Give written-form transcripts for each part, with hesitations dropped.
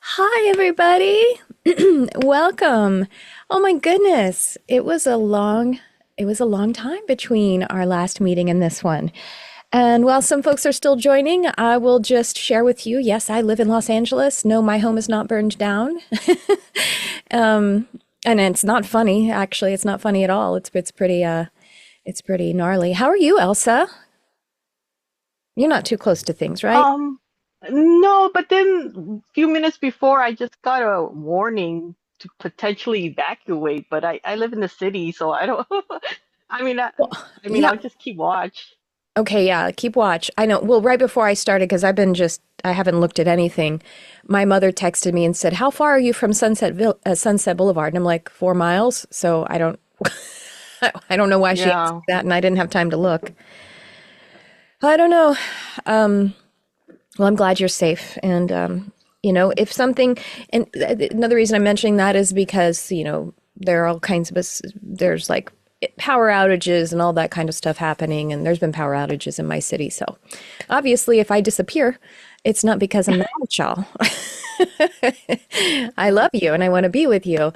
Hi, everybody. Welcome. Oh my goodness. It was a long time between our last meeting and this one. And while some folks are still joining, I will just share with you. Yes, I live in Los Angeles. No, my home is not burned down. um, and it's not funny. Actually, it's not funny at all. It's pretty gnarly. How are you, Elsa? You're not too close to things, right? Um, no, but then a few minutes before, I just got a warning to potentially evacuate. But I live in the city, so I don't. I mean, I, Well, I mean, yeah. I'll just keep watch. Okay, yeah, keep watch. I know. Well, right before I started, because I haven't looked at anything. My mother texted me and said, "How far are you from Sunset Boulevard?" And I'm like, 4 miles. So I don't, I don't know why she asked Yeah. that, and I didn't have time to look. I don't know. Um, well, I'm glad you're safe, and if something, and another reason I'm mentioning that is because there are all kinds of there's like power outages and all that kind of stuff happening, and there's been power outages in my city. So obviously, if I disappear, it's not because I'm mad at y'all. I love you and I want to be with you.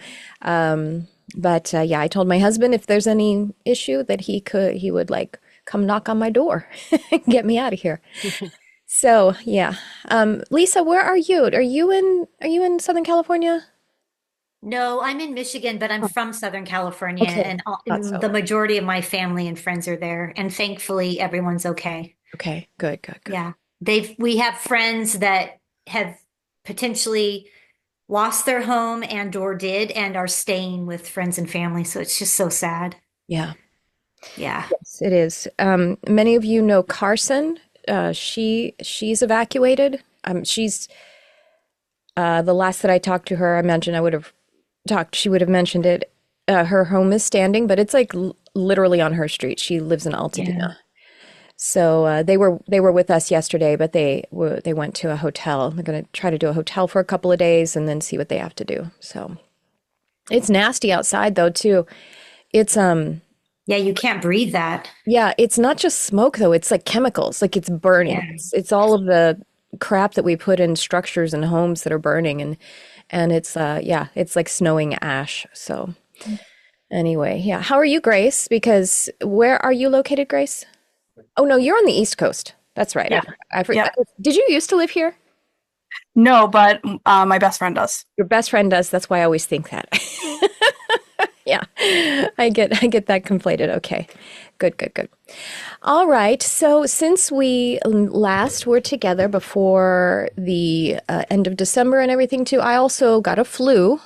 But yeah, I told my husband if there's any issue that he would like come knock on my door and get me out of here. So yeah, Lisa, where are you? Are you in Southern California? No, I'm in Michigan, but I'm Oh, from Southern California, okay, and, thought and so. the majority of my family and friends are there, and thankfully everyone's okay. Okay, good, good, good. Yeah. We have friends that have potentially lost their home and or did and are staying with friends and family, so it's just so sad. Yeah, Yeah. yes, it is. Many of you know Carson. She's evacuated. She's the last that I talked to her. I mentioned I would have talked. She would have mentioned it. Her home is standing, but it's like literally on her street. She lives in Yeah. Altadena. So they were with us yesterday, but they went to a hotel. They're going to try to do a hotel for a couple of days and then see what they have to do. So it's nasty outside though too. It's Yeah, you can't breathe that. yeah, it's not just smoke though. It's like chemicals. Like it's burning. Yeah. It's all of the crap that we put in structures and homes that are burning and it's yeah, it's like snowing ash. So anyway, yeah. How are you, Grace? Because where are you located, Grace? Oh no, you're on the East Coast. That's right. Yeah. I Yeah. did you used to live here? No, but my best friend does. Your best friend does. That's why I always think that. Yeah, I get that conflated. Okay, good, good, good. All right. So since we last were together before the end of December and everything too, I also got a flu,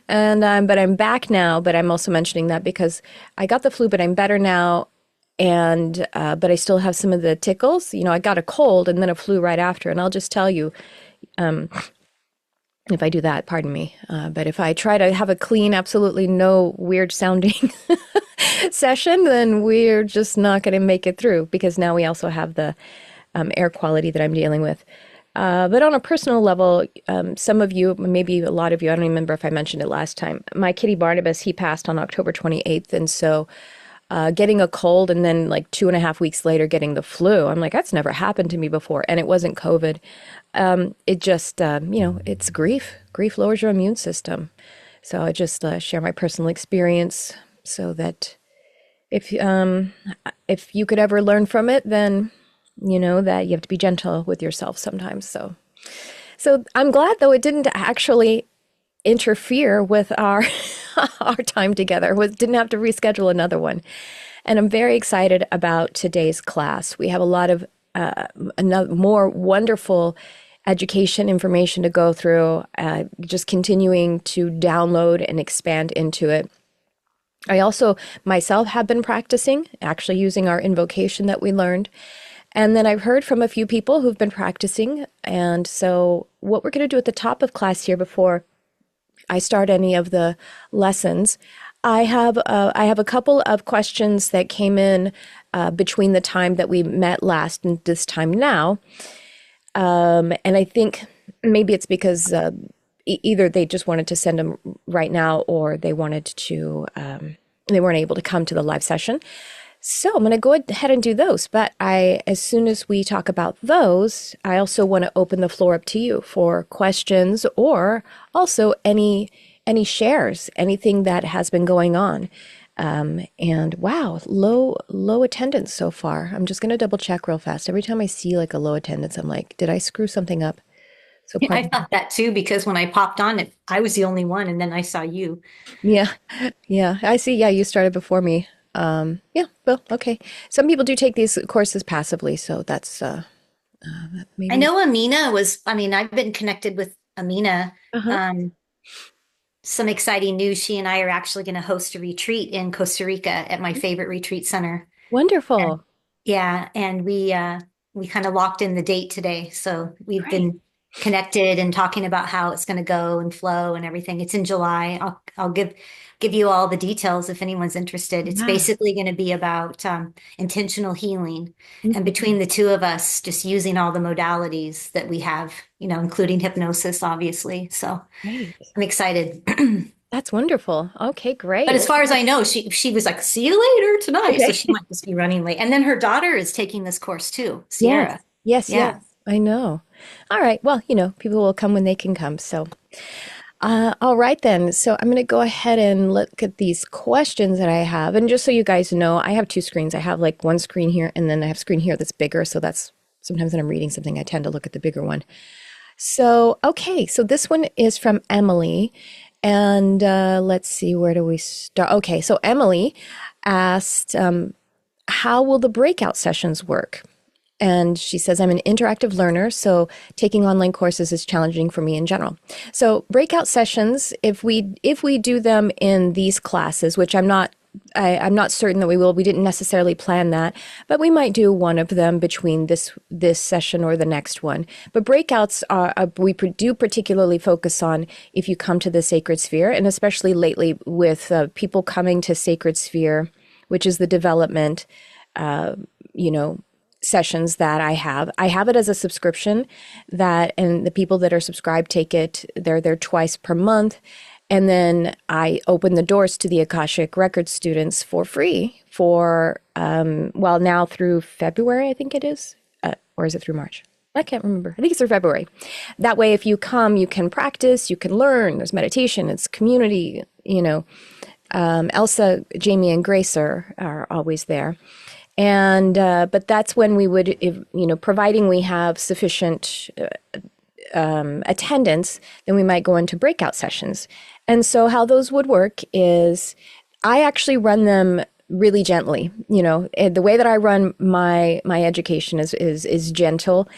and but I'm back now. But I'm also mentioning that because I got the flu, but I'm better now. And but I still have some of the tickles. I got a cold and then a flu right after. And I'll just tell you, if I do that, pardon me. But if I try to have a clean, absolutely no weird sounding session, then we're just not going to make it through because now we also have the air quality that I'm dealing with. But on a personal level, some of you, maybe a lot of you, I don't remember if I mentioned it last time. My kitty Barnabas, he passed on October 28th. And so getting a cold and then like 2.5 weeks later getting the flu, I'm like, that's never happened to me before. And it wasn't COVID. It just, it's grief. Grief lowers your immune system. So I just share my personal experience so that if if you could ever learn from it, then you know that you have to be gentle with yourself sometimes. So I'm glad though it didn't actually interfere with our our time together. Didn't have to reschedule another one. And I'm very excited about today's class. We have a lot of another, more wonderful education information to go through, just continuing to download and expand into it. I also myself have been practicing, actually using our invocation that we learned. And then I've heard from a few people who've been practicing. And so, what we're going to do at the top of class here before I start any of the lessons, I have a couple of questions that came in between the time that we met last and this time now. And I think maybe it's because either they just wanted to send them right now or they wanted to, they weren't able to come to the live session. So I'm going to go ahead and do those. But as soon as we talk about those, I also want to open the floor up to you for questions or also any shares, anything that has been going on. And wow, low attendance so far. I'm just going to double check real fast. Every time I see like a low attendance, I'm like, did I screw something up? So I pardon. thought that too, because when I popped on it, I was the only one, and then I saw you. Yeah, yeah, I see. Yeah, you started before me. Yeah, well, okay. Some people do take these courses passively, so that's I maybe. know I mean, I've been connected with Amina. Uh-huh. Um, some exciting news. She and I are actually going to host a retreat in Costa Rica at my favorite retreat center. And Wonderful. yeah, and we kind of locked in the date today. So we've Great. been connected and talking about how it's going to go and flow and everything. It's in July. I'll give you all the details if anyone's interested. It's Yeah. basically going to be about intentional healing, and Mhm. between the two of us, just using all the modalities that we have, including hypnosis, obviously. So Great. I'm excited. That's wonderful. Okay, But great. as far as I know, she was like, "See you later tonight." So Okay. she might just be running late. And then her daughter is taking this course too, Yes. Sierra. Yes, yes. Yeah. I know. All right. Well, people will come when they can come. So, all right then. So I'm going to go ahead and look at these questions that I have. And just so you guys know, I have two screens. I have like one screen here, and then I have a screen here that's bigger. So that's sometimes when I'm reading something, I tend to look at the bigger one. So, okay. So this one is from Emily. And let's see, where do we start? Okay. So Emily asked, how will the breakout sessions work? And she says, I'm an interactive learner, so taking online courses is challenging for me in general. So breakout sessions, if we do them in these classes, which I'm not certain that we will. We didn't necessarily plan that, but we might do one of them between this session or the next one. But breakouts do particularly focus on if you come to the sacred sphere, and especially lately with people coming to sacred sphere, which is the development, you know, sessions that I have. I have it as a subscription and the people that are subscribed take it. They're there twice per month. And then I open the doors to the Akashic Record students for free now through February, I think it is. Or is it through March? I can't remember. I think it's through February. That way, if you come, you can practice, you can learn. There's meditation, it's community, Elsa, Jamie, and Grace are always there. And but that's when we would, providing we have sufficient attendance, then we might go into breakout sessions. And so how those would work is I actually run them really gently. The way that I run my education is gentle.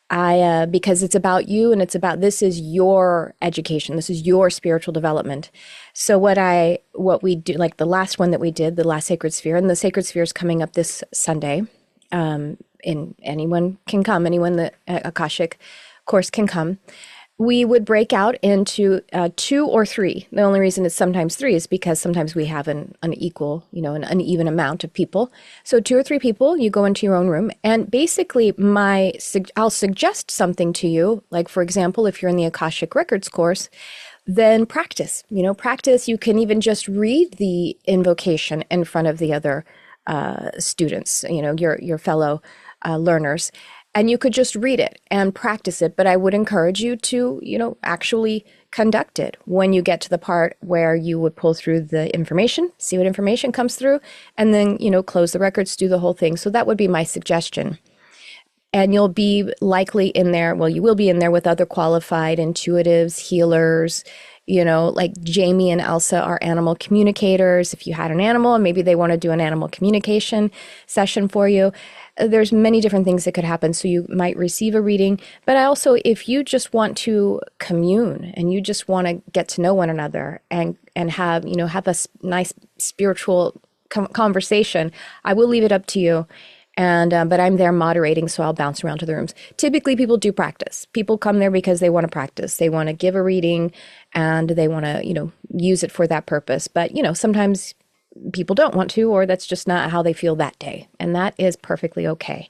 Because it's about you and this is your education. This is your spiritual development. So what we do, like the last one that we did, the last Sacred Sphere, and the Sacred Sphere is coming up this Sunday. And anyone can come, anyone that Akashic course can come. We would break out into 2 or 3. The only reason it's sometimes 3 is because sometimes we have an unequal, an uneven amount of people. So 2 or 3 people, you go into your own room, and basically I'll suggest something to you. Like, for example, if you're in the Akashic Records course, then practice. Practice. You can even just read the invocation in front of the other students, your fellow learners. And you could just read it and practice it. But I would encourage you to, actually conduct it when you get to the part where you would pull through the information, see what information comes through, and then, close the records, do the whole thing. So that would be my suggestion. And you'll be likely in there, well, you will be in there with other qualified intuitives, healers, like Jamie and Elsa are animal communicators. If you had an animal, maybe they want to do an animal communication session for you. There's many different things that could happen. So you might receive a reading, but also if you just want to commune and you just want to get to know one another and have, have a nice spiritual conversation, I will leave it up to you. And but I'm there moderating, so I'll bounce around to the rooms. Typically, people do practice. People come there because they want to practice. They want to give a reading, and they want to, use it for that purpose. But sometimes people don't want to, or that's just not how they feel that day, and that is perfectly okay.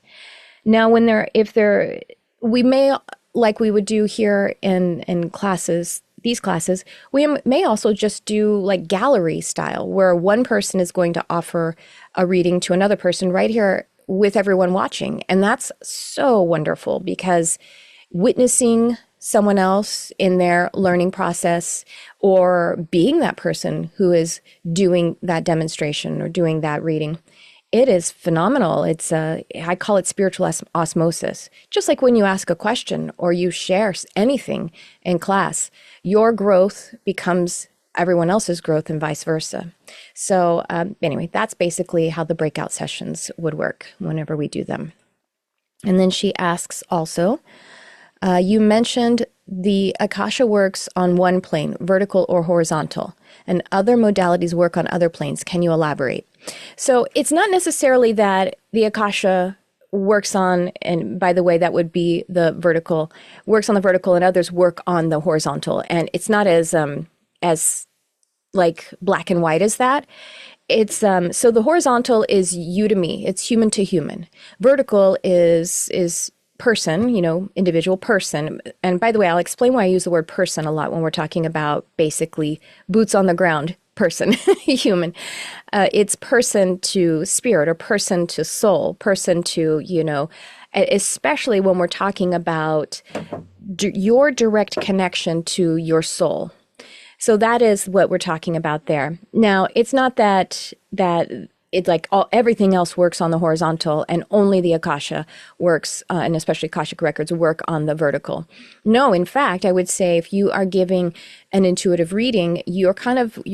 Now, we may, like we would do here in classes, these classes, we may also just do like gallery style, where one person is going to offer a reading to another person right here with everyone watching. And that's so wonderful, because witnessing someone else in their learning process, or being that person who is doing that demonstration or doing that reading, it is phenomenal. It's I call it spiritual osmosis. Just like when you ask a question or you share anything in class, your growth becomes everyone else's growth and vice versa. So anyway, that's basically how the breakout sessions would work whenever we do them. And then she asks also, you mentioned the Akasha works on one plane, vertical or horizontal, and other modalities work on other planes. Can you elaborate? So it's not necessarily that the Akasha works on, and by the way, that would be the vertical, works on the vertical and others work on the horizontal. And it's not as like black and white as that. It's so the horizontal is you to me, it's human to human. Vertical is person, individual person. And by the way, I'll explain why I use the word person a lot when we're talking about basically boots on the ground person, human. It's person to spirit, or person to soul, person to, especially when we're talking about your direct connection to your soul. So that is what we're talking about there. Now, it's not that it's like everything else works on the horizontal and only the Akasha works, and especially Akashic Records work on the vertical. No, in fact, I would say if you are giving an intuitive reading, you're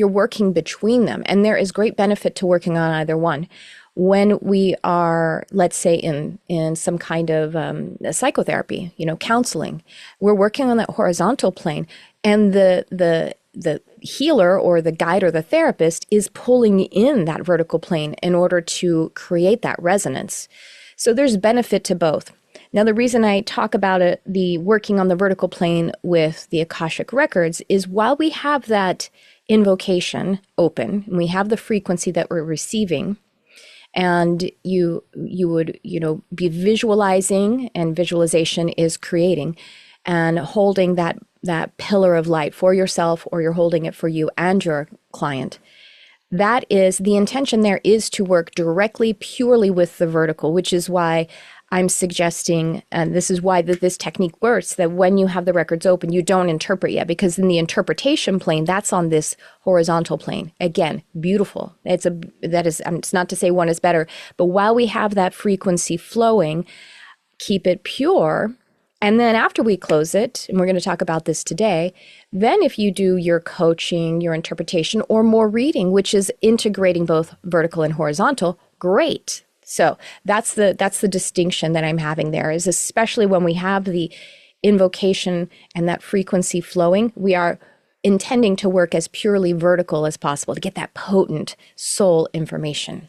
working between them. And there is great benefit to working on either one. When we are, let's say, in some kind of psychotherapy, counseling, we're working on that horizontal plane, and the healer or the guide or the therapist is pulling in that vertical plane in order to create that resonance. So there's benefit to both. Now, the reason I talk about it, the working on the vertical plane with the Akashic Records, is while we have that invocation open, and we have the frequency that we're receiving, and you would, be visualizing, and visualization is creating and holding that pillar of light for yourself, or you're holding it for you and your client. That is the intention. There is to work directly, purely with the vertical, which is why I'm suggesting, and this is why this technique works, that when you have the records open, you don't interpret yet, because in the interpretation plane, that's on this horizontal plane. Again, beautiful. It's not to say one is better, but while we have that frequency flowing, keep it pure. And then after we close it, and we're going to talk about this today, then if you do your coaching, your interpretation, or more reading, which is integrating both vertical and horizontal, great. So that's the distinction that I'm having there, is especially when we have the invocation and that frequency flowing, we are intending to work as purely vertical as possible to get that potent soul information.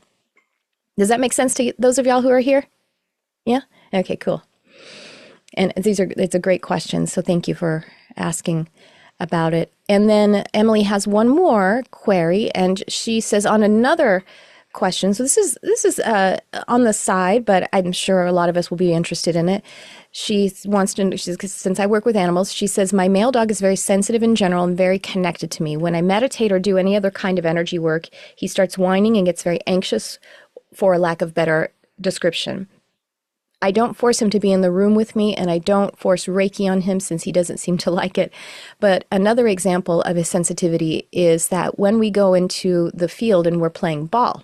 Does that make sense to those of y'all who are here? Yeah? Okay, cool. And it's a great question, so thank you for asking about it. And then Emily has one more query, and she says on another question, so this is on the side, but I'm sure a lot of us will be interested in it. She wants to, since I work with animals, she says, my male dog is very sensitive in general and very connected to me. When I meditate or do any other kind of energy work, he starts whining and gets very anxious, for a lack of better description. I don't force him to be in the room with me, and I don't force Reiki on him since he doesn't seem to like it. But another example of his sensitivity is that when we go into the field and we're playing ball,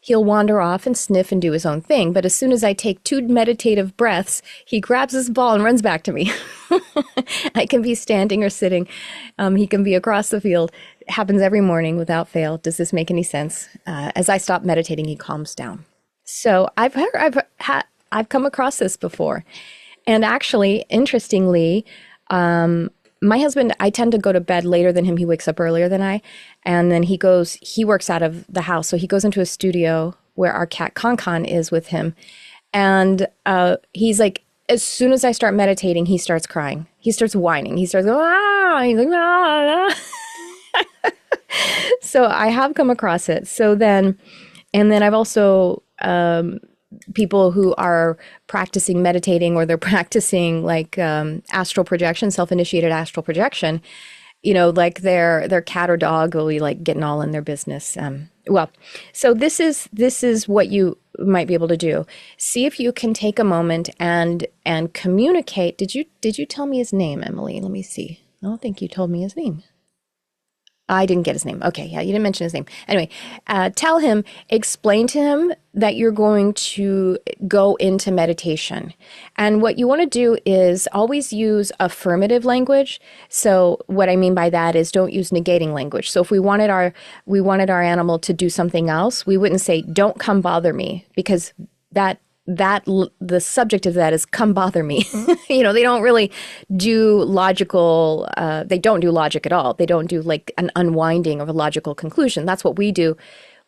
he'll wander off and sniff and do his own thing. But as soon as I take 2 meditative breaths, he grabs his ball and runs back to me. I can be standing or sitting. He can be across the field. It happens every morning without fail. Does this make any sense? As I stop meditating, he calms down. So I've come across this before. And actually, interestingly, my husband, I tend to go to bed later than him. He wakes up earlier than I. And then he works out of the house. So he goes into a studio where our cat Con is with him. And he's like, as soon as I start meditating, he starts crying. He starts whining. He starts going, ah! He's like, ah, ah. So I have come across it. And then I've also, people who are practicing meditating, or they're practicing like astral projection, self-initiated astral projection, like their cat or dog will be like getting all in their business. Well, so this is what you might be able to do. See if you can take a moment and communicate. Did you tell me his name, Emily? Let me see. I don't think you told me his name. I didn't get his name. Okay, yeah, you didn't mention his name. Anyway, tell him, explain to him that you're going to go into meditation. And what you want to do is always use affirmative language. So what I mean by that is don't use negating language. So if we wanted our animal to do something else, we wouldn't say, "Don't come bother me," because the subject of that is "come bother me." They don't really do logical, they don't do logic at all. They don't do like an unwinding of a logical conclusion. That's what we do.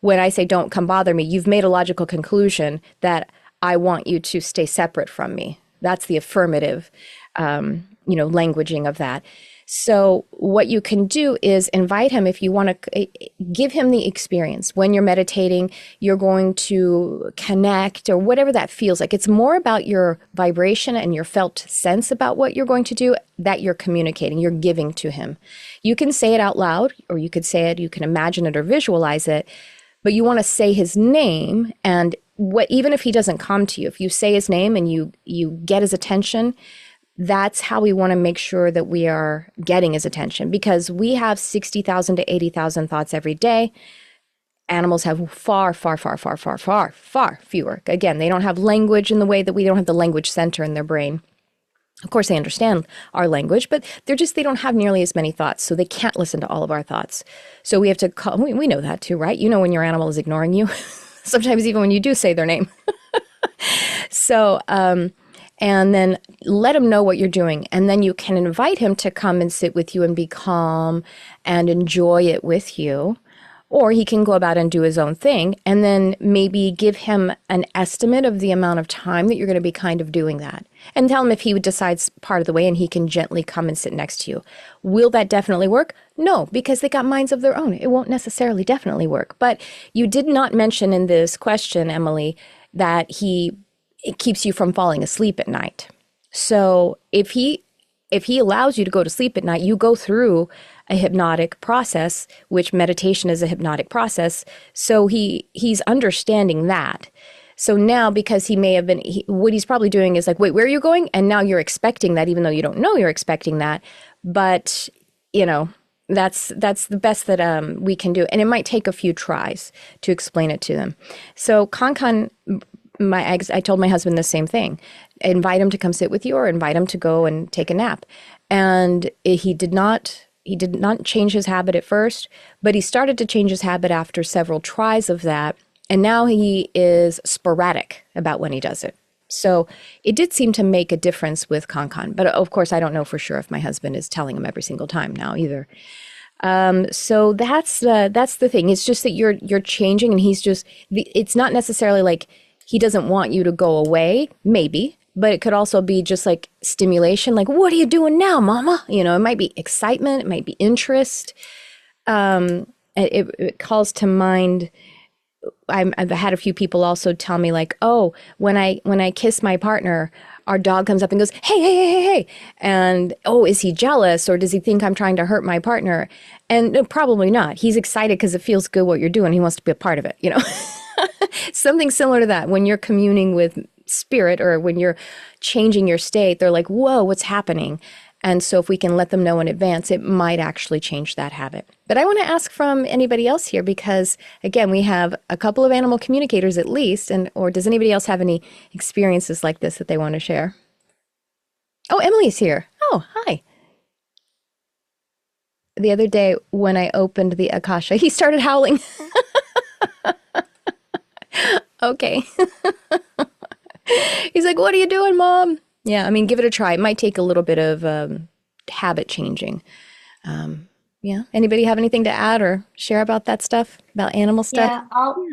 When I say "don't come bother me," you've made a logical conclusion that I want you to stay separate from me. That's the affirmative, languaging of that. So what you can do is invite him, if you want to give him the experience. When you're meditating, you're going to connect or whatever that feels like. It's more about your vibration and your felt sense about what you're going to do that you're communicating, you're giving to him. You can say it out loud, or you could say it, you can imagine it or visualize it, but you want to say his name. And even if he doesn't come to you, if you say his name and you get his attention, that's how we want to make sure that we are getting his attention, because we have 60,000 to 80,000 thoughts every day. Animals have far, far, far, far, far, far, far fewer. Again, they don't have language in the way that we don't have the language center in their brain. Of course, they understand our language, but they don't have nearly as many thoughts, so they can't listen to all of our thoughts. So we have to call, we know that too, right? You know when your animal is ignoring you, sometimes even when you do say their name. So, and then let him know what you're doing. And then you can invite him to come and sit with you and be calm and enjoy it with you. Or he can go about and do his own thing. And then maybe give him an estimate of the amount of time that you're going to be kind of doing that. And tell him if he decides part of the way and he can gently come and sit next to you. Will that definitely work? No, because they got minds of their own. It won't necessarily definitely work. But you did not mention in this question, Emily, that it keeps you from falling asleep at night. So if he allows you to go to sleep at night, you go through a hypnotic process, which meditation is a hypnotic process. So he's understanding that. So now, because he may have been, what he's probably doing is like, wait, where are you going? And now you're expecting that, even though you don't know you're expecting that. But, that's the best that we can do. And it might take a few tries to explain it to them. So Kankan, I told my husband the same thing. Invite him to come sit with you, or invite him to go and take a nap. And he did not change his habit at first, but he started to change his habit after several tries of that. And now he is sporadic about when he does it. So it did seem to make a difference with Kankan. But of course, I don't know for sure if my husband is telling him every single time now either. So that's the thing. It's just that you're changing, and it's not necessarily like he doesn't want you to go away, maybe, but it could also be just like stimulation, like, what are you doing now, mama? It might be excitement, it might be interest. It calls to mind, I've had a few people also tell me like, oh, when I kiss my partner, our dog comes up and goes, hey, hey, hey, hey, hey. And, oh, is he jealous, or does he think I'm trying to hurt my partner? And no, probably not. He's excited because it feels good what you're doing. He wants to be a part of it, Something similar to that. When you're communing with spirit, or when you're changing your state, they're like, whoa, what's happening? And so if we can let them know in advance, it might actually change that habit. But I want to ask from anybody else here, because again, we have a couple of animal communicators at least, or does anybody else have any experiences like this that they want to share? Oh, Emily's here. Oh, hi. The other day when I opened the Akasha, he started howling. Okay. He's like, what are you doing, Mom? Yeah, I mean, give it a try. It might take a little bit of habit changing. Yeah. Anybody have anything to add or share about that stuff, about animal stuff? Yeah,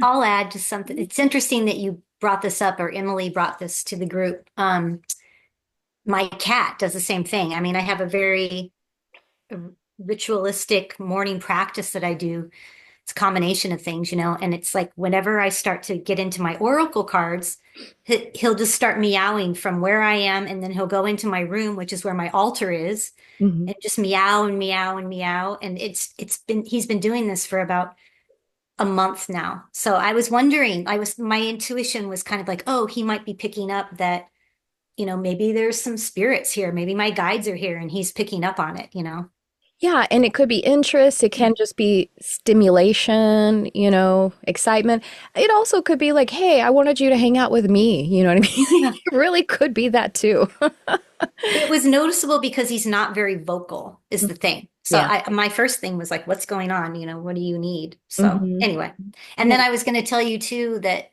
I'll add to something. It's interesting that you brought this up, or Emily brought this to the group. My cat does the same thing. I mean, I have a very ritualistic morning practice that I do it's a combination of things, and it's like whenever I start to get into my oracle cards, he'll just start meowing from where I am, and then he'll go into my room, which is where my altar is, Mhm. and just meow and meow and meow. And he's been doing this for about a month now. So I was wondering, my intuition was kind of like, oh, he might be picking up that, maybe there's some spirits here. Maybe my guides are here and he's picking up on it. Yeah, and it could be interest. It can just be stimulation, excitement. It also could be like, hey, I wanted you to hang out with me. You know what I mean? Yeah. It really could be that too. It was noticeable because he's not very vocal, is the thing. So Yeah. my first thing was like, what's going on? What do you need? So Hmm. anyway, and Yeah. then I was going to tell you too that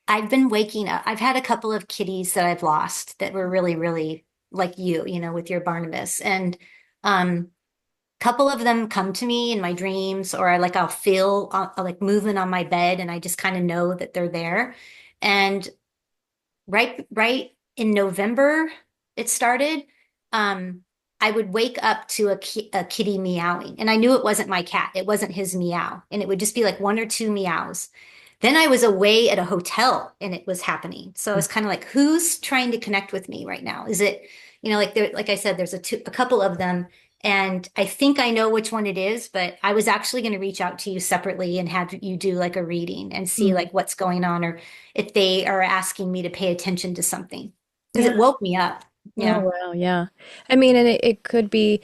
I've been waking up. I've had a couple of kitties that I've lost that were really, really like with your Barnabas. And couple of them come to me in my dreams, or I'll feel like movement on my bed, and I just kind of know that they're there. And right in November, it started. I would wake up to a kitty meowing, and I knew it wasn't my cat. It wasn't his meow, and it would just be like one or two meows. Then I was away at a hotel, and it was happening. So I was kind of like, who's trying to connect with me right now? Is it, like I said, there's a couple of them, and I think I know which one it is, but I was actually going to reach out to you separately and have you do like a reading and see like what's going on, or if they are asking me to pay attention to something, because Yeah. it woke me up. Oh, Yeah. wow. Yeah. I mean, and it could be,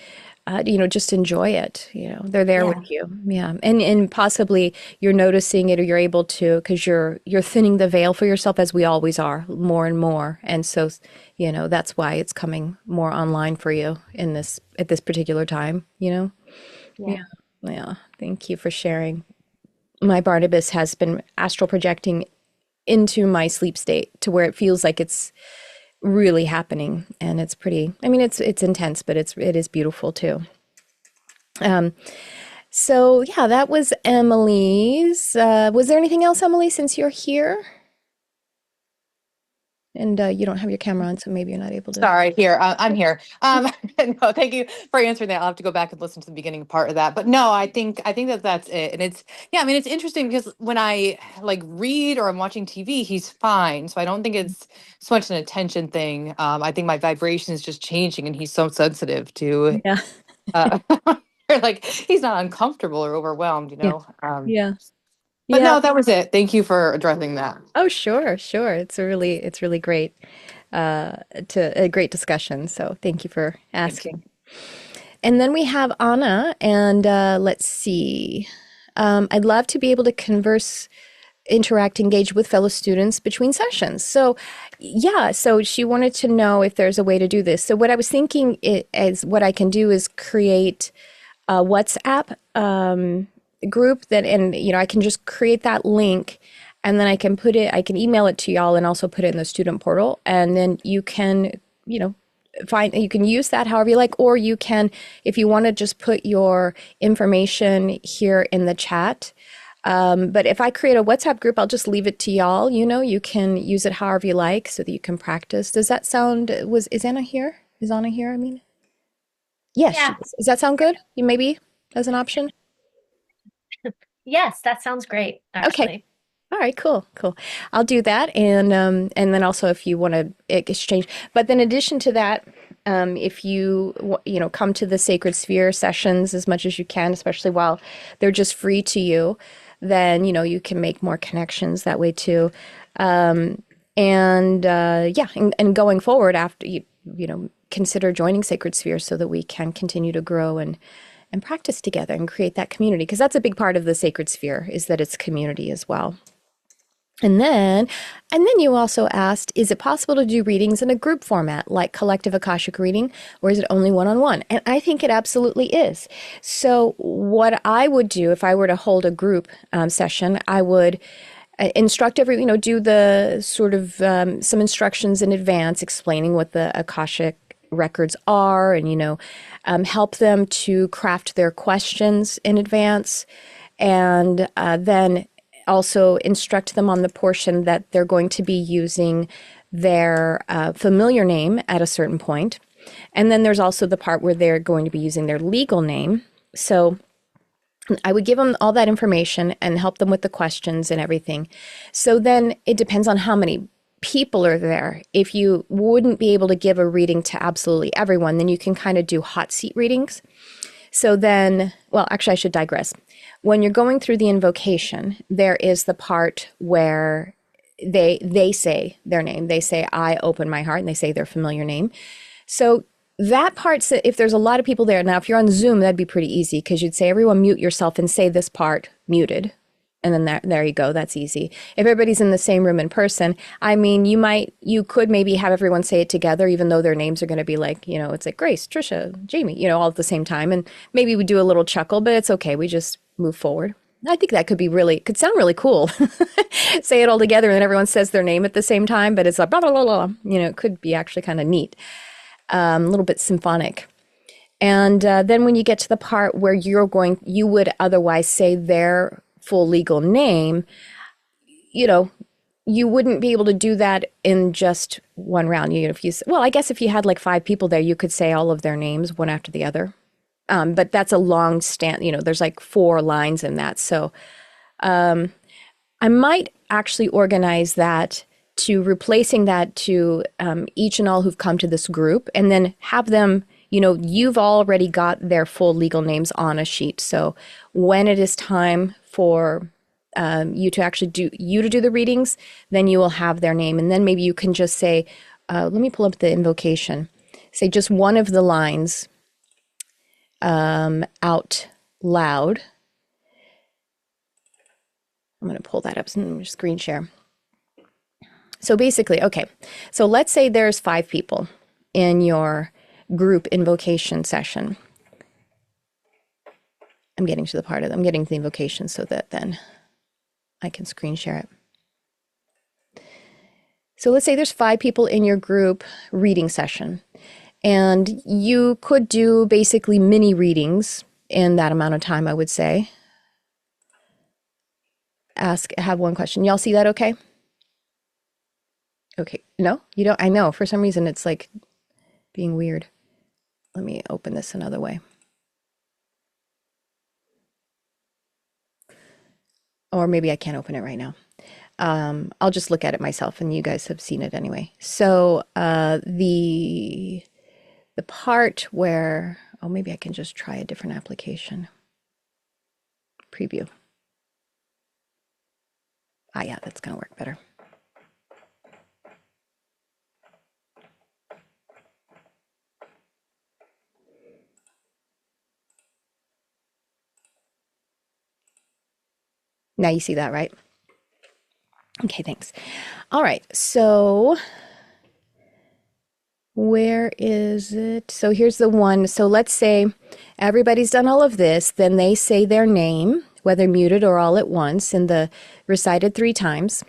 just enjoy it. They're there with Yeah. you. Yeah. And possibly you're noticing it, or you're able to, because you're thinning the veil for yourself, as we always are, more and more. And so, that's why it's coming more online for you at this particular time. Yeah. Yeah. Yeah. Thank you for sharing. My Barnabas has been astral projecting into my sleep state to where it feels like it's really happening, and it's pretty, I mean, it's intense, but it is beautiful too. So yeah, that was Emily's. Was there anything else, Emily, since you're here? And you don't have your camera on, so maybe you're not able to. Sorry, here, I'm here. No, thank you for answering that. I'll have to go back and listen to the beginning part of that. But no, I think that that's it. And yeah, I mean, it's interesting because when I like read or I'm watching TV, he's fine. So I don't think it's so much an attention thing. I think my vibration is just changing, and he's so sensitive to, Yeah. or like he's not uncomfortable or overwhelmed, Yeah. Yeah. But Yeah. no, that was it. Thank you for addressing that. Oh, sure, sure. It's really great, to a great discussion. So thank you for asking. And then we have Anna, and let's see. I'd love to be able to converse, interact, engage with fellow students between sessions. So yeah, so she wanted to know if there's a way to do this. So what I was thinking is what I can do is create a WhatsApp group that, and I can just create that link, and then I can email it to y'all, and also put it in the student portal, and then you can, you can use that however you like, or you can, if you want to, just put your information here in the chat. But if I create a WhatsApp group, I'll just leave it to y'all. You can use it however you like, so that you can practice. Does that sound, is Anna here? Is Anna here? I mean, yes. Yeah. Does that sound good? You maybe as an option? Yes, that sounds great, actually. Okay. All right, cool. I'll do that. And then also if you want to exchange, but then in addition to that, if you come to the Sacred Sphere sessions as much as you can, especially while they're just free to you, then you can make more connections that way too. And going forward, after you consider joining Sacred Sphere, so that we can continue to grow and practice together and create that community, because that's a big part of the Sacred Sphere, is that it's community as well. And then you also asked, is it possible to do readings in a group format, like collective Akashic reading, or is it only one-on-one? And I think it absolutely is. So what I would do if I were to hold a group session, I would instruct do the sort of some instructions in advance, explaining what the Akashic records are, and help them to craft their questions in advance, and then also instruct them on the portion that they're going to be using their familiar name at a certain point. And then there's also the part where they're going to be using their legal name. So I would give them all that information and help them with the questions and everything. So then it depends on how many people are there. If you wouldn't be able to give a reading to absolutely everyone, then you can kind of do hot seat readings. So then, well, actually, I should digress. When you're going through the invocation, there is the part where they say their name. They say, I open my heart, and they say their familiar name. So that part, if there's a lot of people there, now if you're on Zoom, that'd be pretty easy because you'd say, everyone mute yourself and say this part muted. And then there you go. That's easy. If everybody's in the same room in person, I mean, you could maybe have everyone say it together, even though their names are going to be like, it's like Grace, Tricia, Jamie, all at the same time. And maybe we do a little chuckle, but it's okay. We just move forward. I think that could sound really cool. Say it all together and then everyone says their name at the same time, but it's like blah, blah, blah, blah. It could be actually kind of neat. A little bit symphonic. And then when you get to the part where you would otherwise say their full legal name, you wouldn't be able to do that in just one round. I guess if you had like 5 people there, you could say all of their names one after the other. But that's a long there's like 4 lines in that. So I might actually organize that to replacing that to each and all who've come to this group, and then have them, you've already got their full legal names on a sheet. So when it is time for you to actually do the readings, then you will have their name. And then maybe you can just say, let me pull up the invocation, say just one of the lines out loud. I'm going to pull that up and screen share. So basically, okay, so let's say there's 5 people in your group invocation session. I'm getting to the invocation so that then I can screen share it. So let's say there's 5 people in your group reading session, and you could do basically mini readings in that amount of time, I would say. Have one question. Y'all see that okay? Okay, no, you don't. I know for some reason it's like being weird. Let me open this another way. Or maybe I can't open it right now. I'll just look at it myself, and you guys have seen it anyway. So the part where, maybe I can just try a different application. Preview. Yeah, that's gonna work better. Now you see that, right? Okay, thanks. All right, so where is it? So here's the one. So let's say everybody's done all of this, then they say their name, whether muted or all at once, in the recited 3 times.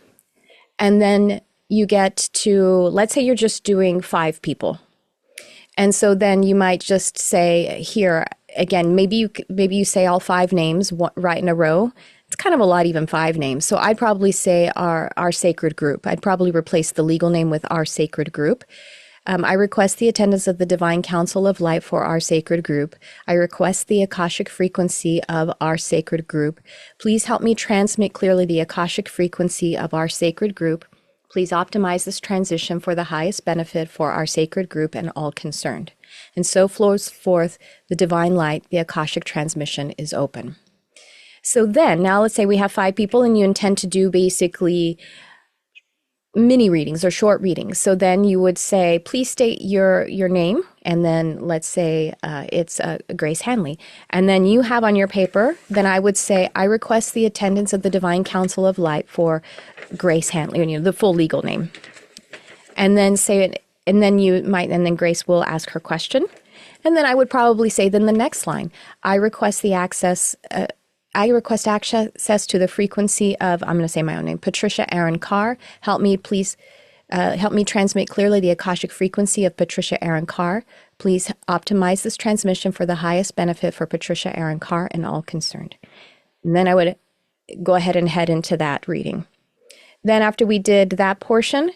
And then you get to, let's say you're just doing 5 people. And so then you might just say here, again, maybe you say all 5 names right in a row. It's kind of a lot, even 5 names. So I'd probably say our sacred group. I'd probably replace the legal name with our sacred group. I request the attendance of the Divine Council of Light for our sacred group. I request the Akashic frequency of our sacred group. Please help me transmit clearly the Akashic frequency of our sacred group. Please optimize this transition for the highest benefit for our sacred group and all concerned. And so flows forth the divine light. The Akashic transmission is open. So then, now let's say we have 5 people and you intend to do basically mini readings or short readings. So then you would say, please state your name. And then let's say it's Grace Hanley. And then you have on your paper, then I would say, I request the attendance of the Divine Council of Light for Grace Hanley, the full legal name. And then say it, and then Grace will ask her question. And then I would probably say, then the next line, I request access to the frequency of, I'm going to say my own name, Patricia Aaron Carr. Help me transmit clearly the Akashic frequency of Patricia Aaron Carr. Please optimize this transmission for the highest benefit for Patricia Aaron Carr and all concerned. And then I would go ahead and head into that reading. Then after we did that portion,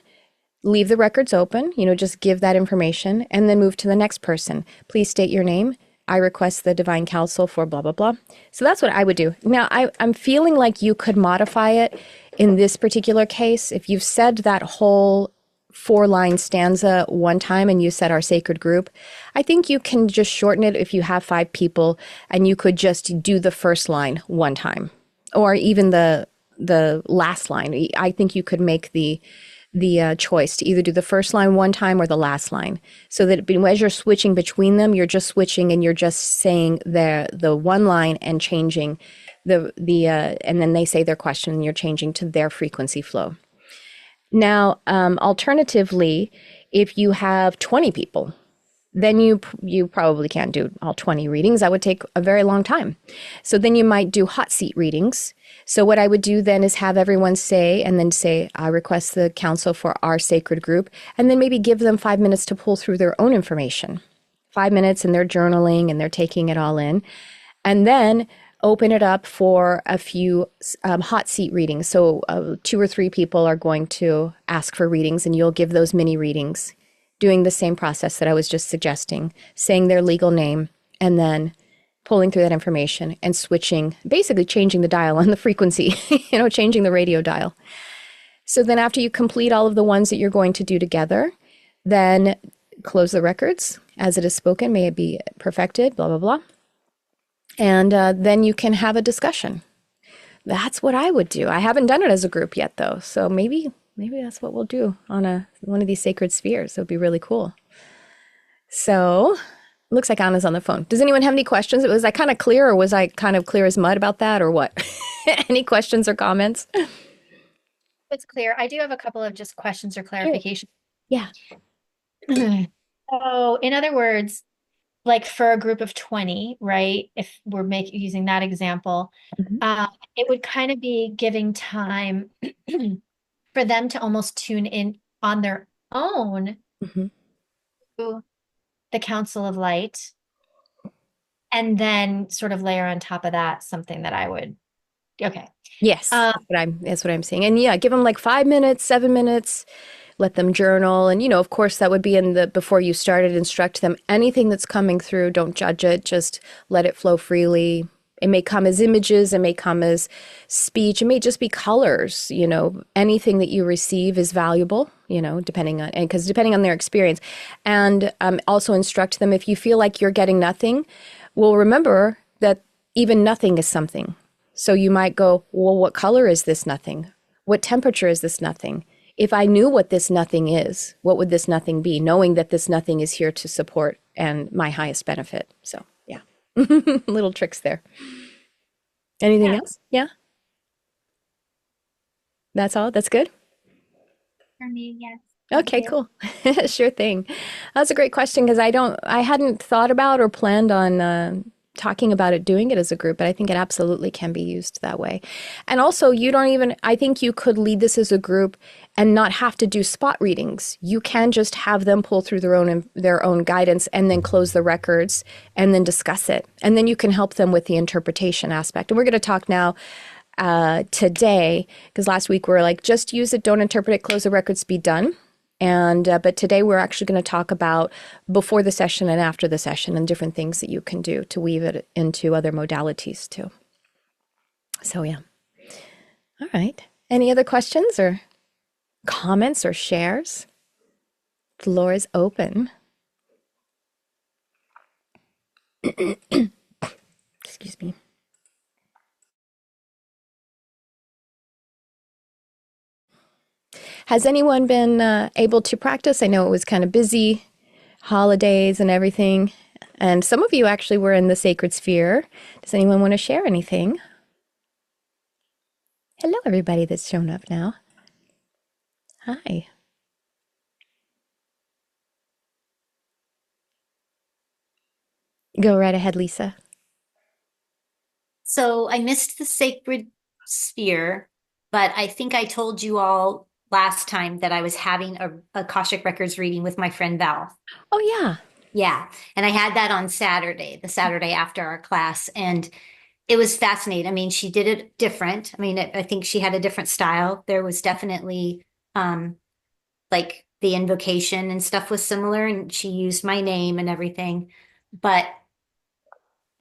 leave the records open, just give that information, and then move to the next person. Please state your name. I request the divine counsel for blah, blah, blah. So that's what I would do. Now, I'm feeling like you could modify it in this particular case. If you've said that whole 4-line stanza one time and you said our sacred group, I think you can just shorten it if you have 5 people and you could just do the first line one time, or even the last line. I think you could make the choice to either do the first line one time or the last line, so that as you're switching between them, you're just switching and you're just saying the one line and changing and then they say their question and you're changing to their frequency flow. Now, alternatively, if you have 20 people, then you probably can't do all 20 readings. That would take a very long time. So then you might do hot seat readings. So what I would do then is have everyone say, I request the counsel for our sacred group, and then maybe give them 5 minutes to pull through their own information. 5 minutes, and they're journaling and they're taking it all in. And then open it up for a few hot seat readings. So 2 or 3 people are going to ask for readings, and you'll give those mini readings, doing the same process that I was just suggesting, saying their legal name, and then pulling through that information and switching, basically changing the dial on the frequency, changing the radio dial. So then after you complete all of the ones that you're going to do together, then close the records. As it is spoken, may it be perfected, blah, blah, blah. And then you can have a discussion. That's what I would do. I haven't done it as a group yet, though. So maybe that's what we'll do on one of these sacred spheres. It would be really cool. So looks like Anna's on the phone. Does anyone have any questions? Was I kind of clear, or was I kind of clear as mud about that, or what? Any questions or comments? It's clear. I do have a couple of just questions or clarification. Yeah. So in other words, like for a group of 20, right? If we're using that example, it would kind of be giving time for them to almost tune in on their own to the Council of Light, and then sort of layer on top of that something that I would, okay. Yes, that's what I'm saying. And yeah, give them like 5 minutes, 7 minutes, let them journal. And, of course, that would be before you started, instruct them. Anything that's coming through, don't judge it, just let it flow freely. It may come as images, it may come as speech, it may just be colors, anything that you receive is valuable, depending on their experience. And also instruct them, if you feel like you're getting nothing, well, remember that even nothing is something. So you might go, well, what color is this nothing? What temperature is this nothing? If I knew what this nothing is, what would this nothing be? Knowing that this nothing is here to support and my highest benefit. So yeah, little tricks there. Anything else? Yeah. That's all? That's good? For me, yes. Okay, cool. Sure thing. That's a great question, because I hadn't thought about or planned on talking about it, doing it as a group, but I think it absolutely can be used that way. And also, I think you could lead this as a group and not have to do spot readings. You can just have them pull through their own guidance and then close the records and then discuss it. And then you can help them with the interpretation aspect. And we're going to talk now today, because last week we were like, just use it, don't interpret it, close the records, be done. And but today we're actually going to talk about before the session and after the session and different things that you can do to weave it into other modalities too. So yeah. All right. Any other questions or comments or shares? Floor is open. Excuse me. Has anyone been able to practice? I know it was kind of busy, holidays and everything. And some of you actually were in the sacred sphere. Does anyone want to share anything? Hello, everybody that's shown up now. Hi. Go right ahead, Lisa. So I missed the sacred sphere, but I think I told you all last time that I was having a Akashic Records reading with my friend Val. Oh, yeah. Yeah. And I had that on Saturday, the Saturday after our class. And it was fascinating. I mean, she did it different. I mean, I think she had a different style. There was definitely like the invocation and stuff was similar, and she used my name and everything. But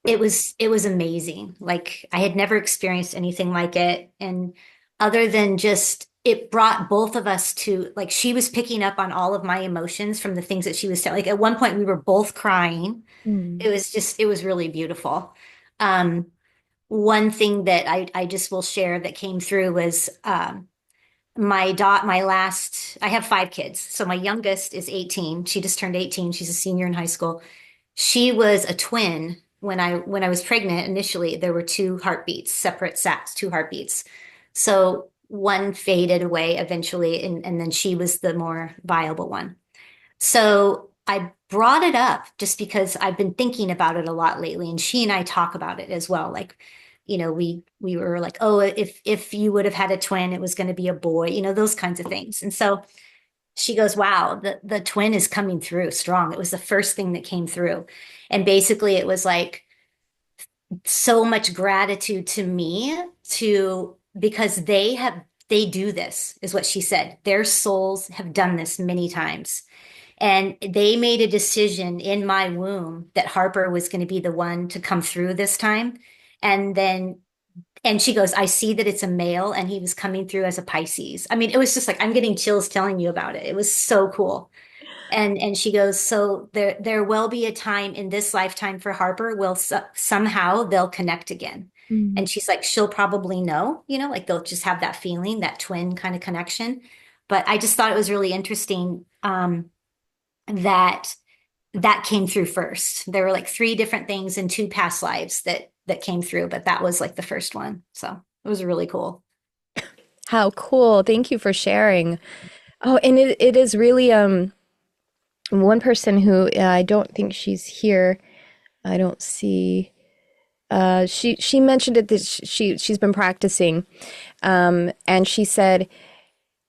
it was amazing. Like I had never experienced anything like it. And other than just it brought both of us to like she was picking up on all of my emotions from the things that she was telling. Like at one point we were both crying. Mm. It was just it was really beautiful. Um, one thing that I just will share that came through was my last I have 5 kids. So my youngest is 18. She just turned 18. She's a senior in high school. She was a twin when I was pregnant initially. There were 2 heartbeats, separate sats, 2 heartbeats. So one faded away eventually, and then she was the more viable one. So I brought it up just because I've been thinking about it a lot lately, and she and I talk about it as well. Like, we were like, oh, if you would have had a twin, it was going to be a boy, those kinds of things. And so she goes, wow, the twin is coming through strong. It was the first thing that came through. And basically it was like so much gratitude to me because they do this, is what she said. Their souls have done this many times. And they made a decision in my womb that Harper was going to be the one to come through this time. And she goes, I see that it's a male and he was coming through as a Pisces. I mean, it was just like, I'm getting chills telling you about it. It was so cool. And she goes, so there will be a time in this lifetime for Harper, somehow they'll connect again. Mm. And she's like, she'll probably know, like they'll just have that feeling, that twin kind of connection. But I just thought it was really interesting that came through first. There were like 3 different things in 2 past lives that came through, but that was like the first one. So it was really cool. How cool. Thank you for sharing. Oh, and it is really one person who I don't think she's here. I don't see. She mentioned it that she's been practicing, and she said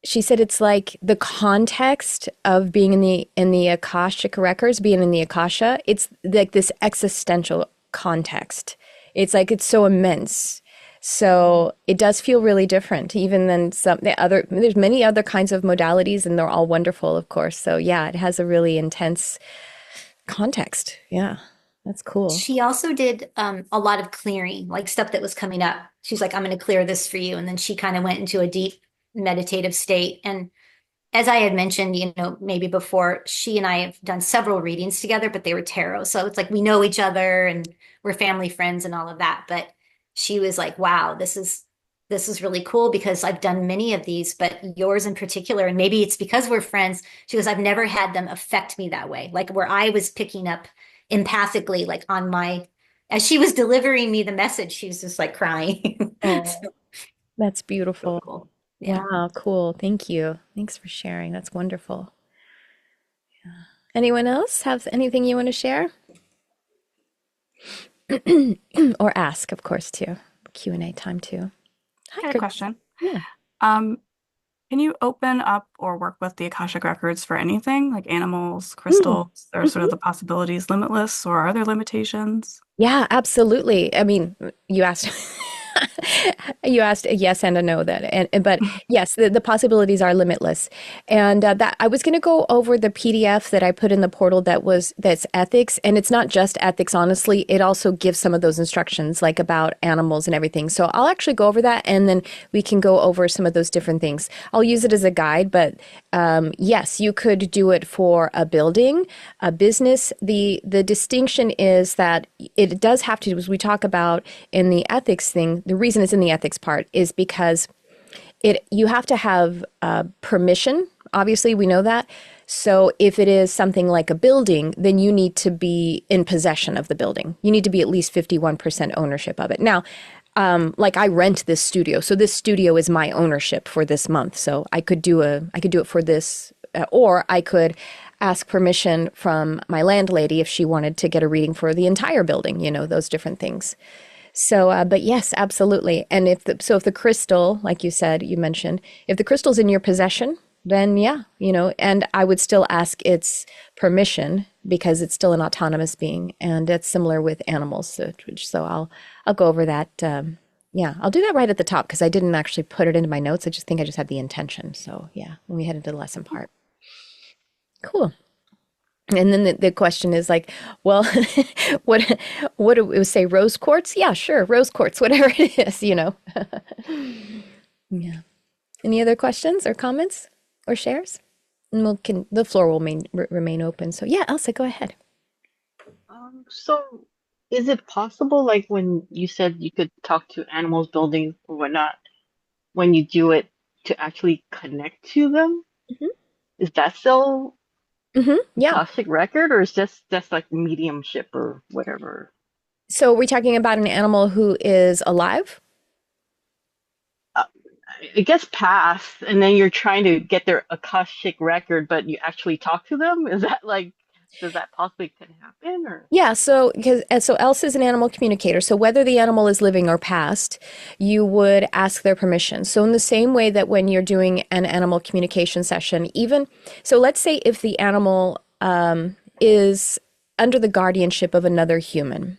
it's like the context of being in the Akashic records, being in the Akasha. It's like this existential context. It's like it's so immense. So it does feel really different, even than there's many other kinds of modalities, and they're all wonderful, of course. So yeah, it has a really intense context. Yeah, that's cool. She also did a lot of clearing, like stuff that was coming up. She's like, I'm going to clear this for you. And then she kind of went into a deep meditative state. And as I had mentioned, maybe before, she and I have done several readings together, but they were tarot. So it's like we know each other and we're family friends and all of that. But she was like, wow, this is really cool because I've done many of these, but yours in particular, and maybe it's because we're friends. She goes, I've never had them affect me that way. Like where I was picking up empathically, like as she was delivering me the message, she was just like crying. Oh, So, that's beautiful. so cool. Yeah. Wow, cool. Thank you. Thanks for sharing. That's wonderful. Yeah. Anyone else have anything you want to share? Or ask, of course, too. Q&A time, too. I had a question. Yeah. Can you open up or work with the Akashic Records for anything, like animals, crystals? Are sort of the possibilities limitless, or are there limitations? Yeah, absolutely. I mean, you asked you asked a yes and a no then, but yes, the possibilities are limitless. And that I was going to go over the PDF that I put in the portal that's ethics, and it's not just ethics. Honestly, it also gives some of those instructions, like about animals and everything. So I'll actually go over that, and then we can go over some of those different things. I'll use it as a guide, but yes, you could do it for a building, a business. The distinction is that it does have to, as we talk about in the ethics thing, the reason it's in the ethics part is because you have to have permission. Obviously, we know that. So if it is something like a building, then you need to be in possession of the building. You need to be at least 51% ownership of it. Now, like I rent this studio, so this studio is my ownership for this month. So I could do it for this, or I could ask permission from my landlady if she wanted to get a reading for the entire building. Those different things. So, but yes, absolutely. And if the crystal, like you mentioned, if the crystal's in your possession, then yeah, and I would still ask its permission because it's still an autonomous being, and it's similar with animals. So I'll go over that. Yeah, I'll do that right at the top because I didn't actually put it into my notes. I think I just had the intention. So yeah, when we head into the lesson part. Cool. And then the question is like, well, what what do we say? Rose quartz? Yeah, sure, rose quartz, whatever it is, you know. Yeah. Any other questions or comments or shares? And the floor will remain open. So yeah, Elsa, go ahead. So is it possible, like when you said you could talk to animals, buildings, or whatnot, when you do it to actually connect to them? Hmm. Is that still Yeah. Akashic record, or is just like mediumship or whatever? So we're talking about an animal who is alive? Uh, it gets passed, and then you're trying to get their Akashic record, but you actually talk to them? Is that like, does that possibly can happen, or? Yeah, so Elsa is an animal communicator. So whether the animal is living or past, you would ask their permission. So in the same way that when you're doing an animal communication session, even so, let's say if the animal is under the guardianship of another human,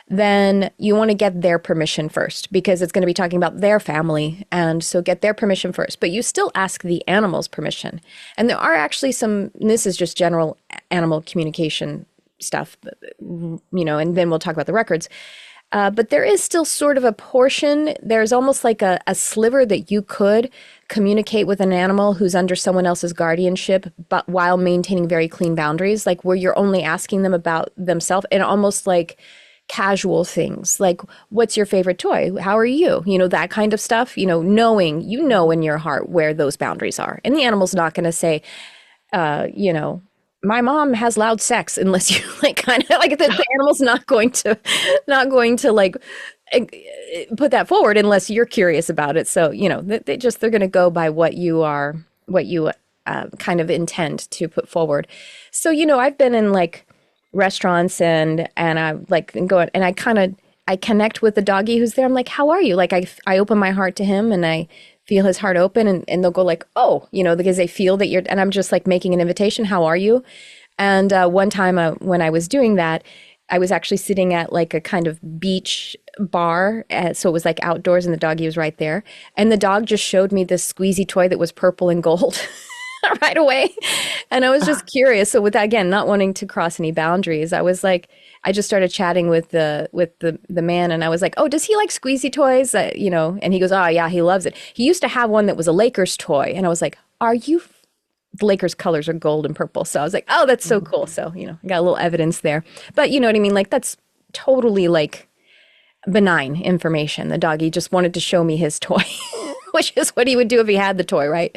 then you want to get their permission first because it's going to be talking about their family. And so get their permission first. But you still ask the animal's permission. And there are actually and this is just general animal communication stuff, you know, and then we'll talk about the records. But there is still sort of a portion, there's almost like a sliver that you could communicate with an animal who's under someone else's guardianship, but while maintaining very clean boundaries, like where you're only asking them about themselves and almost like casual things like what's your favorite toy, how are you, you know, that kind of stuff, you know, knowing, you know, in your heart where those boundaries are. And the animal's not going to say, you know, my mom has loud sex unless you like kind of like the animal's not going to like put that forward unless you're curious about it. So, you know, they're going to go by what you kind of intend to put forward. So, you know, I've been in like restaurants and I like go and I connect with the doggy who's there. I'm like, how are you? Like I open my heart to him and I feel his heart open and they'll go like, oh, you know, because they feel that and I'm just like making an invitation. How are you? And one time when I was doing that, I was actually sitting at like a kind of beach bar. So it was like outdoors and the doggy was right there. And the dog just showed me this squeezy toy that was purple and gold. Right away. And I was just curious. So with that, again, not wanting to cross any boundaries, I was like, I just started chatting with the man and I was like, oh, does he like squeezy toys? You know, and he goes, oh yeah, he loves it. He used to have one that was a Lakers toy. And I was like, the Lakers colors are gold and purple. So I was like, oh, that's so cool. So, you know, I got a little evidence there, but you know what I mean? Like that's totally like benign information. The doggy just wanted to show me his toy, which is what he would do if he had the toy, right?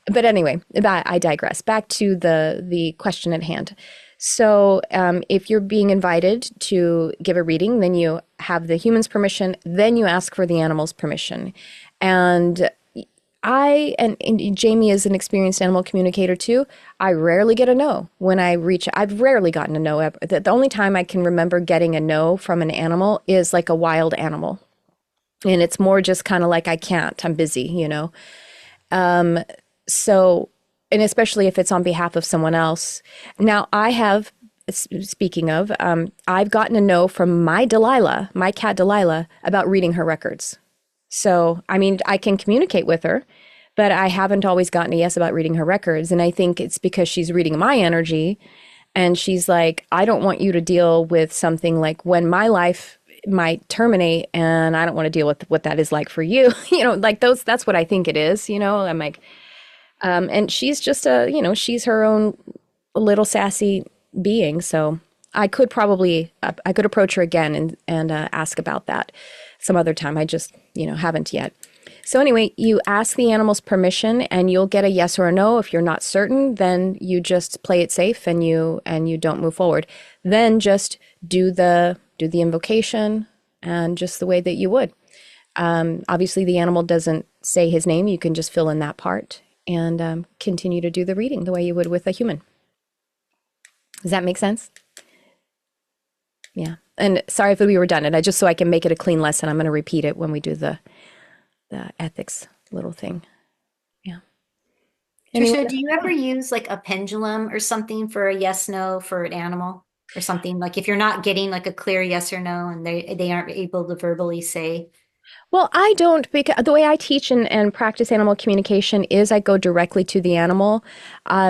But anyway, I digress. Back to the question at hand. So if you're being invited to give a reading, then you have the human's permission, then you ask for the animal's permission. And and Jamie is an experienced animal communicator too. I rarely get a no when I reach. I've rarely gotten a no. The only time I can remember getting a no from an animal is like a wild animal. And it's more just kind of like, I can't, I'm busy, you know. So, and especially if it's on behalf of someone else. Now, speaking of, I've gotten a no from my cat Delilah, about reading her records. So, I mean, I can communicate with her, but I haven't always gotten a yes about reading her records. And I think it's because she's reading my energy. And she's like, I don't want you to deal with something like when my life might terminate and I don't want to deal with what that is like for you. You know, like that's what I think it is, you know. I'm like, and she's just she's her own little sassy being. So I could approach her again and ask about that some other time. I just, haven't yet. So anyway, you ask the animal's permission and you'll get a yes or a no. If you're not certain, then you just play it safe and you don't move forward. Then just do the invocation and just the way that you would. Obviously the animal doesn't say his name. You can just fill in that part and continue to do the reading the way you would with a human. Does that make sense? Yeah. And sorry if we were redundant. Just so I can make it a clean lesson, I'm going to repeat it when we do the ethics little thing. Yeah. Tricia, do you ever use like a pendulum or something for a yes, no for an animal or something? Like if you're not getting like a clear yes or no and they aren't able to verbally say Well, I don't, because the way I teach and practice animal communication is I go directly to the animal.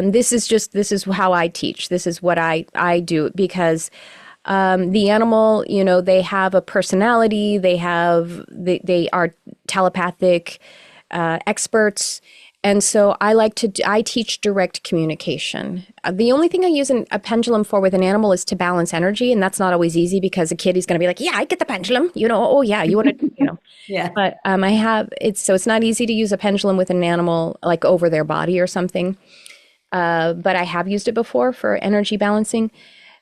This is how I teach. This is what I do because the animal, you know, they have a personality. They are telepathic experts. And so I teach direct communication. The only thing I use a pendulum for with an animal is to balance energy. And that's not always easy because a kid is going to be like, yeah, I get the pendulum. You know, oh yeah, you want to, you know. Yeah. But it's not easy to use a pendulum with an animal like over their body or something. But I have used it before for energy balancing.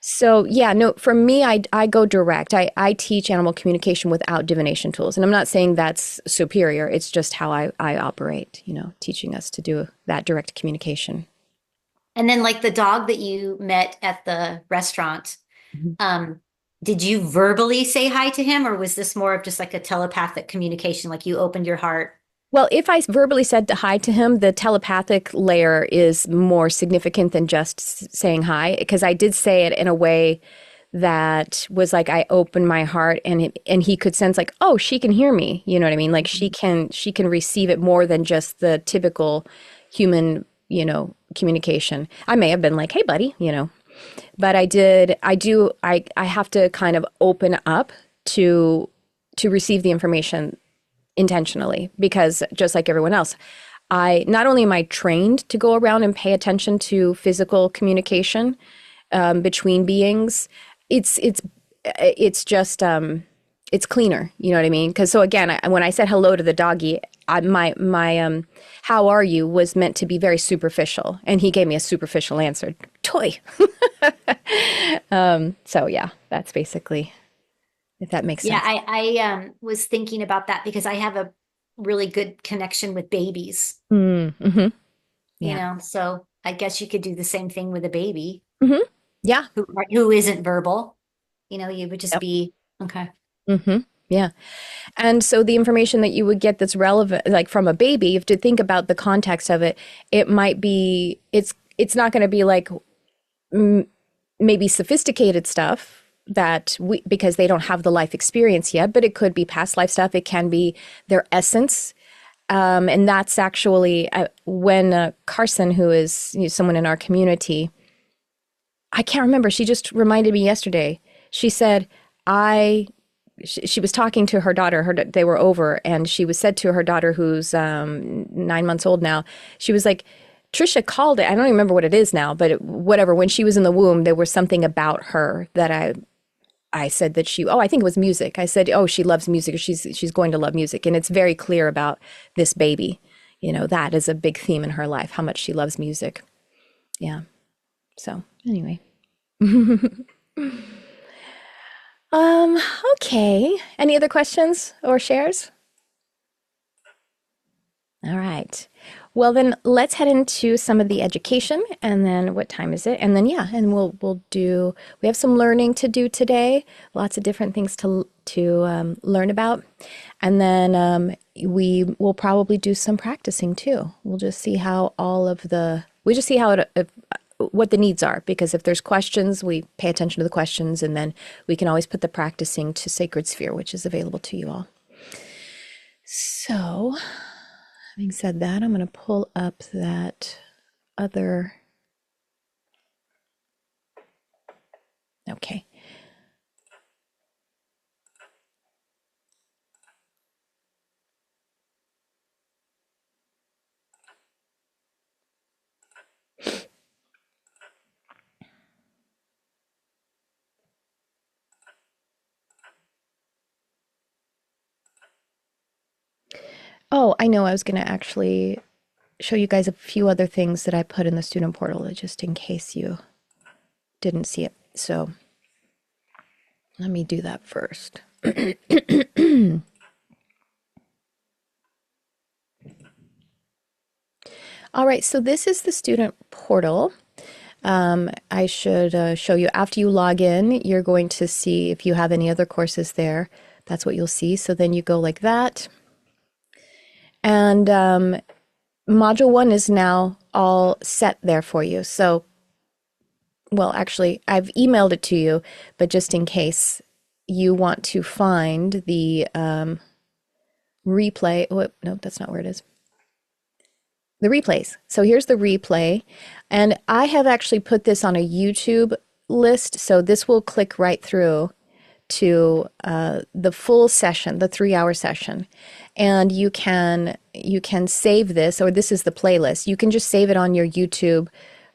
So yeah, no, for me, I go direct. I teach animal communication without divination tools. And I'm not saying that's superior. It's just how I operate, you know, teaching us to do that direct communication. And then like the dog that you met at the restaurant, Mhm. um, did you verbally say hi to him, or was this more of just like a telepathic communication, like you opened your heart? Well, if I verbally said hi to him, the telepathic layer is more significant than just saying hi, because I did say it in a way that was like I opened my heart and he could sense like, oh, she can hear me. You know what I mean? Like she can receive it more than just the typical human, you know, communication. I may have been like, hey, buddy, you know, but I have to kind of open up to receive the information intentionally because just like everyone else, I not only am I trained to go around and pay attention to physical communication between beings, it's just it's cleaner. You know what I mean? Because so again, when I said hello to the doggy, my how are you was meant to be very superficial, and he gave me a superficial answer. Toy. So yeah, that's basically if that makes Yeah, sense. I was thinking about that because I have a really good connection with babies, Mm-hmm. you Yeah. know, so I guess you could do the same thing with a baby Mm-hmm. Yeah. who isn't verbal. You know, you would just Yep. be okay. Mm-hmm. Yeah. And so the information that you would get that's relevant, like from a baby, you have to think about the context of it. It might be, it's not going to be like maybe sophisticated stuff that because they don't have the life experience yet, but it could be past life stuff. It can be their essence. And that's actually when Carson, who is someone in our community, I can't remember. She just reminded me yesterday. She said, she was talking to her daughter. They were over, and she was said to her daughter, who's 9 months old now. She was like, Tricia called it. I don't even remember what it is now, but whatever. When she was in the womb, there was something about her that I said that she. Oh, I think it was music. I said, oh, she loves music. Or she's going to love music, and it's very clear about this baby. You know, that is a big theme in her life. How much she loves music. Yeah. So anyway. Um, okay. Any other questions or shares? All right. Well, then let's head into some of the education and then what time is it? And then yeah, and we have some learning to do today, lots of different things to learn about. And then we will probably do some practicing too. We'll just see how we just see how what the needs are, because if there's questions, we pay attention to the questions, and then we can always put the practicing to Sacred Sphere, which is available to you all. So, having said that, I'm going to pull up that other. Okay. Oh, I know. I was going to actually show you guys a few other things that I put in the student portal, just in case you didn't see it. So let me do that first. All right, so this is the student portal. I should show you after you log in, you're going to see if you have any other courses there. That's what you'll see. So then you go like that. And module 1 is now all set there for you. So, well, actually, I've emailed it to you, but just in case you want to find the replay. Oh, no, that's not where it is. The replays. So here's the replay. And I have actually put this on a YouTube list. So this will click right through to the full session, the 3-hour session. And you can save this, or this is the playlist. You can just save it on your YouTube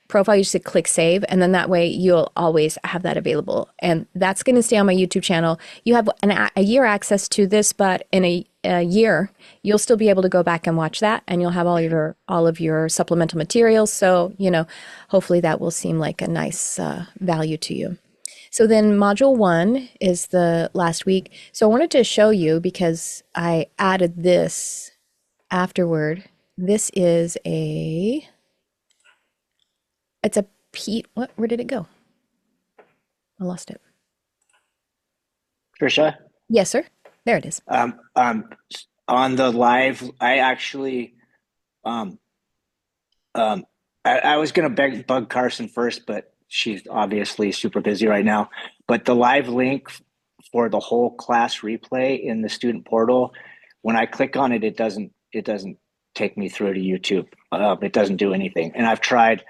profile. You just click save, and then that way you'll always have that available. And that's going to stay on my YouTube channel. You have a year access to this, but in a year you'll still be able to go back and watch that, and you'll have all of your supplemental materials. So, hopefully that will seem like a nice value to you. So then module 1 is the last week. So I wanted to show you because I added this afterward. This is it's a where did it go? I lost it. Tricia? Yes, sir. There it is. On the live, I actually, I was going to bug Carson first, but she's obviously super busy right now. But the live link for the whole class replay in the student portal, when I click on it, it doesn't take me through to YouTube. It doesn't do anything. And I've tried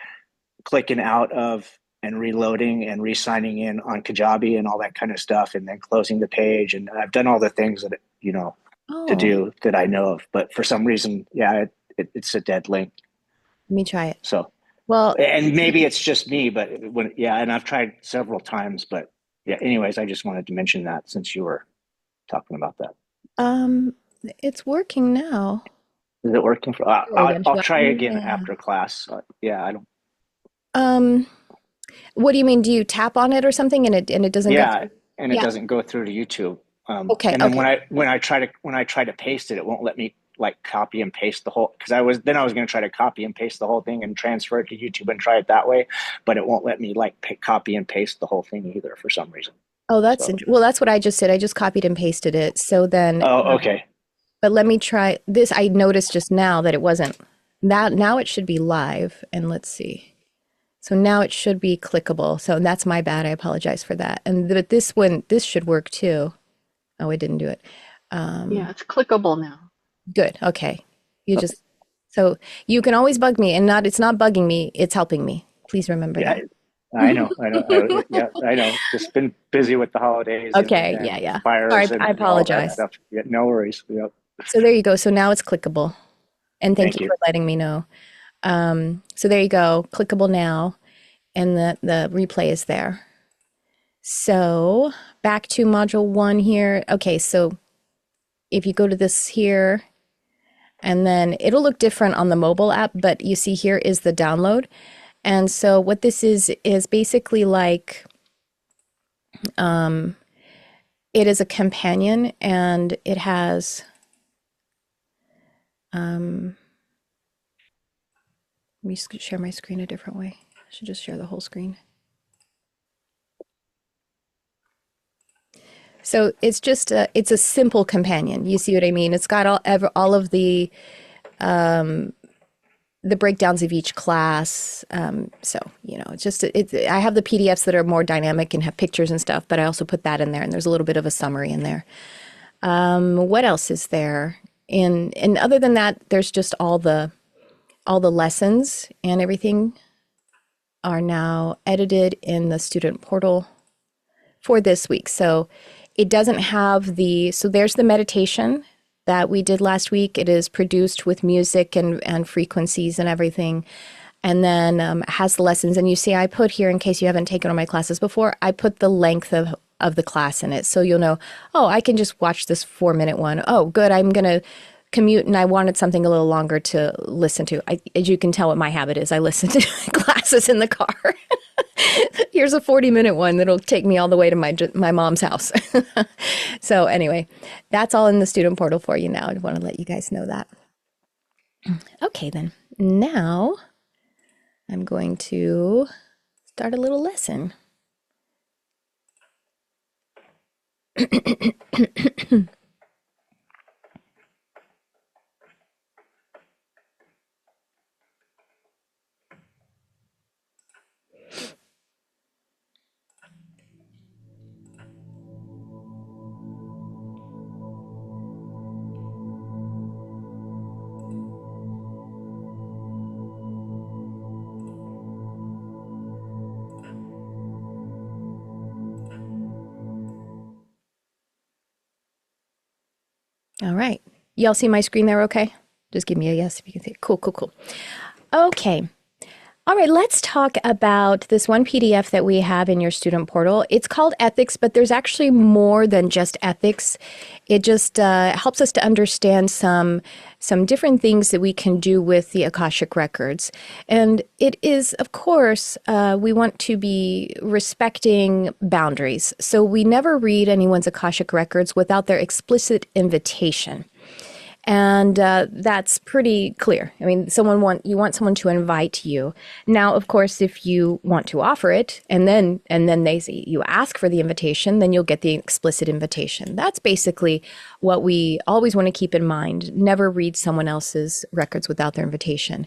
clicking out of and reloading and re-signing in on Kajabi and all that kind of stuff, and then closing the page. And I've done all the things that, to do that I know of. But for some reason, it's a dead link. Let me try it. So, well, and maybe it's just me, but and I've tried several times, but anyways, I just wanted to mention that since you were talking about that. It's working now. Is it working for, I'll try again after class. I don't. What do you mean? Do you tap on it or something and it doesn't go through? And it doesn't go through to YouTube. Okay. And then when I try to paste it, it won't let me like copy and paste the whole, because I was going to try to copy and paste the whole thing and transfer it to YouTube and try it that way, but it won't let me like copy and paste the whole thing either for some reason. Oh, that's well, that's what I just did. I just copied and pasted it. So then. Oh, okay. But let me try this. I noticed just now that it wasn't that. Now it should be live, and let's see. So now it should be clickable. So that's my bad. I apologize for that. But this should work too. Oh, it didn't do it. Yeah, it's clickable now. Good. Okay. So you can always bug me, and it's not bugging me. It's helping me. Please remember that. I know. I know. Just been busy with the holidays. Okay. And fires. Sorry, I apologize. Stuff. Yeah, no worries. Yep. So there you go. So now it's clickable, and thank you for letting me know. So there you go. Clickable now, and the replay is there. So back to module 1 here. Okay. So if you go to this here, and then it'll look different on the mobile app, but you see here is the download. And so what this is basically like, it is a companion, and it has, let me share my screen a different way. I should just share the whole screen. So it's just it's a simple companion. You see what I mean? It's got all of the breakdowns of each class. So, it's just, I have the PDFs that are more dynamic and have pictures and stuff, but I also put that in there, and there's a little bit of a summary in there. What else is there? And other than that, there's just all the lessons and everything are now edited in the student portal for this week. So it doesn't have so there's the meditation that we did last week. It is produced with music and frequencies and everything. And then has the lessons. And you see, I put here, in case you haven't taken one of my classes before, I put the length of the class in it. So you'll know, I can just watch this 4-minute one. Oh, good. I'm going to commute and I wanted something a little longer to listen to. As you can tell what my habit is, I listen to classes in the car. Here's a 40-minute one that'll take me all the way to my mom's house. So anyway, that's all in the student portal for you now. I want to let you guys know that. Okay, then. Now I'm going to start a little lesson. All right. Y'all see my screen there okay? Just give me a yes if you can see it. Cool, cool, cool. Okay. All right, let's talk about this one PDF that we have in your student portal. It's called Ethics, but there's actually more than just ethics. It just helps us to understand some different things that we can do with the Akashic Records. And it is, of course, we want to be respecting boundaries. So we never read anyone's Akashic Records without their explicit invitation. And that's pretty clear. I mean, you want someone to invite you. Now, of course, if you want to offer it, and then they say you ask for the invitation, then you'll get the explicit invitation. That's basically what we always want to keep in mind. Never read someone else's records without their invitation.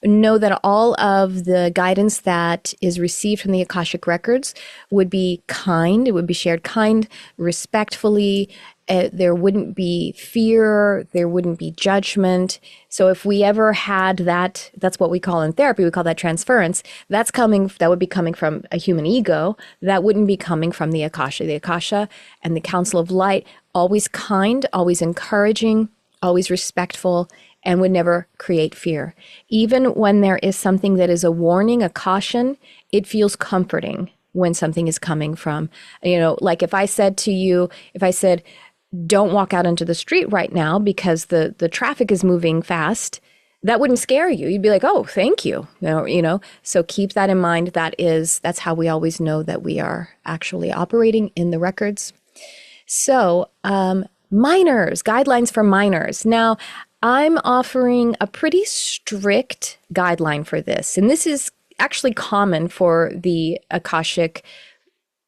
Know that all of the guidance that is received from the Akashic Records would be kind. It would be shared kind, respectfully. There wouldn't be fear. There wouldn't be judgment. So if we ever had that, that's what we call in therapy, we call that transference. That would be coming from a human ego. That wouldn't be coming from the Akasha. The Akasha and the Council of Light, always kind, always encouraging, always respectful, and would never create fear. Even when there is something that is a warning, a caution, it feels comforting when something is coming from, like if I said, don't walk out into the street right now because the traffic is moving fast, that wouldn't scare you. You'd be like, oh, thank you. So keep that in mind. That's how we always know that we are actually operating in the records. So, minors, guidelines for minors. Now, I'm offering a pretty strict guideline for this. And this is actually common for the Akashic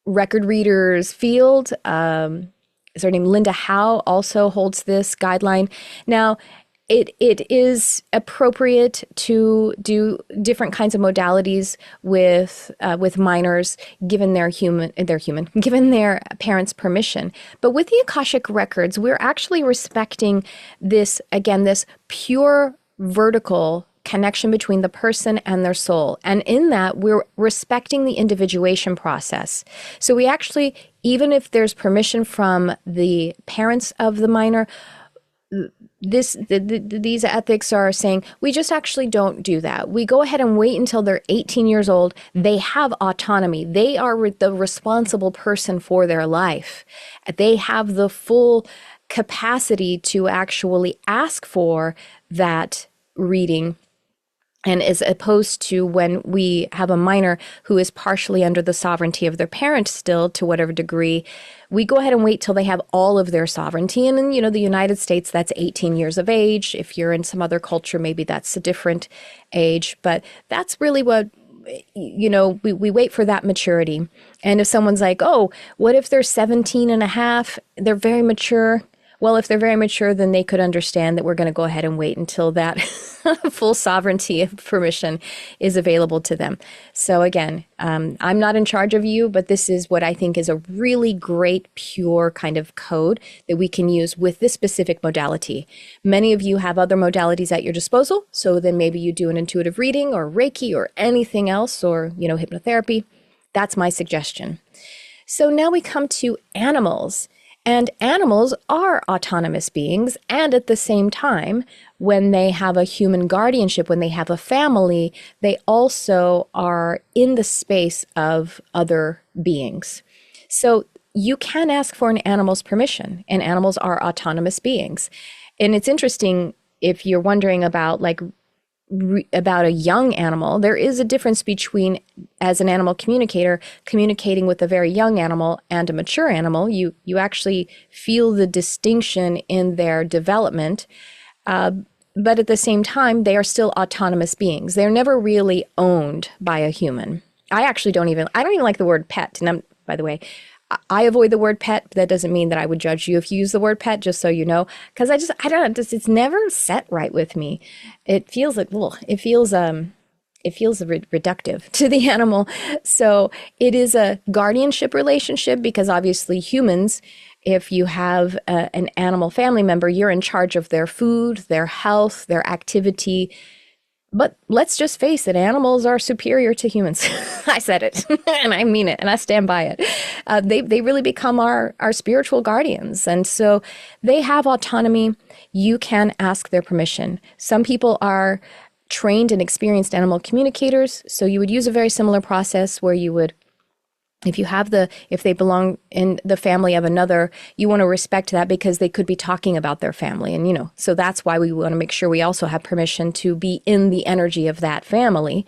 Record Readers field. Is her name Linda Howe also holds this guideline. Now, it is appropriate to do different kinds of modalities with minors, given given their parents' permission. But with the Akashic Records, we're actually respecting this pure vertical connection between the person and their soul. And in that, we're respecting the individuation process. So we actually, even if there's permission from the parents of the minor, these ethics are saying we just actually don't do that. We go ahead and wait until they're 18 years old. They have autonomy. They are the responsible person for their life. They have the full capacity to actually ask for that reading. And as opposed to when we have a minor who is partially under the sovereignty of their parents still, to whatever degree, we go ahead and wait till they have all of their sovereignty. And in, the United States, that's 18 years of age. If you're in some other culture, maybe that's a different age. But that's really what, we wait for that maturity. And if someone's like, oh, what if they're 17 and a half? They're very mature. Well, if they're very mature, then they could understand that we're going to go ahead and wait until that full sovereignty of permission is available to them. So again, I'm not in charge of you, but this is what I think is a really great, pure kind of code that we can use with this specific modality. Many of you have other modalities at your disposal. So then maybe you do an intuitive reading or Reiki or anything else, or, hypnotherapy. That's my suggestion. So now we come to animals. And animals are autonomous beings, and at the same time, when they have a human guardianship, when they have a family, they also are in the space of other beings. So you can ask for an animal's permission, and animals are autonomous beings. And it's interesting, if you're wondering about about a young animal, there is a difference between, as an animal communicator, communicating with a very young animal and a mature animal. You actually feel the distinction in their development, but at the same time, they are still autonomous beings. They're never really owned by a human. I don't even like the word pet. And by the way, I avoid the word pet, but that doesn't mean that I would judge you if you use the word pet, just so you know, because I don't know, it's never set right with me. It feels like, it feels reductive to the animal. So it is a guardianship relationship, because obviously humans, if you have an animal family member, you're in charge of their food, their health, their activity. But let's just face it, animals are superior to humans. I said it, and I mean it, and I stand by it. They really become our spiritual guardians. And so they have autonomy. You can ask their permission. Some people are trained and experienced animal communicators. So you would use a very similar process where you would, if they belong in the family of another, you want to respect that because they could be talking about their family. And, so that's why we want to make sure we also have permission to be in the energy of that family.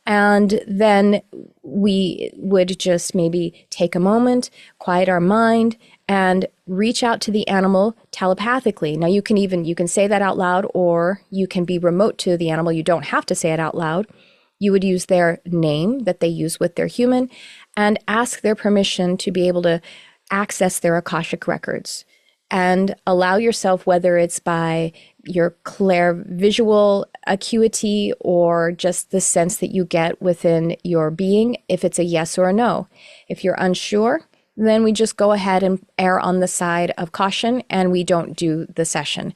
And then we would just maybe take a moment, quiet our mind, and reach out to the animal telepathically. Now you can say that out loud, or you can be remote to the animal. You don't have to say it out loud. You would use their name that they use with their human and ask their permission to be able to access their Akashic records, and allow yourself, whether it's by your clairvisual acuity or just the sense that you get within your being, if it's a yes or a no. If you're unsure, then we just go ahead and err on the side of caution and we don't do the session.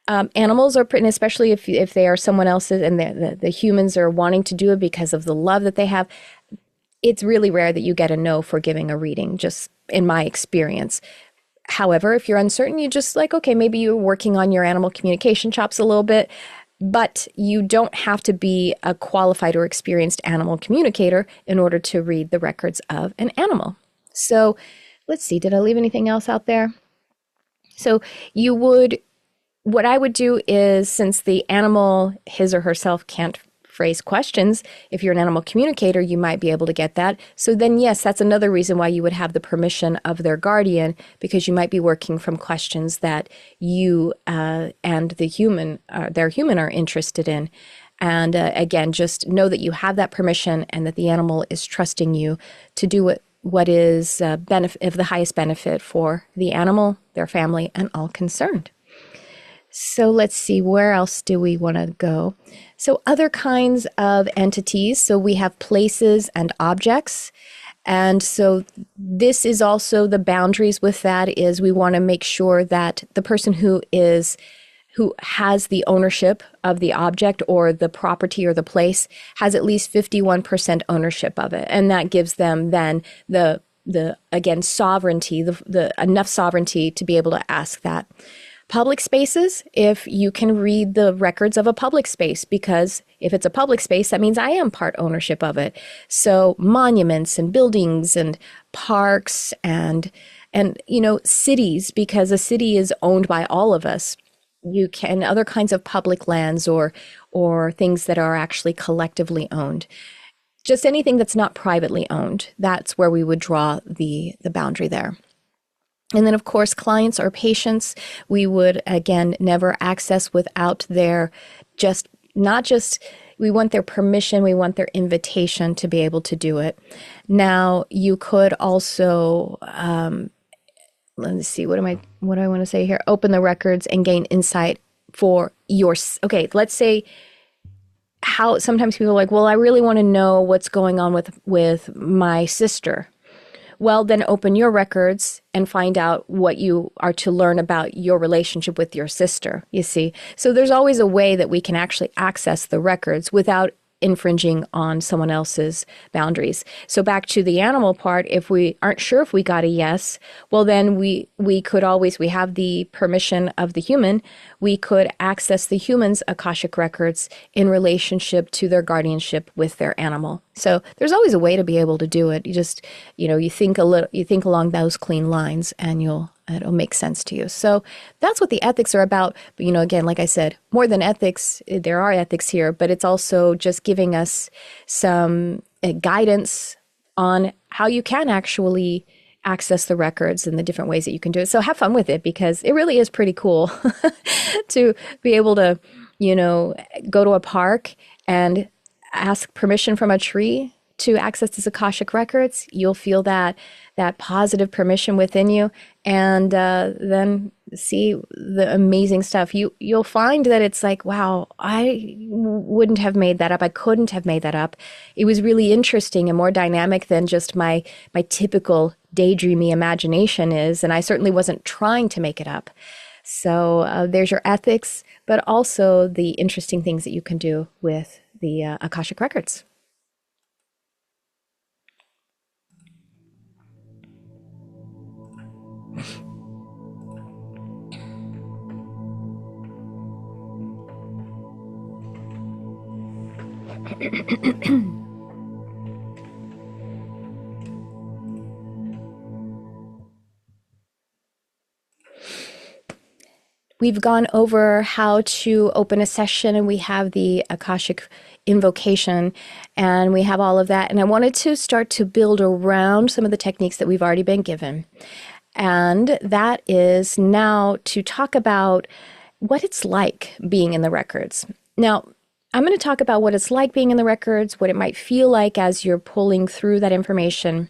Animals are pretty, especially if they are someone else's and the humans are wanting to do it because of the love that they have, it's really rare that you get a no for giving a reading, just in my experience. However, if you're uncertain, you just okay, maybe you're working on your animal communication chops a little bit, but you don't have to be a qualified or experienced animal communicator in order to read the records of an animal. So let's see, did I leave anything else out there? So what I would do is, since the animal, his or herself, can't phrase questions, if you're an animal communicator, you might be able to get that. So then, yes, that's another reason why you would have the permission of their guardian, because you might be working from questions that you and their human are interested in. And again, just know that you have that permission and that the animal is trusting you to do what is of the highest benefit for the animal, their family, and all concerned. So let's see, where else do we want to go? So other kinds of entities. So we have places and objects. And so this is also the boundaries with that is we want to make sure that the person who has the ownership of the object or the property or the place has at least 51% ownership of it. And that gives them then the again, sovereignty, the enough sovereignty to be able to ask that. Public spaces, if you can read the records of a public space, because if it's a public space, that means I am part ownership of it. So monuments and buildings and parks and cities, because a city is owned by all of us. You can other kinds of public lands or things that are actually collectively owned. Just anything that's not privately owned. That's where we would draw the boundary there. And then, of course, clients or patients, we would, again, never access without their we want their permission, we want their invitation to be able to do it. Now, you could also, let me see, what do I want to say here? Open the records and gain insight for let's say how sometimes people are like, well, I really want to know what's going on with my sister. Well, then open your records and find out what you are to learn about your relationship with your sister, you see. So there's always a way that we can actually access the records without infringing on someone else's boundaries. So back to the animal part, if we aren't sure if we got a yes, well, then we have the permission of the human. We could access the human's Akashic records in relationship to their guardianship with their animal. So there's always a way to be able to do it. You just, you think along those clean lines and it'll make sense to you. So that's what the ethics are about. But, again, like I said, more than ethics, there are ethics here, but it's also just giving us some guidance on how you can actually access the records and the different ways that you can do it. So have fun with it, because it really is pretty cool to be able to, go to a park and ask permission from a tree to access these Akashic records. You'll feel that positive permission within you, and then see the amazing stuff. You'll find that it's like, wow, I wouldn't have made that up. I couldn't have made that up. It was really interesting and more dynamic than just my typical daydreamy imagination is, and I certainly wasn't trying to make it up. So there's your ethics, but also the interesting things that you can do with the Akashic Records. We've gone over how to open a session, and we have the Akashic invocation, and we have all of that. And I wanted to start to build around some of the techniques that we've already been given. And that is now to talk about what it's like being in the records. Now, I'm going to talk about what it's like being in the records, what it might feel like as you're pulling through that information,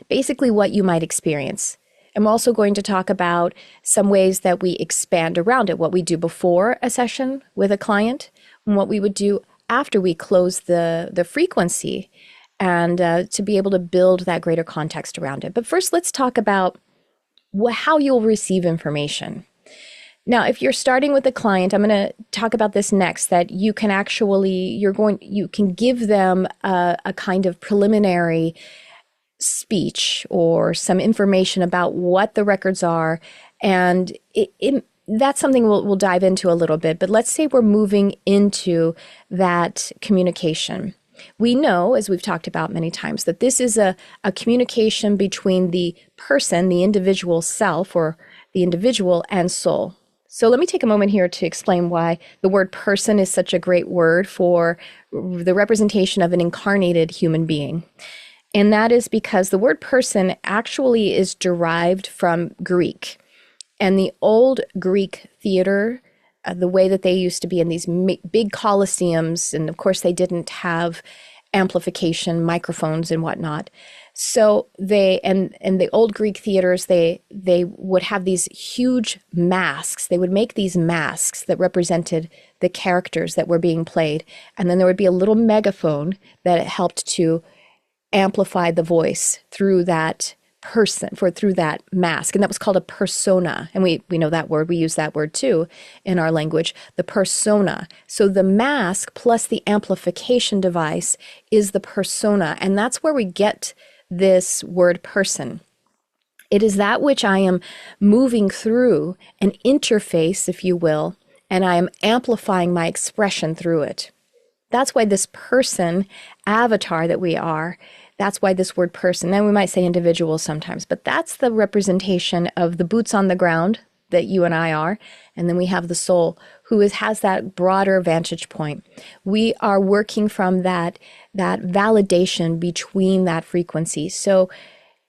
basically what you might experience. I'm also going to talk about some ways that we expand around it, what we do before a session with a client, and what we would do after we close the frequency, and to be able to build that greater context around it. But first, let's talk about how you'll receive information. Now, if you're starting with a client, I'm going to talk about this next, that you can actually, you can give them a kind of preliminary speech or some information about what the records are. And that's something we'll dive into a little bit. But let's say we're moving into that communication. We know, as we've talked about many times, that this is a communication between the person, the individual self, or the individual, and soul. So let me take a moment here to explain why the word person is such a great word for the representation of an incarnated human being. And that is because the word person actually is derived from Greek. And the old Greek theater, the way that they used to be in these big colosseums, and of course they didn't have amplification, microphones and whatnot. So they, and the old Greek theaters, they would have these huge masks. They would make these masks that represented the characters that were being played. And then there would be a little megaphone that helped to amplify the voice through that person, through that mask. And that was called a persona. And we know that word. We use that word too in our language, the persona. So the mask plus the amplification device is the persona. And that's where we get this word person. It is that which I am moving through an interface, if you will, and I am amplifying my expression through it. That's why this person avatar that we are, that's why this word person, then we might say individual sometimes, but that's the representation of the boots on the ground that you and I are. And then we have the soul who has that broader vantage point. We are working from that validation between that frequency. So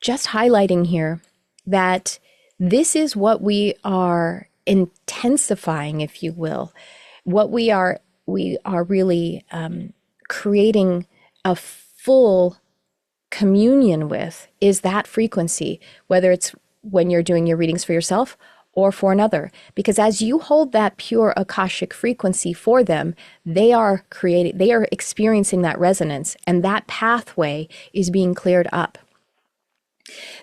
just highlighting here that this is what we are intensifying, if you will, what we are really creating a full communion with is that frequency, whether it's when you're doing your readings for yourself or for another. Because as you hold that pure Akashic frequency for them, they are experiencing that resonance, and that pathway is being cleared up.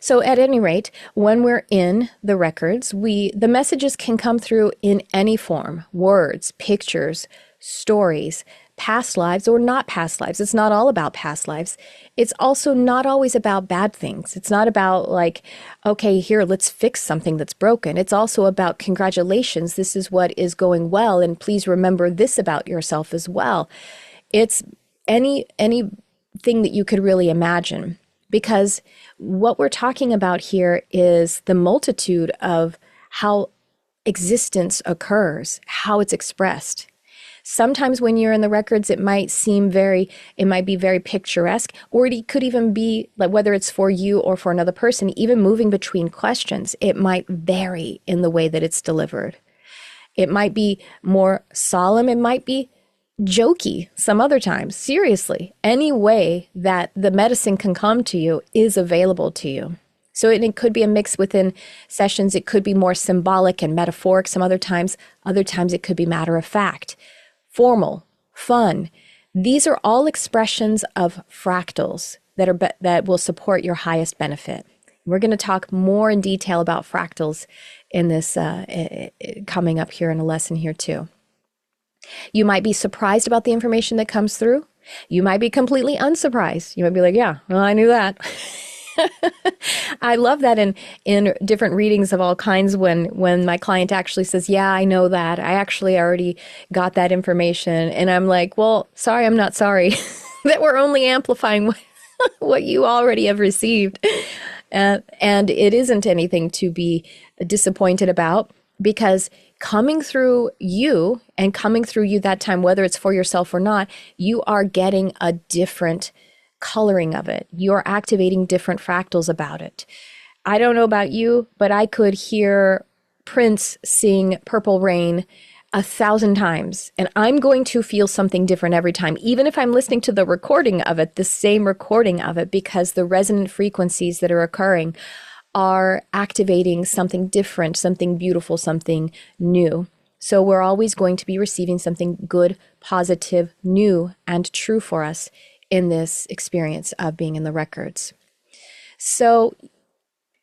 So at any rate, when we're in the records, the messages can come through in any form: words, pictures, stories, past lives or not past lives. It's not all about past lives. It's also not always about bad things. It's not about like, okay, here, let's fix something that's broken. It's also about congratulations. This is what is going well. And please remember this about yourself as well. It's anything that you could really imagine, because what we're talking about here is the multitude of how existence occurs, how it's expressed. Sometimes when you're in the records, it might be very picturesque, or it could even be like, whether it's for you or for another person, even moving between questions, it might vary in the way that it's delivered. It might be more solemn. It might be jokey some other times. Seriously, any way that the medicine can come to you is available to you. So it could be a mix within sessions. It could be more symbolic and metaphoric some other times. Other times it could be matter of fact, formal, fun. These are all expressions of fractals that will support your highest benefit. We're going to talk more in detail about fractals in this coming up here in a lesson here too. You might be surprised about the information that comes through. You might be completely unsurprised. You might be like, yeah, well, I knew that. I love that in different readings of all kinds when my client actually says, yeah, I know that. I actually already got that information. And I'm like, well, sorry, I'm not sorry that we're only amplifying what you already have received. And it isn't anything to be disappointed about, because coming through you that time, whether it's for yourself or not, you are getting a different coloring of it. You're activating different fractals about it. I don't know about you, but I could hear Prince sing Purple Rain 1,000 times, and I'm going to feel something different every time, even if I'm listening to the recording of it, the same recording of it, because the resonant frequencies that are occurring are activating something different, something beautiful, something new. So we're always going to be receiving something good, positive, new, and true for us in this experience of being in the records. So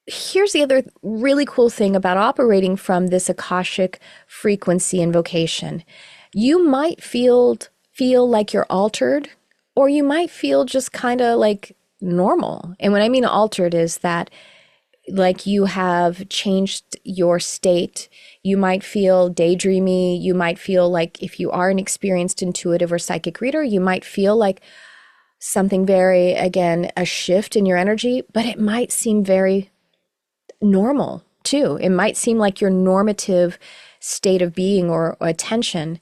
here's the other really cool thing about operating from this Akashic frequency invocation. You might feel like you're altered, or you might feel just kind of like normal. And when I mean altered is that like you have changed your state. You might feel daydreamy. You might feel like, if you are an experienced intuitive or psychic reader, you might feel like something very, again, a shift in your energy, but it might seem very normal too. It might seem like your normative state of being or attention.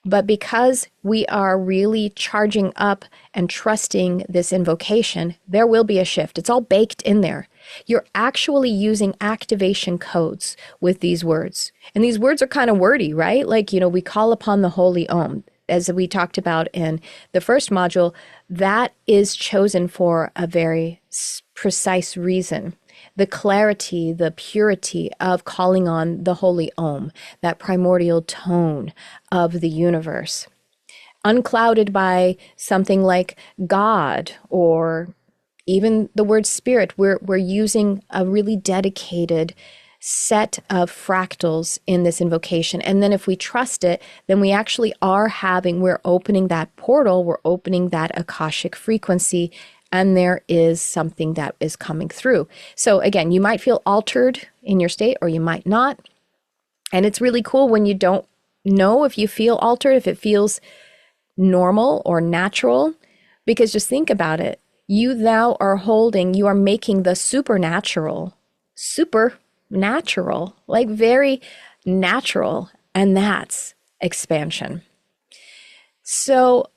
But because we are really charging up and trusting this invocation, there will be a shift. It's all baked in there. You're actually using activation codes with these words. And these words are kind of wordy, right? Like, we call upon the Holy Om. As we talked about in the first module, that is chosen for a very precise reason. The clarity, the purity of calling on the Holy Om, that primordial tone of the universe, unclouded by something like God or even the word spirit. We're using a really dedicated set of fractals in this invocation. And then if we trust it, then we actually we're opening that portal, we're opening that Akashic frequency, and there is something that is coming through. So again, you might feel altered in your state, or you might not. And it's really cool when you don't know if you feel altered, if it feels normal or natural, because just think about it. You are making the supernatural, like very natural, and that's expansion. So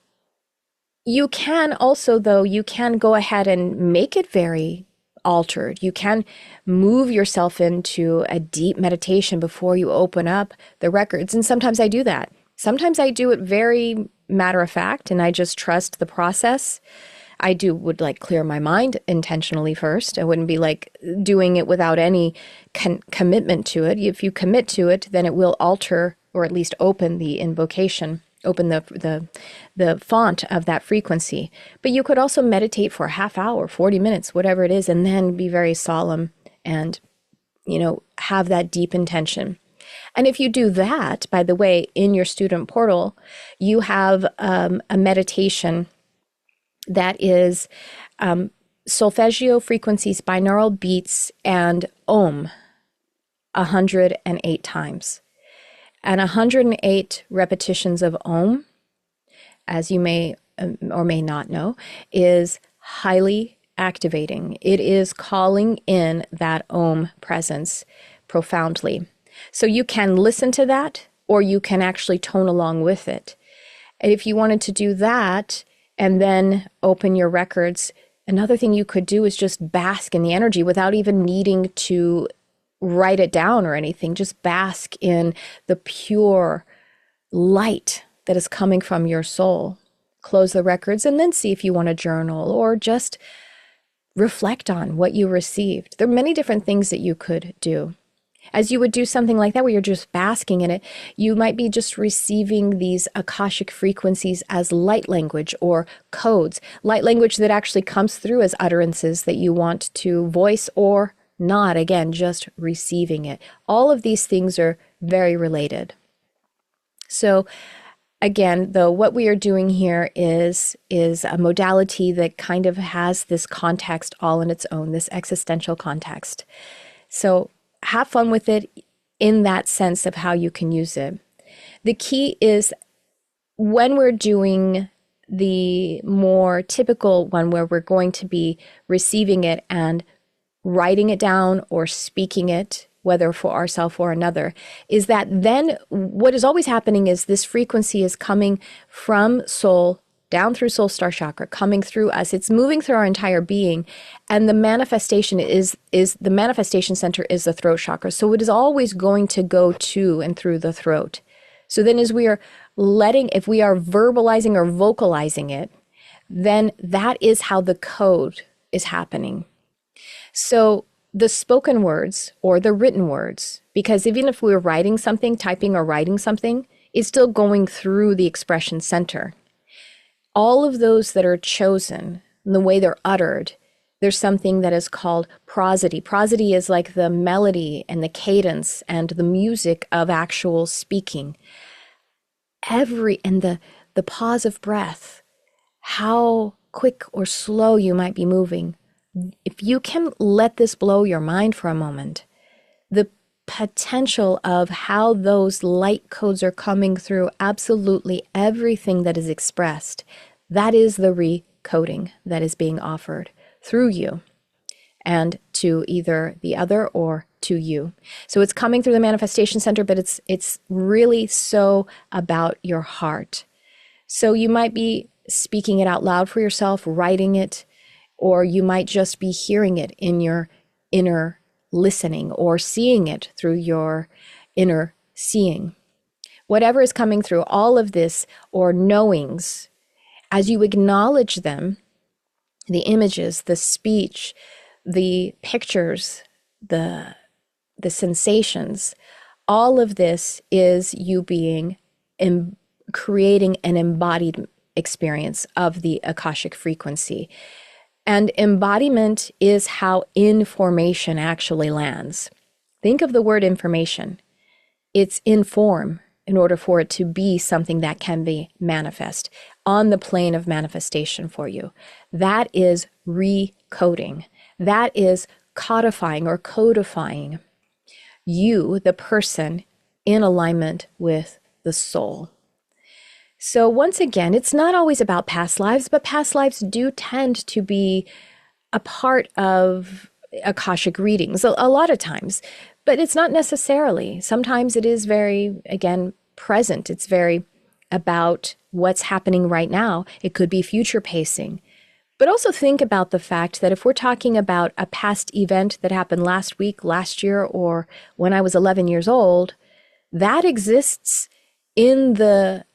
you can also, though, you can go ahead and make it very altered. You can move yourself into a deep meditation before you open up the records. And sometimes I do that. Sometimes I do it very matter of fact, and I just trust the process. I would like clear my mind intentionally first. I wouldn't be like doing it without any commitment to it. If you commit to it, then it will alter, or at least open the invocation, open the font of that frequency. But you could also meditate for a half hour, 40 minutes, whatever it is, and then be very solemn and, have that deep intention. And if you do that, by the way, in your student portal, you have a meditation that is solfeggio frequencies, binaural beats, and Om 108 times. And 108 repetitions of Om, as you may or may not know, is highly activating. It is calling in that Om presence profoundly. So you can listen to that, or you can actually tone along with it. And if you wanted to do that and then open your records, another thing you could do is just bask in the energy without even needing to write it down or anything. Just bask in the pure light that is coming from your soul. Close the records and then see if you want to journal or just reflect on what you received. There are many different things that you could do. As you would do something like that, where you're just basking in it, you might be just receiving these Akashic frequencies as light language or codes, light language that actually comes through as utterances that you want to voice or not, again, just receiving it. All of these things are very related. So again, though, what we are doing here is a modality that kind of has this context all in its own, this existential context. So have fun with it in that sense of how you can use it. The key is when we're doing the more typical one where we're going to be receiving it and writing it down or speaking it, whether for ourselves or another, is that then what is always happening is this frequency is coming from soul down through soul star chakra, coming through us. It's moving through our entire being. And the manifestation is the manifestation center is the throat chakra. So it is always going to go to and through the throat. So then as we are if we are verbalizing or vocalizing it, then that is how the code is happening. So the spoken words or the written words, because even if we were writing something, typing or writing something, it's still going through the expression center. All of those that are chosen, and the way they're uttered, there's something that is called prosody. Prosody is like the melody and the cadence and the music of actual speaking. And the pause of breath, how quick or slow you might be moving. If you can let this blow your mind for a moment, the potential of how those light codes are coming through absolutely everything that is expressed, that is the recoding that is being offered through you and to either the other or to you. So it's coming through the manifestation center, but it's really so about your heart. So you might be speaking it out loud for yourself, writing it, or you might just be hearing it in your inner listening or seeing it through your inner seeing. Whatever is coming through, all of this or knowings, as you acknowledge them, the images, the speech, the pictures, the sensations, all of this is you being creating an embodied experience of the Akashic frequency. And embodiment is how information actually lands. Think of the word information. It's in form in order for it to be something that can be manifest on the plane of manifestation for you. That is recoding. That is codifying or codifying you, the person, in alignment with the soul. So once again, it's not always about past lives, but past lives do tend to be a part of Akashic readings a lot of times, but it's not necessarily. Sometimes it is very, again, present. It's very about what's happening right now. It could be future pacing. But also think about the fact that if we're talking about a past event that happened last week, last year, or when I was 11 years old, that exists in the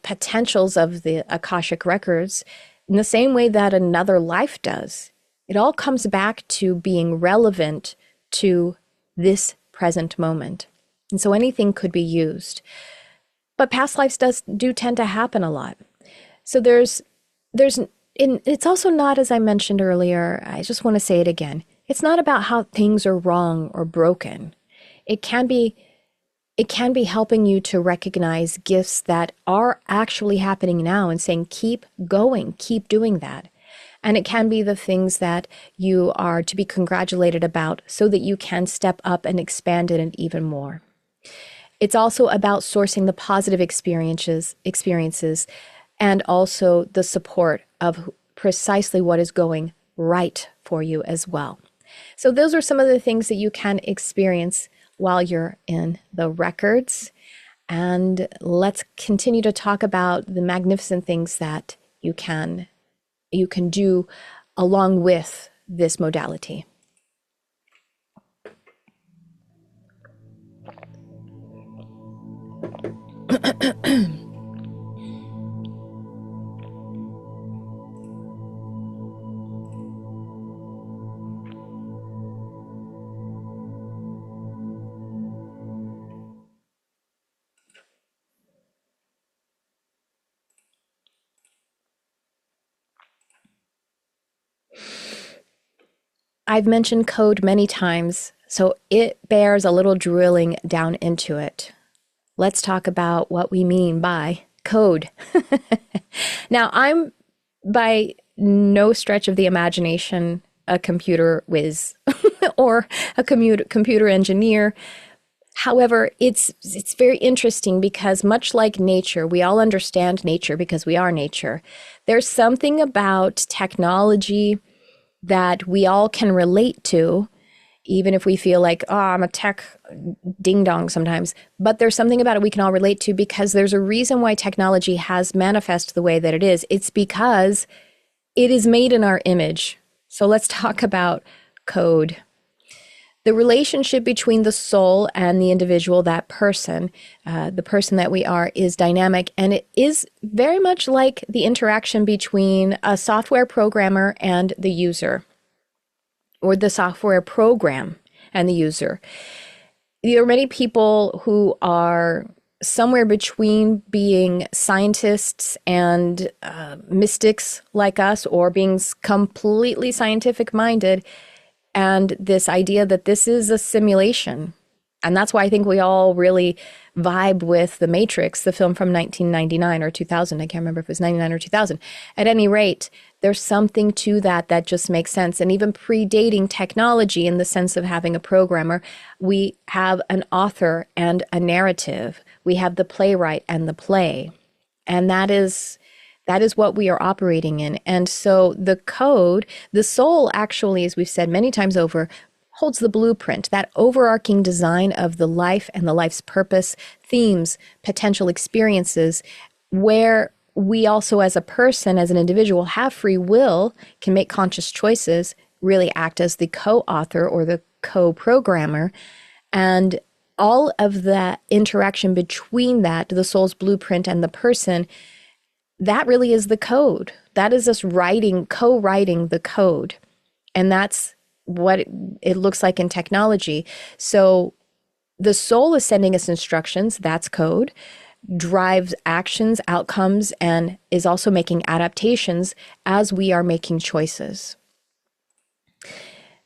potentials of the Akashic Records in the same way that another life does. It all comes back to being relevant to this present moment. And so anything could be used. But past lives do tend to happen a lot. So it's also not, as I mentioned earlier, I just want to say it again, it's not about how things are wrong or broken. It can be helping you to recognize gifts that are actually happening now and saying, keep going, keep doing that. And it can be the things that you are to be congratulated about so that you can step up and expand it even more. It's also about sourcing the positive experiences and also the support of precisely what is going right for you as well. So those are some of the things that you can experience while you're in the records. And let's continue to talk about the magnificent things that you can do along with this modality. I've mentioned code many times, so it bears a little drilling down into it. Let's talk about what we mean by code. Now, I'm by no stretch of the imagination a computer whiz or a computer engineer. However, it's very interesting because much like nature, we all understand nature because we are nature. There's something about technology that we all can relate to, even if we feel like, oh, I'm a tech ding dong sometimes. But there's something about it we can all relate to because there's a reason why technology has manifested the way that it is. It's because it is made in our image. So let's talk about code. The relationship between the soul and the individual, that person, the person that we are, is dynamic. And it is very much like the interaction between a software programmer and the user, or the software program and the user. There are many people who are somewhere between being scientists and mystics like us, or being completely scientific minded, and this idea that this is a simulation. And that's why I think we all really vibe with The Matrix, the film from 1999 or 2000. I can't remember if it was 99 or 2000. At any rate, there's something to that that just makes sense. And even predating technology in the sense of having a programmer, we have an author and a narrative. We have the playwright and the play. And that is what we are operating in. And so the code, the soul actually, as we've said many times over, holds the blueprint, that overarching design of the life and the life's purpose, themes, potential experiences, where we also as a person, as an individual, have free will, can make conscious choices, really act as the co-author or the co-programmer. And all of that interaction between that, the soul's blueprint and the person, that really is the code. That is us co-writing the code. And that's what it looks like in technology. So the soul is sending us instructions, that's code, drives actions, outcomes, and is also making adaptations as we are making choices.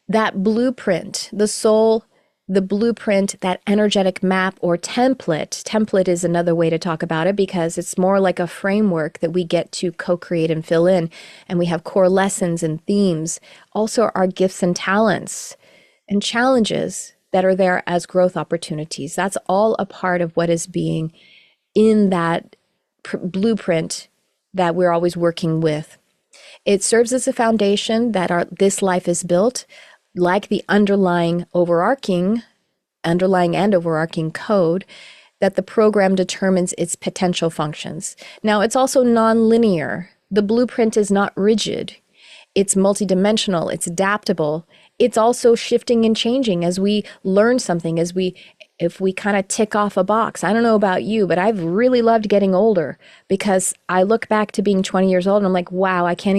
That blueprint, the soul, the blueprint, that energetic map or template is another way to talk about it, because it's more like a framework that we get to co-create and fill in. And we have core lessons and themes, also our gifts and talents and challenges that are there as growth opportunities. That's all a part of what is being in that blueprint that we're always working with. It serves as a foundation that this life is built, like the underlying and overarching code, that the program determines its potential functions. Now, it's also non-linear. The blueprint is not rigid. It's multidimensional, it's adaptable. It's also shifting and changing as we learn something, if we kind of tick off a box. I don't know about you, but I've really loved getting older, because I look back to being 20 years old and I'm like, wow, I can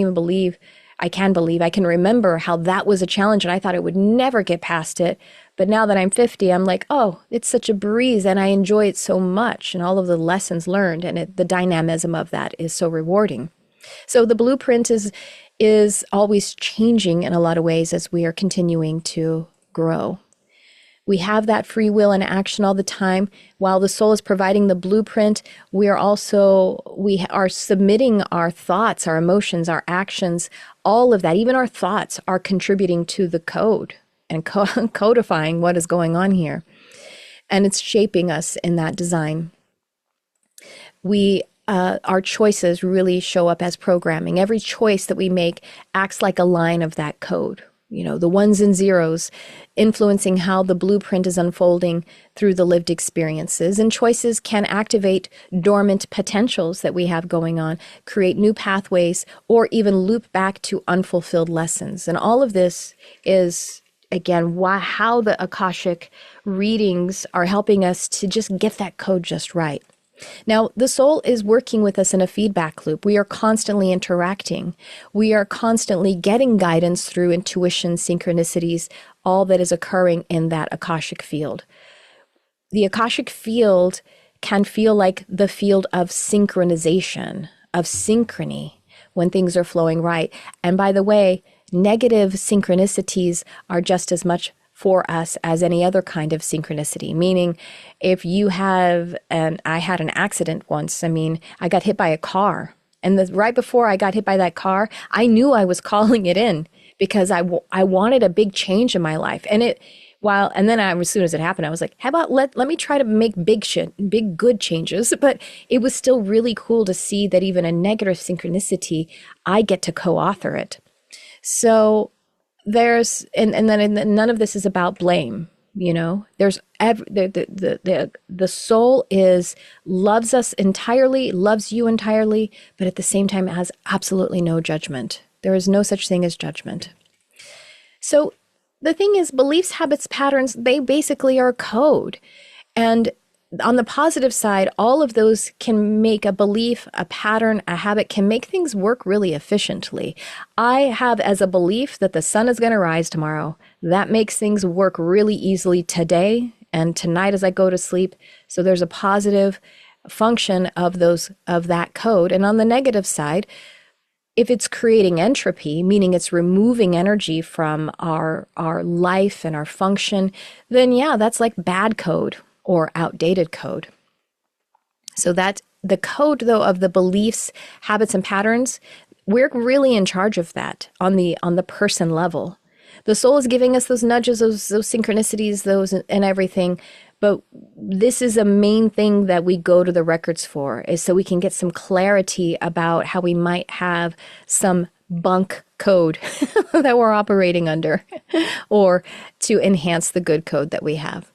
remember how that was a challenge and I thought I would never get past it. But now that I'm 50, I'm like, oh, it's such a breeze and I enjoy it so much, and all of the lessons learned and the dynamism of that is so rewarding. So the blueprint is always changing in a lot of ways as we are continuing to grow. We have that free will and action all the time. While the soul is providing the blueprint, we are submitting our thoughts, our emotions, our actions, all of that. Even our thoughts are contributing to the code and codifying what is going on here. And it's shaping us in that design. Our choices really show up as programming. Every choice that we make acts like a line of that code. The ones and zeros influencing how the blueprint is unfolding through the lived experiences. And choices can activate dormant potentials that we have going on, create new pathways, or even loop back to unfulfilled lessons. And all of this is, again, how the Akashic readings are helping us to just get that code just right. Now, the soul is working with us in a feedback loop. We are constantly interacting. We are constantly getting guidance through intuition, synchronicities, all that is occurring in that Akashic field. The Akashic field can feel like the field of synchronization, of synchrony, when things are flowing right. And by the way, negative synchronicities are just as much for us as any other kind of synchronicity. Meaning, if you have, and I had an accident once, I mean, I got hit by a car. And right before I got hit by that car, I knew I was calling it in because I wanted a big change in my life. And and then as soon as it happened, I was like, how about let me try to make big good changes. But it was still really cool to see that even a negative synchronicity, I get to co-author it. So there's, and then none of this is about blame. You know, there's the soul loves us entirely, loves you entirely, but at the same time has absolutely no judgment. There is no such thing as judgment. So the thing is, beliefs, habits, patterns, they basically are code. And on the positive side, all of those can make a belief, a pattern, a habit, can make things work really efficiently. I have as a belief that the sun is going to rise tomorrow. That makes things work really easily today and tonight as I go to sleep. So there's a positive function of that code. And on the negative side, if it's creating entropy, meaning it's removing energy from our life and our function, then yeah, that's like bad code or outdated code. So that the code, though, of the beliefs, habits, and patterns, we're really in charge of that on the person level. The soul is giving us those nudges, those synchronicities, those and everything. But this is a main thing that we go to the records for, is so we can get some clarity about how we might have some bunk code that we're operating under, or to enhance the good code that we have.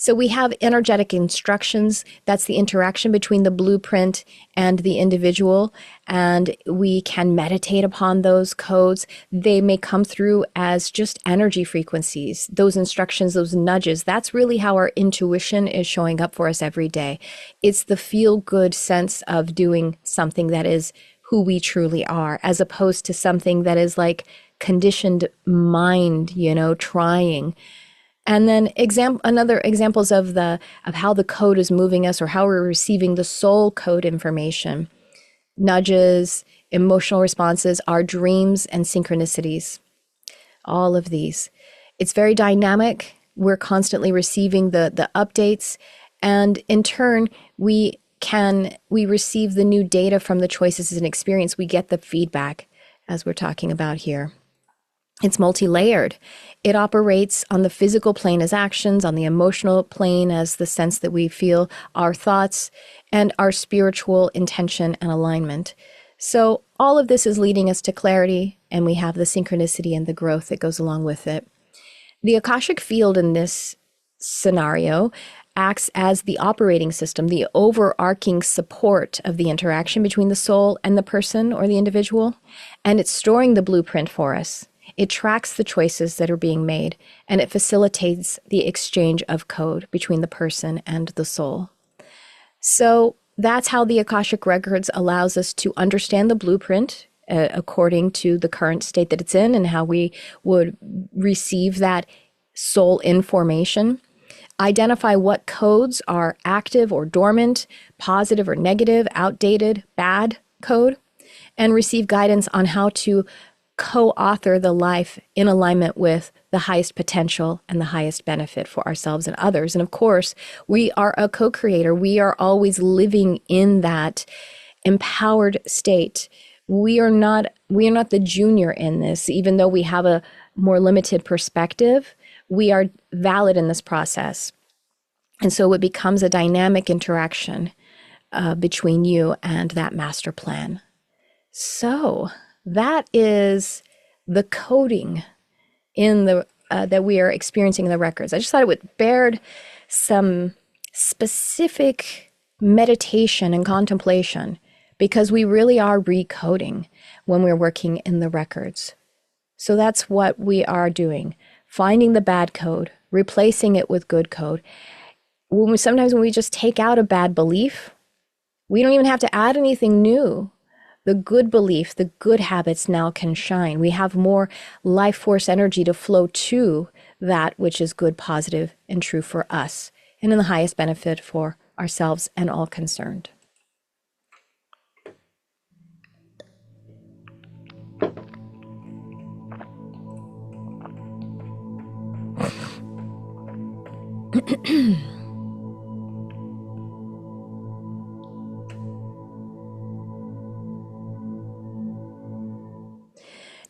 So we have energetic instructions. That's the interaction between the blueprint and the individual. And we can meditate upon those codes. They may come through as just energy frequencies, those instructions, those nudges. That's really how our intuition is showing up for us every day. It's the feel-good sense of doing something that is who we truly are, as opposed to something that is like conditioned mind, trying. And then another examples of how the code is moving us, or how we're receiving the soul code information, nudges, emotional responses, our dreams and synchronicities, all of these. It's very dynamic. We're constantly receiving the updates, and in turn, we receive the new data from the choices and experience. We get the feedback, as we're talking about here. It's multi-layered. It operates on the physical plane as actions, on the emotional plane as the sense that we feel, our thoughts, and our spiritual intention and alignment. So all of this is leading us to clarity, and we have the synchronicity and the growth that goes along with it. The Akashic Field in this scenario acts as the operating system, the overarching support of the interaction between the soul and the person or the individual, and it's storing the blueprint for us. It tracks the choices that are being made, and it facilitates the exchange of code between the person and the soul. So that's how the Akashic Records allows us to understand the blueprint according to the current state that it's in, and how we would receive that soul information, identify what codes are active or dormant, positive or negative, outdated, bad code, and receive guidance on how to co-author the life in alignment with the highest potential and the highest benefit for ourselves and others. And of course, we are a co-creator. We are always living in that empowered state. We are not the junior in this, even though we have a more limited perspective. We are valid in this process. And so it becomes a dynamic interaction between you and that master plan. So that is the coding in the that we are experiencing in the records. I just thought it would bear some specific meditation and contemplation, because we really are recoding when we're working in the records. So that's what we are doing, finding the bad code, replacing it with good code. Sometimes when we just take out a bad belief, we don't even have to add anything new. The good belief, the good habits now can shine. We have more life force energy to flow to that which is good, positive, and true for us, and in the highest benefit for ourselves and all concerned.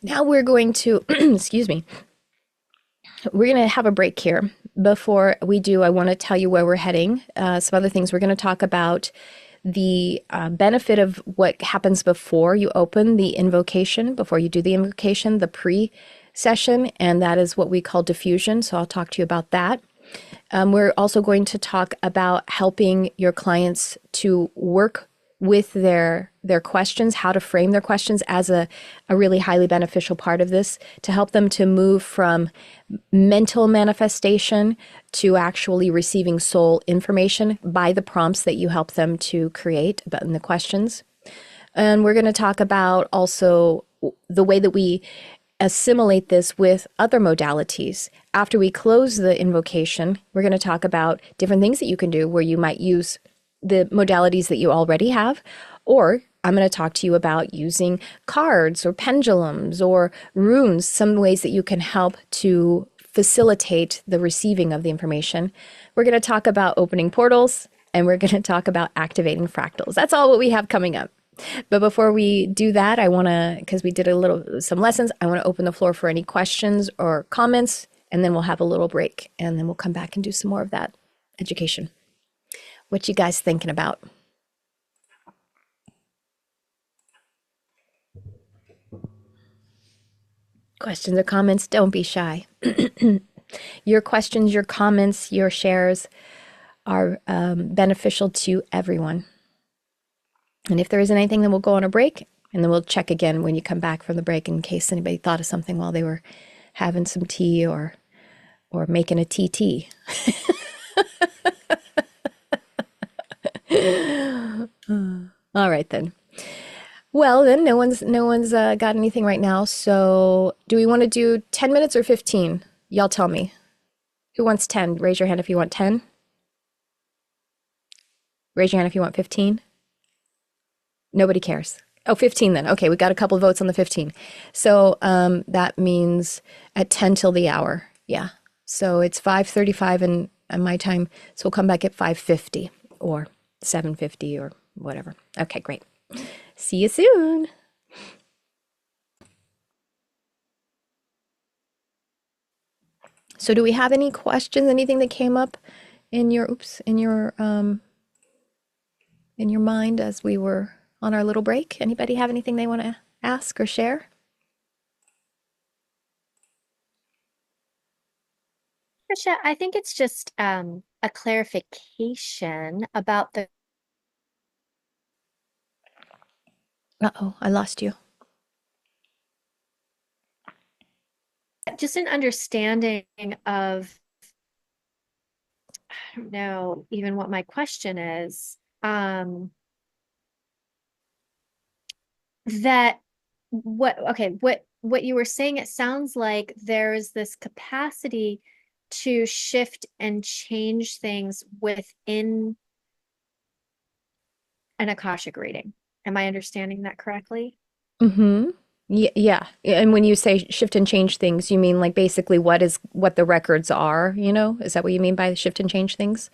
Now we're going to, excuse me, we're going to have a break here. Before we do, I want to tell you where we're heading. Some other things. We're going to talk about the benefit of what happens before you open the invocation, before you do the invocation, the pre-session, and that is what we call diffusion. So I'll talk to you about that. We're also going to talk about helping your clients to work with their questions, how to frame their questions as a really highly beneficial part of this, to help them to move from mental manifestation to actually receiving soul information by the prompts that you help them to create about in the questions. And we're going to talk about also the way that we assimilate this with other modalities. After we close the invocation, we're going to talk about different things that you can do where you might use the modalities that you already have, or I'm going to talk to you about using cards or pendulums or runes, some ways that you can help to facilitate the receiving of the information. We're going to talk about opening portals, and we're going to talk about activating fractals. That's all what we have coming up. But before we do that, I want to, because we did some lessons, I want to open the floor for any questions or comments, and then we'll have a little break, and then we'll come back and do some more of that education. What you guys thinking about? Questions or comments? Don't be shy. Your questions, your comments, your shares are beneficial to everyone. And if there isn't anything, then we'll go on a break, and then we'll check again when you come back from the break in case anybody thought of something while they were having some tea or making a TT. All right then. Well, then no one's got anything right now. So do we want to do 10 minutes or 15? Y'all tell me. Who wants 10? Raise your hand if you want 10. Raise your hand if you want 15. Nobody cares. Oh, 15 then. Okay, we got a couple of votes on the 15. So that means at 10 till the hour. Yeah. So it's 5:35 in my time. So we'll come back at 5:50 or 7:50 or whatever. Okay, great. See you soon. So do we have any questions, anything that came up in your mind as we were on our little break? Anybody have anything they want to ask or share? Tricia, I think it's just a clarification about the. Uh-oh, I lost you. Just an understanding of, I don't know even what my question is. That what you were saying, it sounds like there's this capacity to shift and change things within an Akashic reading. Am I understanding that correctly? Mm-hmm. Yeah. And when you say shift and change things, you mean like basically what the records are, you know? Is that what you mean by shift and change things?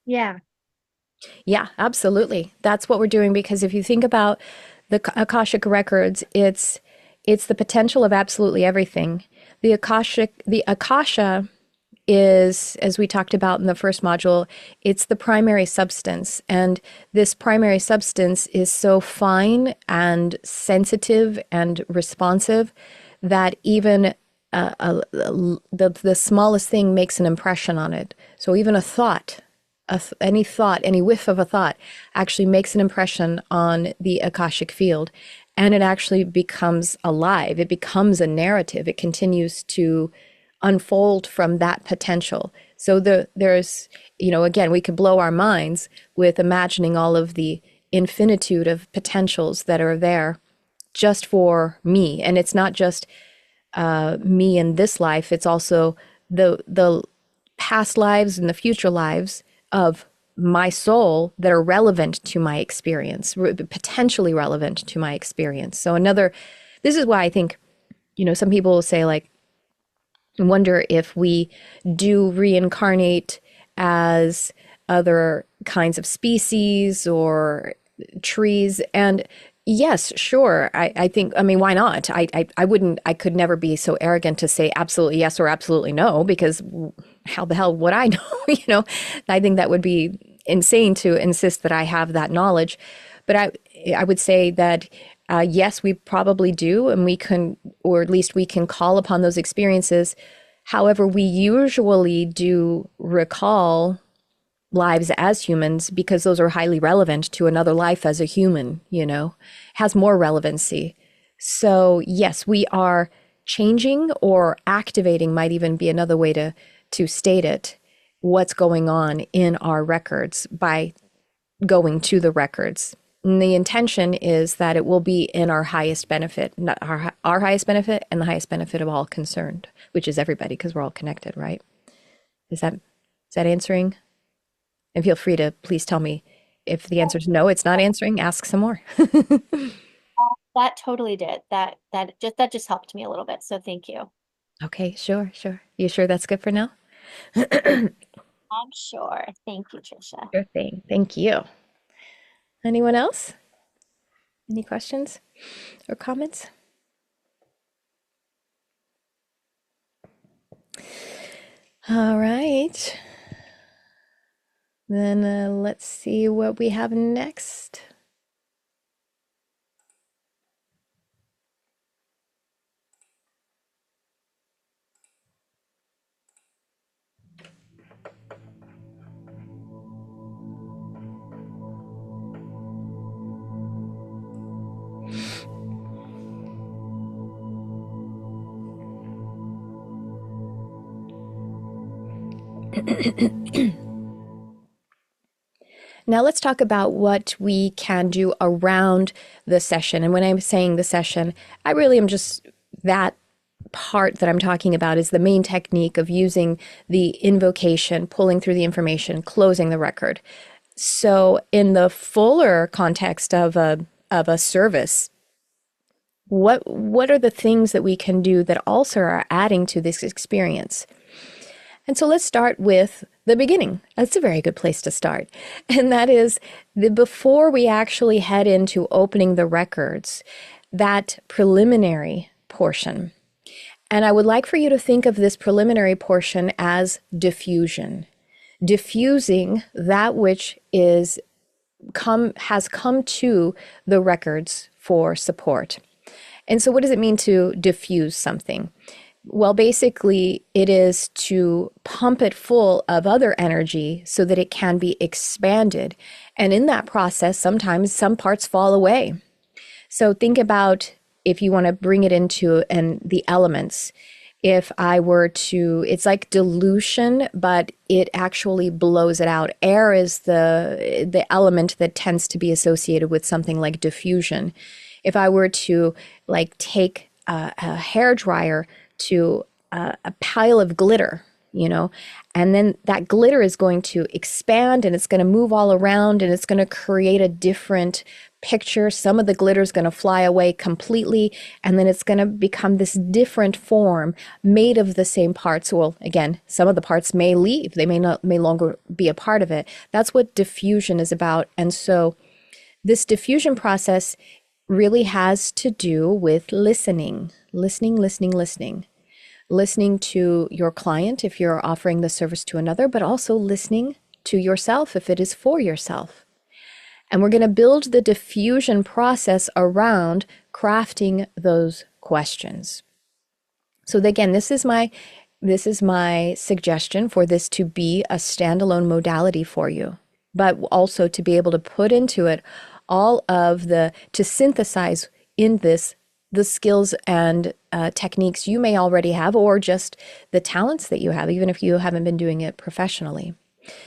Yeah. Yeah, absolutely. That's what we're doing, because if you think about the Akashic Records, it's the potential of absolutely everything. The Akasha is, as we talked about in the first module, it's the primary substance. And this primary substance is so fine and sensitive and responsive that even the smallest thing makes an impression on it. So even a thought, any whiff of a thought actually makes an impression on the Akashic field, and it actually becomes alive. It becomes a narrative. It continues to unfold from that potential. So there's, again, we could blow our minds with imagining all of the infinitude of potentials that are there just for me. And it's not just me in this life. It's also the past lives and the future lives of my soul that are relevant to my experience, potentially relevant to my experience. So this is why I think, some people will say like, wonder if we do reincarnate as other kinds of species or trees. And yes, sure. I think, I mean, why not? I wouldn't, I could never be so arrogant to say absolutely yes or absolutely no, because how the hell would I know? I think that would be insane to insist that I have that knowledge. But I would say that yes, we probably do, and we can, or at least we can call upon those experiences. However, we usually do recall lives as humans because those are highly relevant to another life as a human, has more relevancy. So yes, we are changing or activating, might even be another way to state it, what's going on in our records by going to the records. And the intention is that it will be in our highest benefit, not our highest benefit and the highest benefit of all concerned, which is everybody, because we're all connected, right? Is that answering? And feel free to please tell me if the answer is no, it's not answering, ask some more. That totally did. That just helped me a little bit. So thank you. Okay, sure. You sure that's good for now? I'm sure. Thank you, Tricia. Sure thing. Thank you. Anyone else? Any questions or comments? All right. Then let's see what we have next. Now let's talk about what we can do around the session. And when I'm saying the session, I really am just, that part that I'm talking about is the main technique of using the invocation, pulling through the information, closing the record. So in the fuller context of a service, what are the things that we can do that also are adding to this experience? And so let's start with the beginning. That's a very good place to start. And that is before we actually head into opening the records, that preliminary portion. And I would like for you to think of this preliminary portion as diffusion. Diffusing that which has come to the records for support. And so what does it mean to diffuse something? Well, basically, it is to pump it full of other energy so that it can be expanded. And in that process, sometimes some parts fall away. So think about, if you want to bring it into the elements, if I were to, it's like dilution, but it actually blows it out. Air is the element that tends to be associated with something like diffusion. If I were to take a hairdryer to a pile of glitter, and then that glitter is going to expand and it's going to move all around and it's going to create a different picture. Some of the glitter is going to fly away completely, and then it's going to become this different form made of the same parts. Well, again, some of the parts may leave. They may longer be a part of it. That's what diffusion is about. And so this diffusion process really has to do with listening to your client if you're offering the service to another, but also listening to yourself if it is for yourself. And we're going to build the diffusion process around crafting those questions. So again, this is my suggestion for this to be a standalone modality for you, but also to be able to put into it all of to synthesize in this the skills and techniques you may already have, or just the talents that you have, even if you haven't been doing it professionally.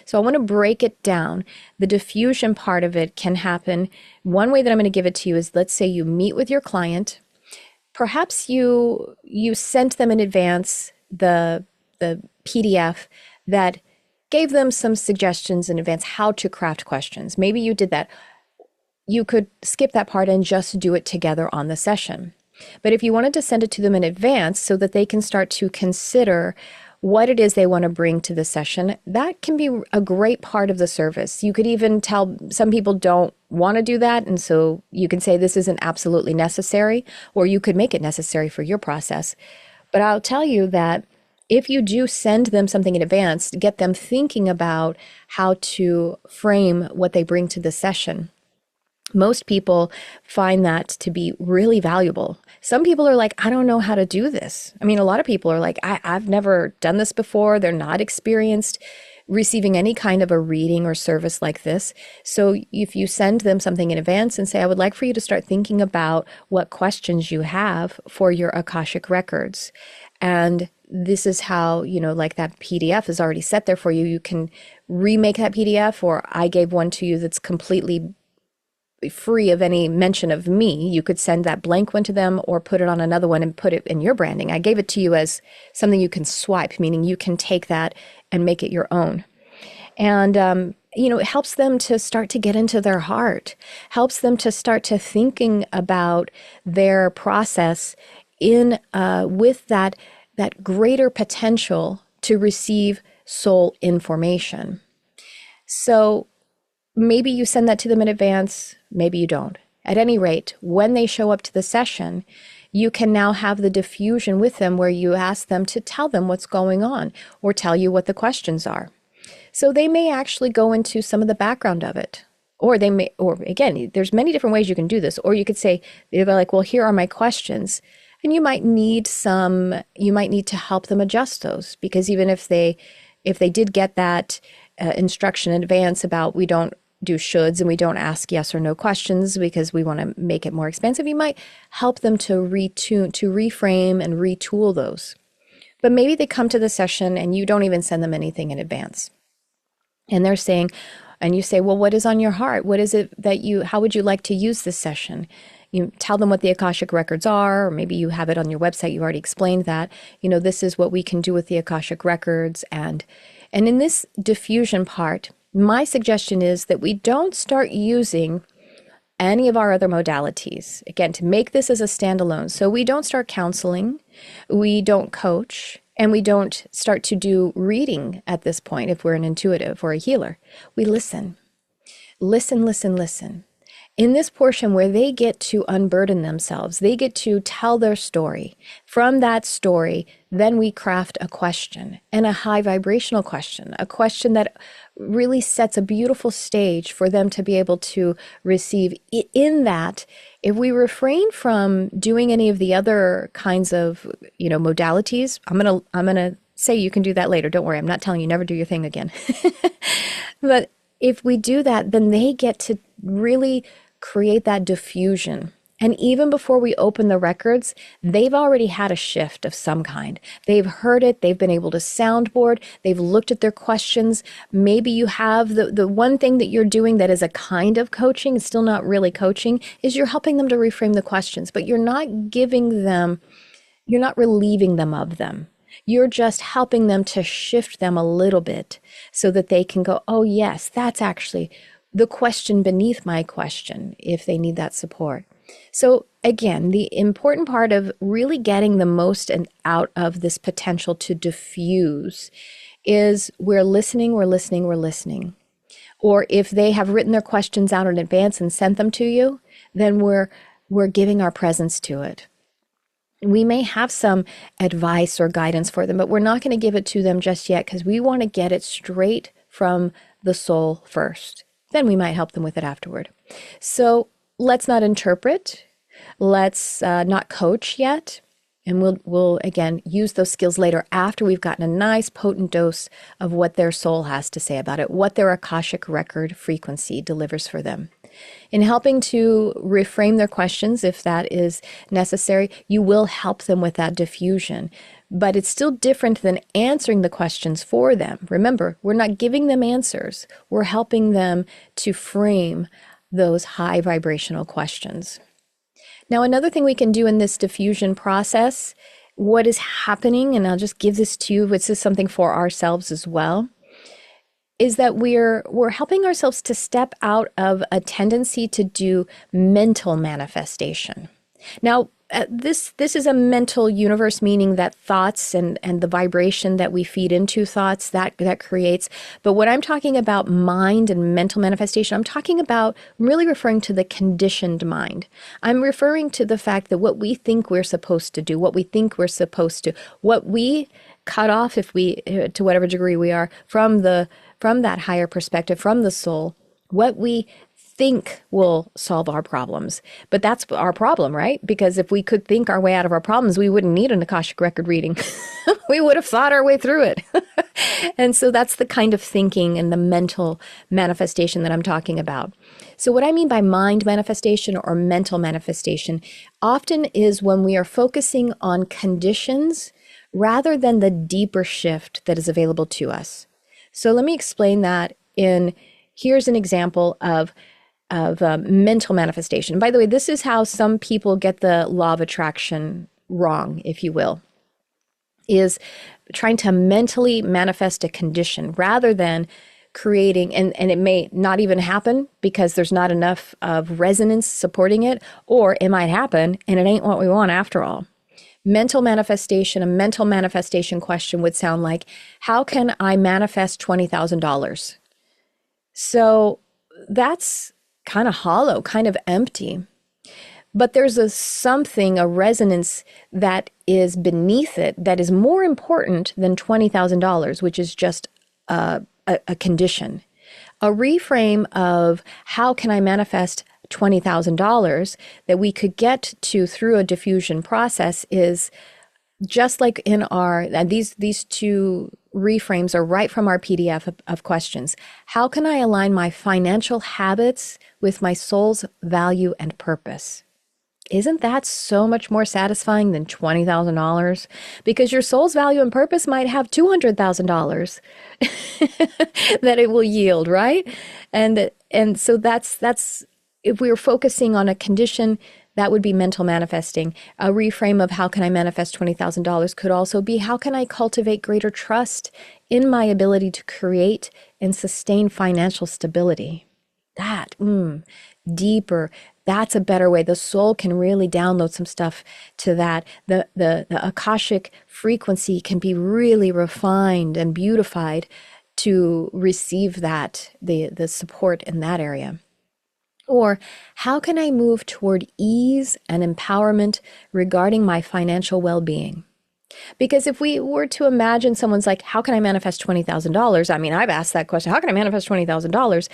So I want to break it down. The diffusion part of it can happen. One way that I'm going to give it to you is, let's say you meet with your client. Perhaps you sent them in advance the PDF that gave them some suggestions in advance how to craft questions. Maybe you did that. You could skip that part and just do it together on the session. But if you wanted to send it to them in advance so that they can start to consider what it is they want to bring to the session, that can be a great part of the service. You could even tell some people don't want to do that, and so you can say this isn't absolutely necessary, or you could make it necessary for your process. But I'll tell you that if you do send them something in advance, get them thinking about how to frame what they bring to the session, most people find that to be really valuable. Some people are like, I don't know how to do this. I mean, a lot of people are like, I've never done this before. They're not experienced receiving any kind of a reading or service like this. So if you send them something in advance and say, I would like for you to start thinking about what questions you have for your Akashic records. And this is how, like that PDF is already set there for you. You can remake that PDF, or I gave one to you that's completely free of any mention of me. You could send that blank one to them or put it on another one and put it in your branding. I gave it to you as something you can swipe, meaning you can take that and make it your own. And, it helps them to start to get into their heart, helps them to start to thinking about their process in with that greater potential to receive soul information. So maybe you send that to them in advance, maybe you don't. At any rate, when they show up to the session, you can now have the diffusion with them where you ask them to tell them what's going on or tell you what the questions are. So they may actually go into some of the background of it. Or they may, or again, there's many different ways you can do this. Or you could say, they're like, well, here are my questions. And you might need to help them adjust those, because even if they did get that instruction in advance about we don't do shoulds and we don't ask yes or no questions because we want to make it more expansive, you might help them to reframe and retool those. But maybe they come to the session and you don't even send them anything in advance. And they're saying, and you say, well, what is on your heart? What is it how would you like to use this session? You tell them what the Akashic Records are, or maybe you have it on your website. You already explained that. This is what we can do with the Akashic Records. And in this diffusion part, my suggestion is that we don't start using any of our other modalities, again, to make this as a standalone. So we don't start counseling, we don't coach, and we don't start to do reading at this point if we're an intuitive or a healer. We listen. Listen, listen, listen. In this portion where they get to unburden themselves, they get to tell their story. From that story, then we craft a question, and a high vibrational question, a question that really sets a beautiful stage for them to be able to receive. In that, if we refrain from doing any of the other kinds of, modalities, I'm gonna say you can do that later. Don't worry, I'm not telling you never do your thing again. But if we do that, then they get to really create that diffusion. And even before we open the records, they've already had a shift of some kind. They've heard it. They've been able to soundboard. They've looked at their questions. Maybe you have the one thing that you're doing that is a kind of coaching, it's still not really coaching, is you're helping them to reframe the questions, but you're not relieving them of them. You're just helping them to shift them a little bit so that they can go, oh yes, that's actually the question beneath my question, if they need that support. So again, the important part of really getting the most out of this potential to diffuse is we're listening. Or if they have written their questions out in advance and sent them to you, then we're giving our presence to it. We may have some advice or guidance for them, but we're not going to give it to them just yet because we want to get it straight from the soul first. Then we might help them with it afterward. So let's not interpret. Let's not coach yet. And we'll again use those skills later after we've gotten a nice potent dose of what their soul has to say about it, what their Akashic record frequency delivers for them. In helping to reframe their questions, if that is necessary, you will help them with that diffusion. But it's still different than answering the questions for them. Remember, we're not giving them answers. We're helping them to frame those high vibrational questions. Now, another thing we can do in this diffusion process, what is happening, and I'll just give this to you, this is something for ourselves as well, is that we're helping ourselves to step out of a tendency to do mental manifestation. Now, this is a mental universe, meaning that thoughts and the vibration that we feed into thoughts that creates. But when I'm talking about mind and mental manifestation, I'm really referring to the conditioned mind. I'm referring to the fact that what we think we're supposed to do, what we cut off, if we, to whatever degree we are, from that higher perspective, from the soul, what we think will solve our problems. But that's our problem, right? Because if we could think our way out of our problems, we wouldn't need an Akashic record reading. We would have thought our way through it. And so that's the kind of thinking and the mental manifestation that I'm talking about. So what I mean by mind manifestation or mental manifestation often is when we are focusing on conditions rather than the deeper shift that is available to us. So let me explain that here's an example of mental manifestation. By the way, this is how some people get the law of attraction wrong, if you will, is trying to mentally manifest a condition rather than creating, and it may not even happen because there's not enough of resonance supporting it, or it might happen and it ain't what we want after all. A mental manifestation question would sound like, how can I manifest $20,000? So that's kind of hollow, kind of empty. But there's a resonance that is beneath it that is more important than $20,000, which is just a condition. A reframe of how can I manifest $20,000 that we could get to through a diffusion process is just like these two reframes are right from our PDF of questions. How can I align my financial habits with my soul's value and purpose? Isn't that so much more satisfying than $20,000? Because your soul's value and purpose might have $200,000 that it will yield, right? And so that's if we were focusing on a condition, that would be mental manifesting. A reframe of how can I manifest $20,000 could also be how can I cultivate greater trust in my ability to create and sustain financial stability. That, deeper, that's a better way. The soul can really download some stuff to that. The Akashic frequency can be really refined and beautified to receive that, the support in that area. Or how can I move toward ease and empowerment regarding my financial well-being? Because if we were to imagine someone's like, how can I manifest $20,000? I mean, I've asked that question, how can I manifest $20,000?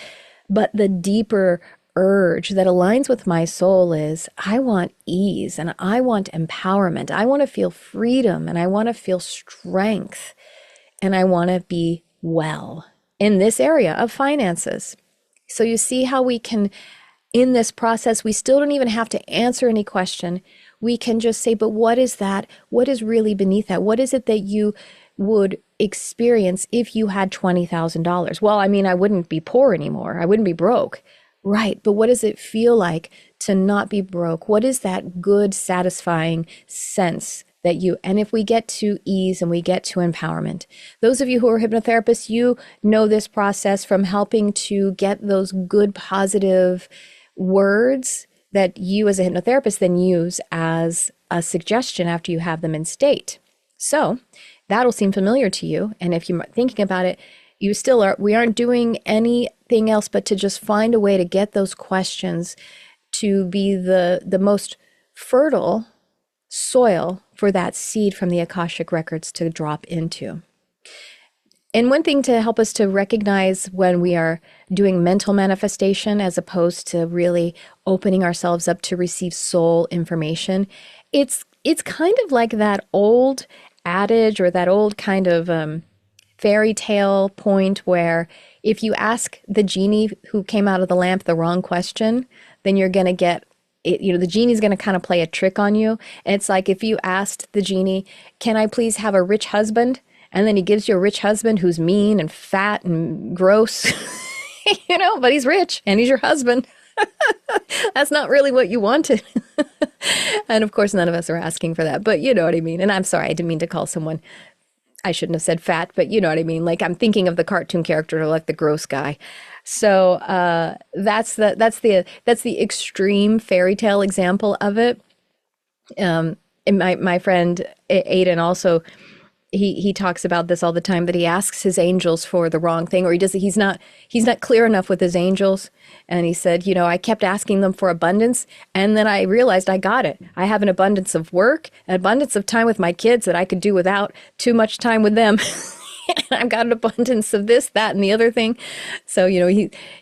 But the deeper urge that aligns with my soul is, I want ease and I want empowerment. I want to feel freedom and I want to feel strength and I want to be well in this area of finances. So you see how we can, in this process, we still don't even have to answer any question. We can just say, but what is that? What is really beneath that? What is it that you would experience if you had $20,000? Well, I mean, I wouldn't be poor anymore. I wouldn't be broke. Right. But what does it feel like to not be broke? What is that good, satisfying sense that and if we get to ease and we get to empowerment, those of you who are hypnotherapists, you know this process from helping to get those good, positive words that you as a hypnotherapist then use as a suggestion after you have them in state. So that'll seem familiar to you. And if you're thinking about it, we aren't doing anything else but to just find a way to get those questions to be the most fertile soil for that seed from the Akashic Records to drop into. And one thing to help us to recognize when we are doing mental manifestation as opposed to really opening ourselves up to receive soul information, it's kind of like that old adage or that old kind of fairy tale point where if you ask the genie who came out of the lamp the wrong question, then you're going to get it, the genie's going to kind of play a trick on you. And it's like if you asked the genie, can I please have a rich husband? And then he gives you a rich husband who's mean and fat and gross, but he's rich and he's your husband. That's not really what you wanted. And of course, none of us are asking for that, but you know what I mean. And I'm sorry, I didn't mean to call someone, I shouldn't have said fat, but you know what I mean. Like I'm thinking of the cartoon character, like the gross guy. So that's the extreme fairy tale example of it. And my friend Aiden also, he talks about this all the time, that he asks his angels for the wrong thing, or he's not clear enough with his angels. And he said, I kept asking them for abundance, and then I realized I got it. I have an abundance of work, an abundance of time with my kids that I could do without too much time with them. I've got an abundance of this, that, and the other thing. So,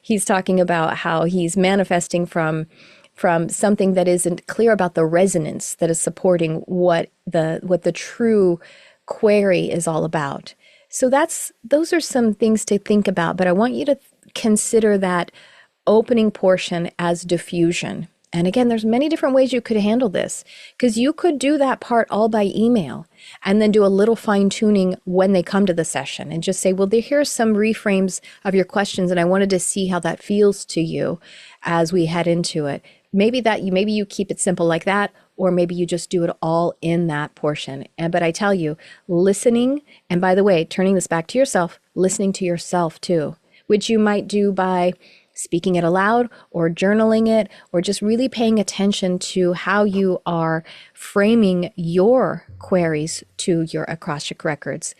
he's talking about how he's manifesting from something that isn't clear about the resonance that is supporting what the true query is all about. So those are some things to think about, but I want you to consider that opening portion as diffusion. And again, there's many different ways you could handle this, because you could do that part all by email and then do a little fine tuning when they come to the session and just say, well, here's some reframes of your questions, and I wanted to see how that feels to you as we head into it. Maybe you keep it simple like that, or maybe you just do it all in that portion. But I tell you, listening, and by the way, turning this back to yourself, listening to yourself too, which you might do by speaking it aloud or journaling it, or just really paying attention to how you are framing your queries to your Akashic records.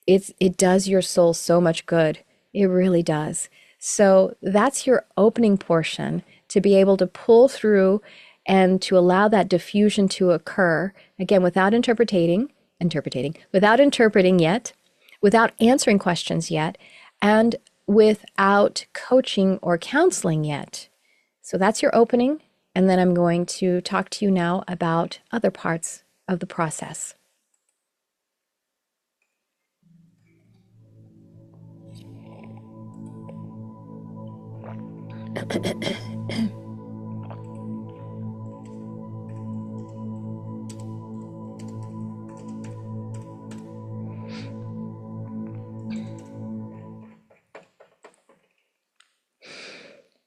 It does your soul so much good. It really does. So that's your opening portion, to be able to pull through and to allow that diffusion to occur, again, without interpreting, without interpreting yet, without answering questions yet, and without coaching or counseling yet. So that's your opening. And then I'm going to talk to you now about other parts of the process.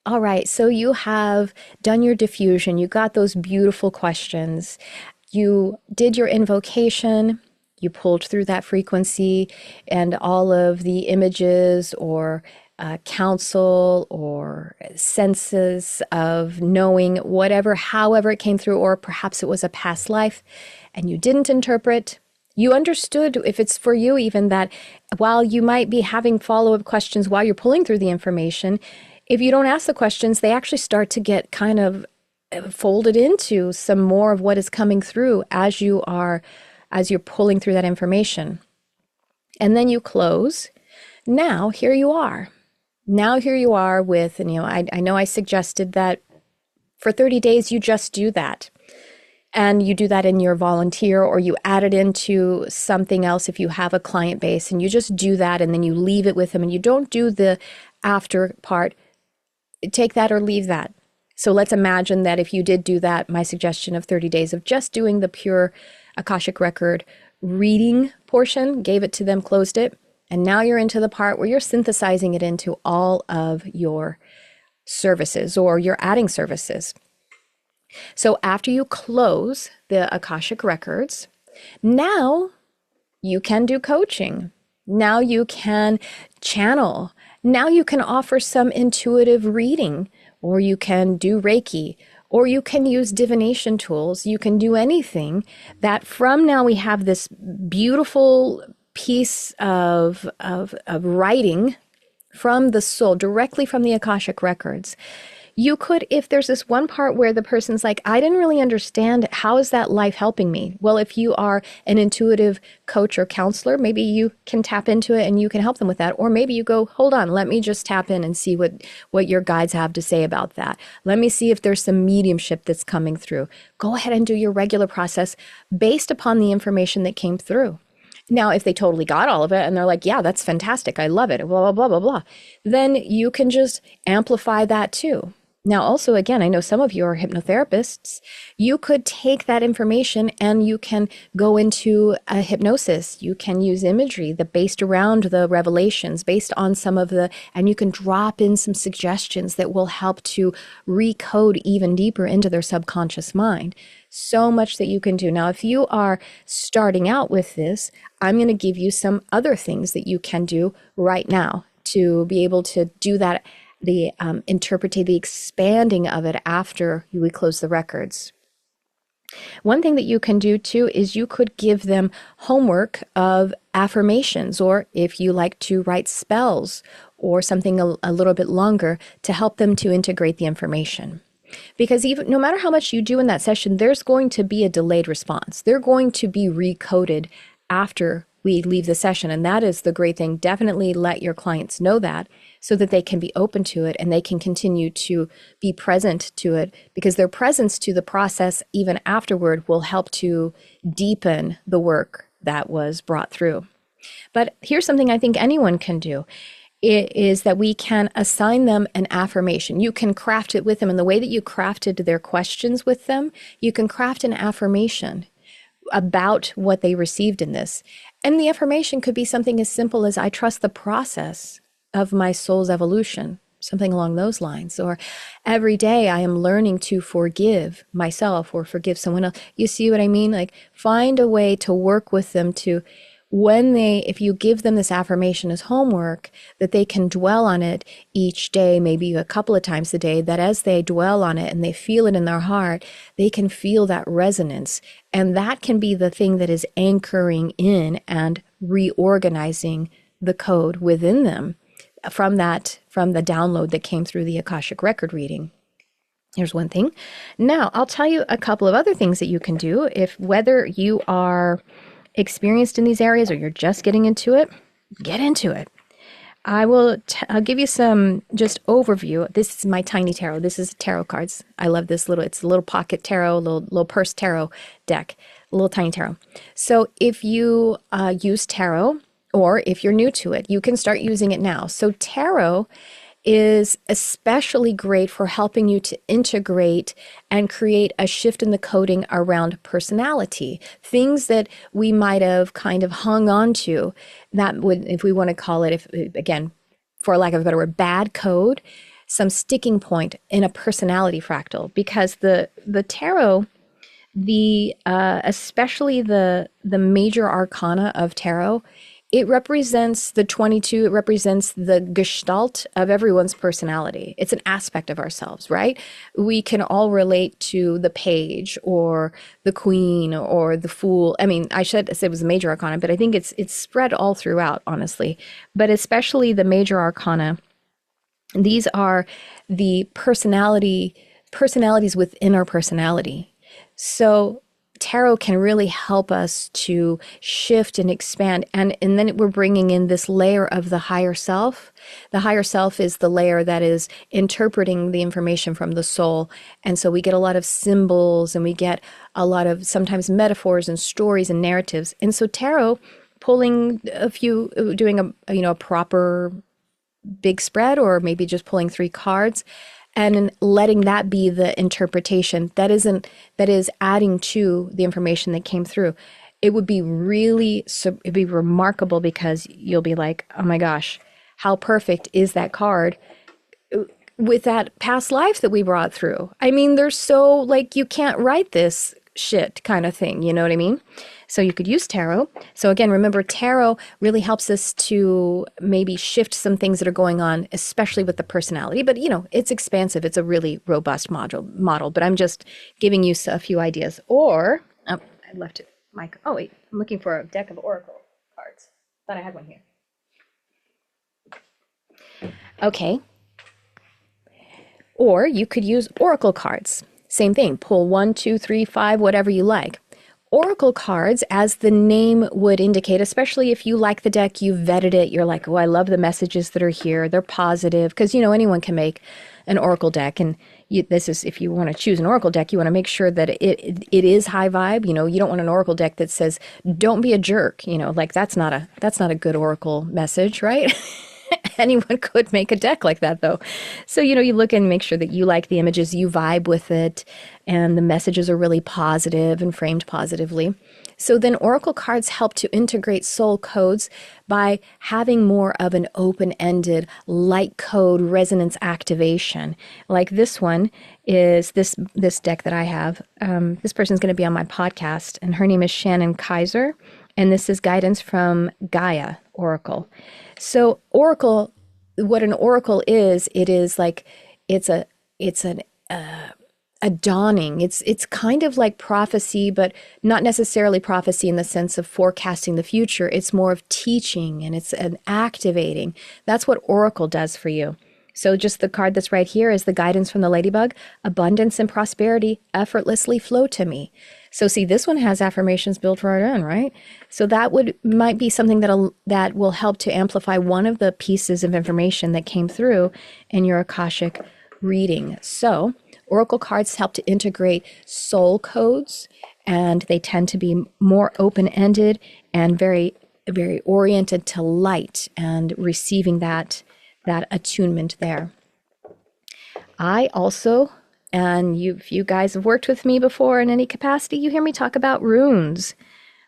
All right, so you have done your diffusion. You got those beautiful questions. You did your invocation. You pulled through that frequency and all of the images or counsel or senses of knowing, whatever, however it came through, or perhaps it was a past life, and you didn't interpret. You understood, if it's for you even, that while you might be having follow-up questions while you're pulling through the information, if you don't ask the questions, they actually start to get kind of folded into some more of what is coming through as you're pulling through that information. And then you close. Now, here you are. Now, here you are with, and I know I suggested that for 30 days, you just do that. And you do that in your volunteer, or you add it into something else if you have a client base, and you just do that, and then you leave it with them, and you don't do the after part. Take that or leave that. So let's imagine that if you did do that, my suggestion of 30 days of just doing the pure Akashic Record reading portion, gave it to them, closed it, and now you're into the part where you're synthesizing it into all of your services, or you're adding services. So after you close the Akashic Records, now you can do coaching. Now you can channel. Now you can offer some intuitive reading, or you can do Reiki, or you can use divination tools. You can do anything that from now we have this beautiful piece of writing from the soul, directly from the Akashic Records. You could, if there's this one part where the person's like, I didn't really understand, how is that life helping me? Well, if you are an intuitive coach or counselor, maybe you can tap into it and you can help them with that. Or maybe you go, hold on, let me just tap in and see what your guides have to say about that. Let me see if there's some mediumship that's coming through. Go ahead and do your regular process based upon the information that came through. Now, if they totally got all of it and they're like, yeah, that's fantastic, I love it, blah, blah, blah, blah, blah, then you can just amplify that too. Now, also, again, I know some of you are hypnotherapists. You could take that information and you can go into a hypnosis. You can use imagery that based around the revelations, based on some of and you can drop in some suggestions that will help to recode even deeper into their subconscious mind. So much that you can do. Now, if you are starting out with this, I'm going to give you some other things that you can do right now to be able to do that, the expanding of it after we close the records. One thing that you can do too is you could give them homework of affirmations, or if you like to write spells or something a little bit longer to help them to integrate the information. Because even no matter how much you do in that session, there's going to be a delayed response. They're going to be recoded after we leave the session. And that is the great thing. Definitely let your clients know that so that they can be open to it and they can continue to be present to it, because their presence to the process even afterward will help to deepen the work that was brought through. But here's something I think anyone can do. It is that we can assign them an affirmation. You can craft it with them in the way that you crafted their questions with them. You can craft an affirmation about what they received in this. And the affirmation could be something as simple as, I trust the process of my soul's evolution, something along those lines. Or every day I am learning to forgive myself or forgive someone else. You see what I mean? Like, find a way to work with them to, if you give them this affirmation as homework, that they can dwell on it each day, maybe a couple of times a day, that as they dwell on it and they feel it in their heart, they can feel that resonance. And that can be the thing that is anchoring in and reorganizing the code within them from the download that came through the Akashic Record reading. Here's one thing. Now, I'll tell you a couple of other things that you can do whether you are experienced in these areas or you're just getting into it, get into it. I'll give you some just overview. This is my tiny tarot. This is tarot cards. I love this it's a little pocket tarot, little purse tarot deck, a little tiny tarot. So if you use tarot, or if you're new to it, you can start using it now. So tarot is especially great for helping you to integrate and create a shift in the coding around personality. Things that we might have kind of hung on to, that would, if we want to call it, again, for lack of a better word, bad code, some sticking point in a personality fractal. Because the tarot, especially the major arcana of tarot, it represents the 22, it represents the gestalt of everyone's personality. It's an aspect of ourselves, right? We can all relate to the page or the queen or the fool. I mean, I should say it was a major arcana, but I think it's spread all throughout, honestly. But especially the major arcana, these are the personalities within our personality. So tarot can really help us to shift and expand. And then we're bringing in this layer of the higher self. The higher self is the layer that is interpreting the information from the soul. And so we get a lot of symbols and we get a lot of sometimes metaphors and stories and narratives. And so tarot, pulling doing a proper big spread, or maybe just pulling 3 cards, and letting that be the interpretation that is adding to the information that came through. It would be it'd be remarkable, because you'll be like, oh my gosh, how perfect is that card with that past life that we brought through? I mean, they're so like, you can't write this shit kind of thing. You know what I mean? So you could use tarot. So again, remember, tarot really helps us to maybe shift some things that are going on, especially with the personality. But, it's expansive. It's a really robust model. But I'm just giving you a few ideas. Or, I left it. Oh, wait. I'm looking for a deck of oracle cards. Thought I had one here. Okay. Or you could use oracle cards. Same thing. Pull 1, 2, 3, 5, whatever you like. Oracle cards, as the name would indicate, especially if you like the deck, you vetted it, you're like, oh, I love the messages that are here, they're positive, because anyone can make an oracle deck, and if you want to choose an oracle deck, you want to make sure that it is high vibe. You don't want an oracle deck that says, don't be a jerk, like that's not a good oracle message, right? Anyone could make a deck like that, though. So, you look and make sure that you like the images, you vibe with it, and the messages are really positive and framed positively. So then oracle cards help to integrate soul codes by having more of an open-ended light code resonance activation. Like this one is this deck that I have. This person's going to be on my podcast, and her name is Shannon Kaiser, and this is guidance from Gaia Oracle. So oracle, what an oracle is, it is like, it's an a dawning. It's kind of like prophecy, but not necessarily prophecy in the sense of forecasting the future. It's more of teaching, and it's an activating. That's what Oracle does for you. So just the card that's right here is the guidance from the ladybug. Abundance and prosperity effortlessly flow to me. So see, this one has affirmations built right in, right? So that might be something that will help to amplify one of the pieces of information that came through in your Akashic reading. So Oracle cards help to integrate soul codes, and they tend to be more open-ended and very, very oriented to light and receiving that attunement there. I also, and if you guys have worked with me before in any capacity, you hear me talk about runes,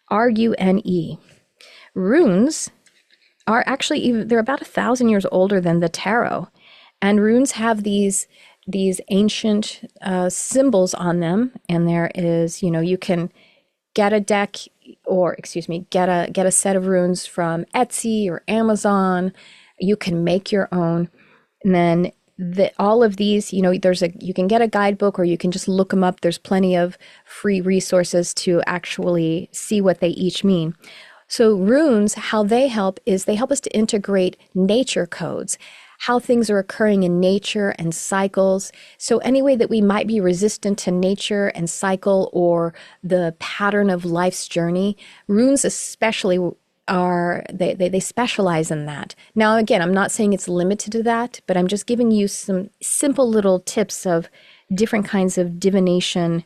R-U-N-E. Runes are actually, they're about 1,000 years older than the tarot. And runes have these ancient symbols on them. And there is, you can get a deck, or get a set of runes from Etsy or Amazon. You can make your own. And then all of these, you can get a guidebook, or you can just look them up. There's plenty of free resources to actually see what they each mean. So runes, how they help is they help us to integrate nature codes, how things are occurring in nature and cycles. So any way that we might be resistant to nature and cycle, or the pattern of life's journey, runes especially they specialize in that. Now, again, I'm not saying it's limited to that, but I'm just giving you some simple little tips of different kinds of divination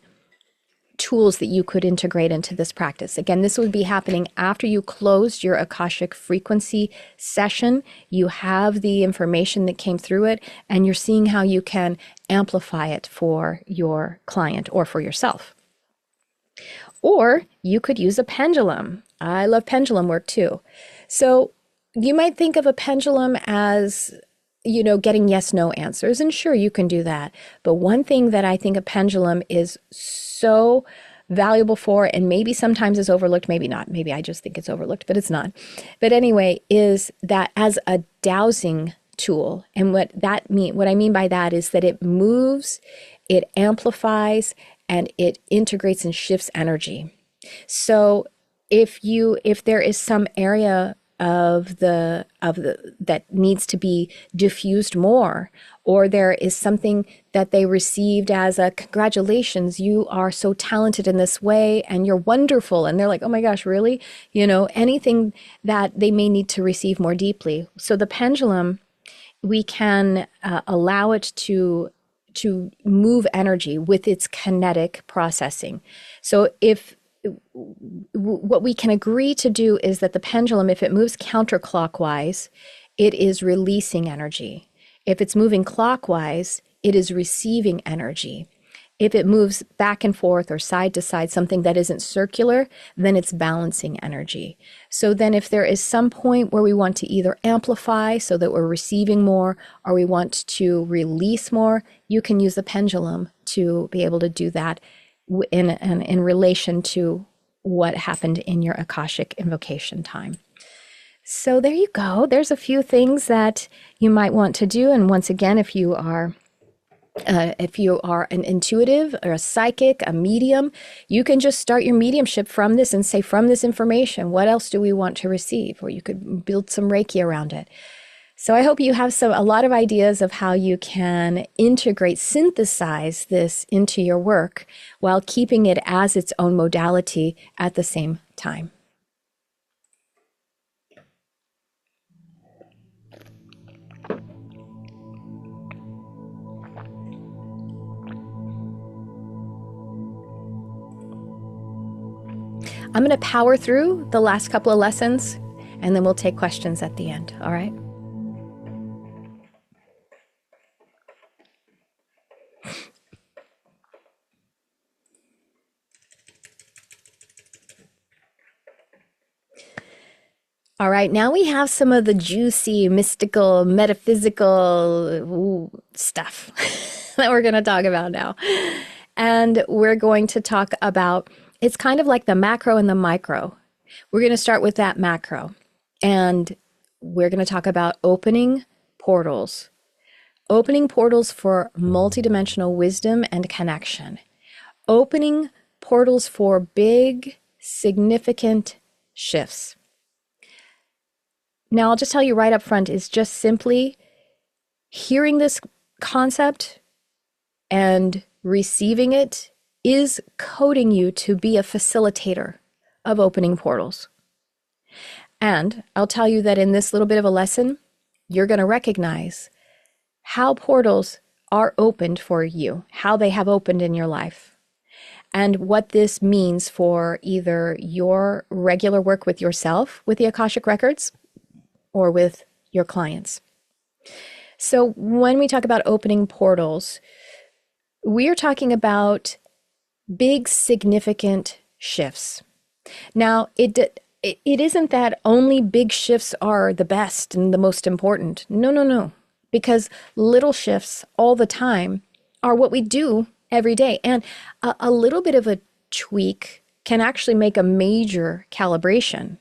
tools that you could integrate into this practice. Again, this would be happening after you closed your Akashic frequency session. You have the information that came through it, and you're seeing how you can amplify it for your client or for yourself. Or you could use a pendulum. I love pendulum work too. So you might think of a pendulum as, getting yes/no answers. And sure, you can do that. But one thing that I think a pendulum is so valuable for, and maybe sometimes is overlooked, maybe not. Maybe I just think it's overlooked, but it's not. But anyway, is that as a dowsing tool. And what I mean by that is that it moves, it amplifies, and it integrates and shifts energy. So if there is some area of the that needs to be diffused more, or there is something that they received as a congratulations, you are so talented in this way and you're wonderful, and they're like, oh my gosh, really? Anything that they may need to receive more deeply. So the pendulum, we can allow it to move energy with its kinetic processing. So what we can agree to do is that the pendulum, if it moves counterclockwise, it is releasing energy. If it's moving clockwise, it is receiving energy. If it moves back and forth or side to side, something that isn't circular, then it's balancing energy. So then if there is some point where we want to either amplify so that we're receiving more, or we want to release more, you can use the pendulum to be able to do that in relation to what happened in your Akashic invocation time. So there you go. There's a few things that you might want to do. And once again, if you are an intuitive or a psychic, a medium, you can just start your mediumship from this and say, from this information, what else do we want to receive? Or you could build some Reiki around it. So I hope you have a lot of ideas of how you can synthesize this into your work while keeping it as its own modality at the same time. I'm going to power through the last couple of lessons, and then we'll take questions at the end. All right? All right, now we have some of the juicy, mystical, metaphysical stuff that we're going to talk about now. And we're going to talk about, it's kind of like the macro and the micro. We're going to start with that macro. And we're going to talk about opening portals, Opening portals for multidimensional wisdom and connection. Opening portals for big, significant shifts. Now, I'll just tell you right up front, is just simply hearing this concept and receiving it is coding you to be a facilitator of opening portals. And I'll tell you that in this little bit of a lesson, you're going to recognize how portals are opened for you, how they have opened in your life, and what this means for either your regular work with yourself with the Akashic Records or with your clients. So when we talk about opening portals, we are talking about big, significant shifts. Now, it isn't that only big shifts are the best and the most important. No. Because little shifts all the time are what we do every day. And a little bit of a tweak can actually make a major calibration.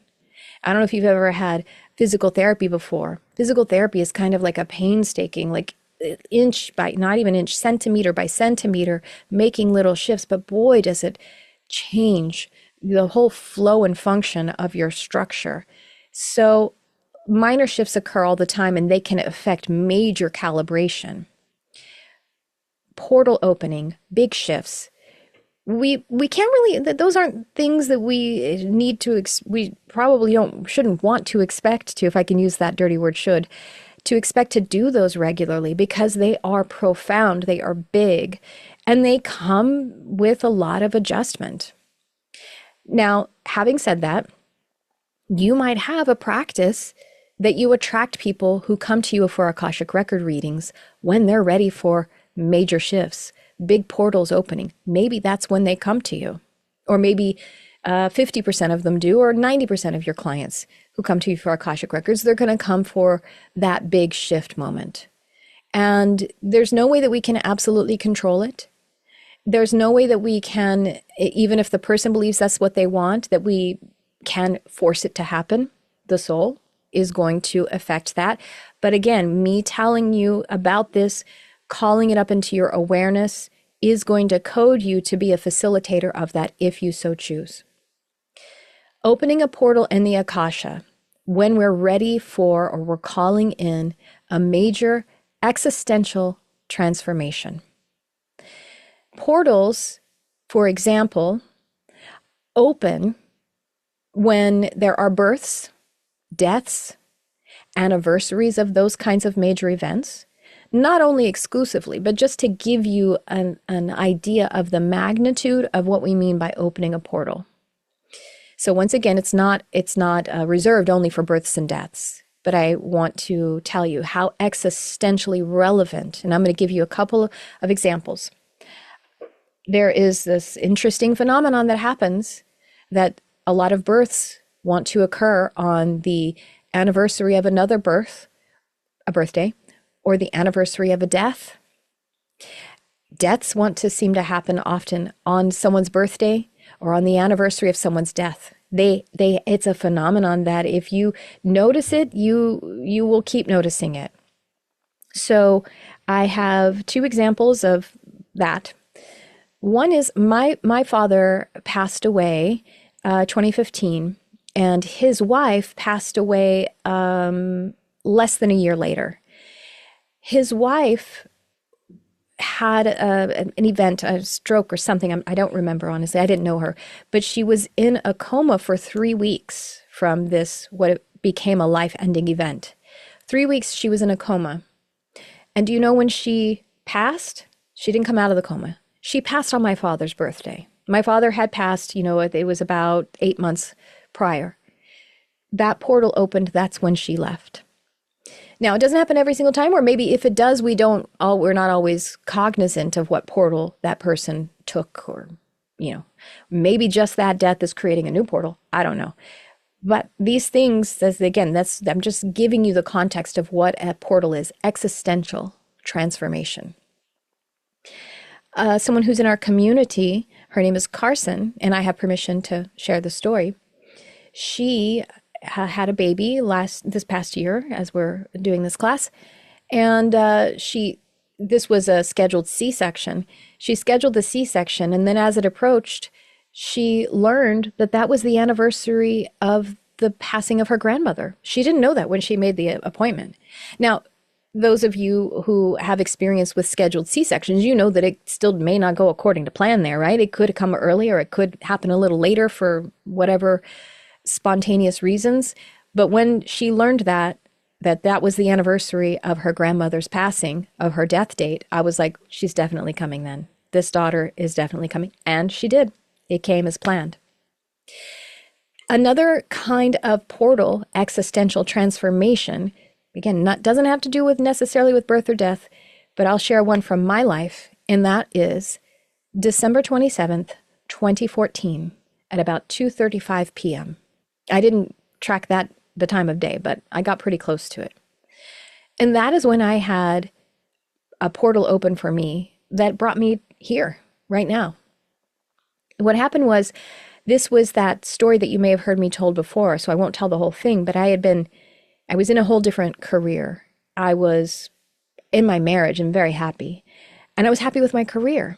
I don't know if you've ever had physical therapy before. Physical therapy is kind of like a painstaking, like inch by, not even inch, centimeter by centimeter, making little shifts. But boy, does it change the whole flow and function of your structure. So minor shifts occur all the time, and they can affect major calibration. Portal opening, big shifts. We can't really, those aren't things that we need to, we probably shouldn't want to expect to, if I can use that dirty word should, to expect to do those regularly, because they are profound, they are big, and they come with a lot of adjustment. Now, having said that, you might have a practice that you attract people who come to you for Akashic Record readings when they're ready for major shifts, big portals opening. Maybe that's when they come to you. Or maybe 50% of them do, or 90% of your clients who come to you for Akashic Records, they're going to come for that big shift moment. And there's no way that we can absolutely control it. There's no way that we can, even if the person believes that's what they want, that we can force it to happen. The soul is going to affect that. But again, me telling you about this, calling it up into your awareness, is going to code you to be a facilitator of that if you so choose. Opening a portal in the Akasha when we're ready for, or we're calling in, a major existential transformation. Portals, for example, open when there are births, deaths, anniversaries of those kinds of major events. Not only exclusively, but just to give you an idea of the magnitude of what we mean by opening a portal. So once again, it's not reserved only for births and deaths, but I want to tell you how existentially relevant, and I'm going to give you a couple of examples. There is this interesting phenomenon that happens, that a lot of births want to occur on the anniversary of another birth, a birthday, or the anniversary of a death. Deaths want to seem to happen often on someone's birthday or on the anniversary of someone's death. It's a phenomenon that if you notice it, you will keep noticing it. So I have two examples of that. One is my father passed away 2015, and his wife passed away less than a year later. His wife had an event, a stroke or something. I don't remember, honestly. I didn't know her. But she was in a coma for 3 weeks from this, what became a life-ending event. 3 weeks she was in a coma. And do you know when she passed? She didn't come out of the coma. She passed on my father's birthday. My father had passed, it was about 8 months prior. That portal opened, that's when she left. Now, it doesn't happen every single time, or maybe if it does, we're not always cognizant of what portal that person took, or, maybe just that death is creating a new portal. I don't know. But these things, I'm just giving you the context of what a portal is: existential transformation. Someone who's in our community, her name is Carson, and I have permission to share the story. She had a baby this past year as we're doing this class, And this was a scheduled C-section. She scheduled the C-section, and then as it approached, she learned that that was the anniversary of the passing of her grandmother. She didn't know that when she made the appointment. Now, those of you who have experience with scheduled C-sections, you know that it still may not go according to plan there, right? It could come early or it could happen a little later for whatever spontaneous reasons. But when she learned that was the anniversary of her grandmother's passing, of her death date, I was like, she's definitely coming then. This daughter is definitely coming. And she did. It came as planned. Another kind of portal existential transformation, again, doesn't have to do with necessarily with birth or death, but I'll share one from my life, and that is December 27th, 2014 at about 2:35 p.m. I didn't track the time of day, but I got pretty close to it. And that is when I had a portal open for me that brought me here right now. What happened was, this was that story that you may have heard me told before, so I won't tell the whole thing, but I was in a whole different career. I was in my marriage and very happy. And I was happy with my career.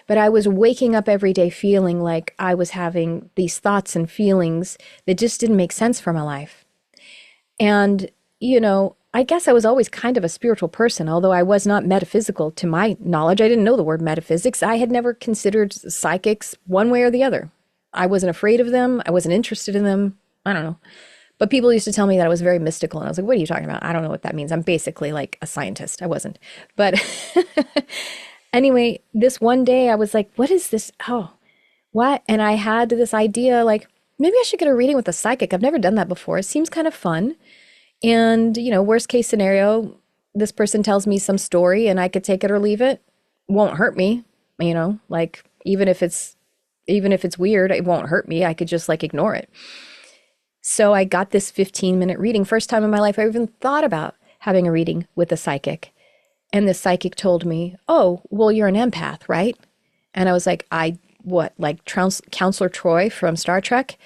But I was waking up every day feeling like I was having these thoughts and feelings that just didn't make sense for my life. And, I guess I was always kind of a spiritual person, although I was not metaphysical to my knowledge. I didn't know the word metaphysics. I had never considered psychics one way or the other. I wasn't afraid of them. I wasn't interested in them. I don't know. But people used to tell me that I was very mystical. And I was like, what are you talking about? I don't know what that means. I'm basically like a scientist. I wasn't. But anyway, this one day I was like, what is this? Oh, what? And I had this idea like, maybe I should get a reading with a psychic. I've never done that before. It seems kind of fun. And, worst case scenario, this person tells me some story and I could take it or leave it. Won't hurt me, like even if it's weird, it won't hurt me. I could just like ignore it. So I got this 15-minute reading. First time in my life I even thought about having a reading with a psychic. And the psychic told me, oh, well, you're an empath, right? And I was like, like Counselor Troy from Star Trek?